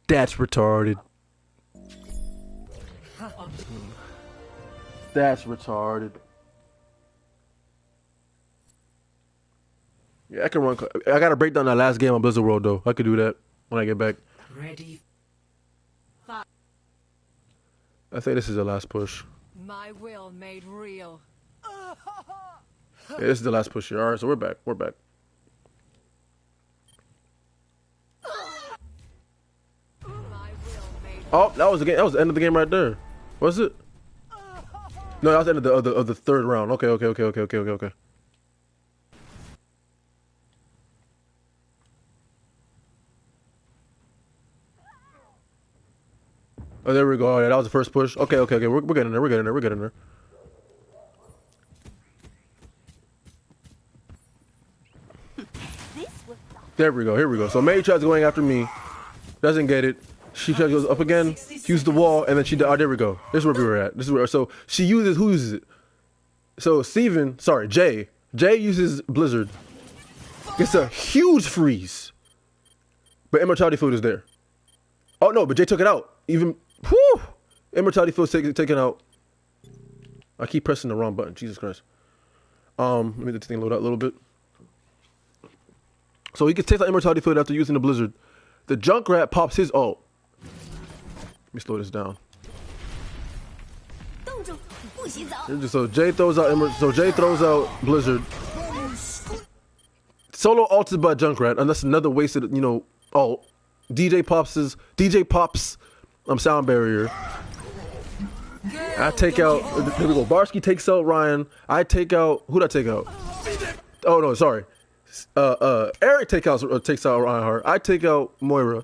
That's retarded. That's retarded. Yeah, I can run. I gotta break down that last game on Blizzard World though. I could do that when I get back. Ready. I think this is the last push. My will made real. Yeah, this is the last push here. All right, so we're back. We're back. Oh, that was the game. That was the end of the game right there. Was it? No, that was the end of the third round. Okay. Oh, there we go. Oh, yeah, that was the first push. Okay. We're getting there. We're getting there. There we go. Here we go. So May tries going after me. Doesn't get it. She goes up again. She used the wall, and then she. Oh, there we go. This is where we were at. This is where. So she uses. Who uses it? So Jay. Jay uses Blizzard. Gets a huge freeze. But Immortality Food is there. Oh no, but Jay took it out. Even. Whew! Immortality Food's taken out. I keep pressing the wrong button. Jesus Christ. Let me let this thing load out a little bit. So he can take the Immortality Food after using the Blizzard. The Junkrat pops his ult. Let me slow this down. So Jay throws out Blizzard. Solo ulted by Junkrat, and that's another wasted, ult. DJ pops sound barrier. I take out. Here we go. Barsky takes out Ryan. I take out. Who'd I take out? Oh no, sorry. Eric takes out Reinhardt. I take out Moira.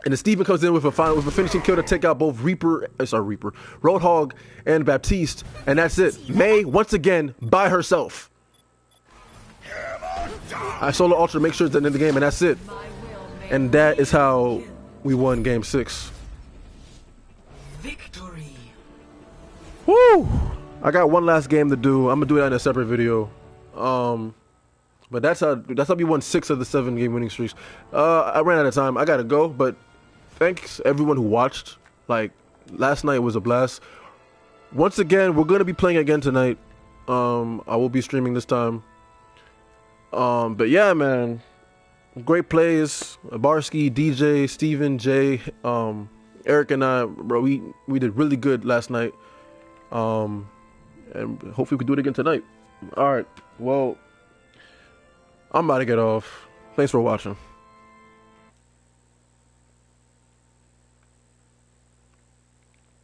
And then Steven comes in with a finishing kill to take out both Roadhog and Baptiste, and that's it. May once again by herself. I solo ultra to make sure it's the end of the game, and that's it. And that is how we won Game 6. Victory. Woo! I got one last game to do. I'm gonna do that in a separate video. But that's how we won 6 of the 7 game winning streaks. I ran out of time. I gotta go, but thanks everyone who watched. Like, last night was a blast. Once again, we're gonna be playing again tonight. I will be streaming this time. But yeah, man, great plays. Barsky, DJ, Steven, Jay, Eric, and I, bro. We did really good last night. And hopefully we can do it again tonight. All right. Well, I'm about to get off. Thanks for watching.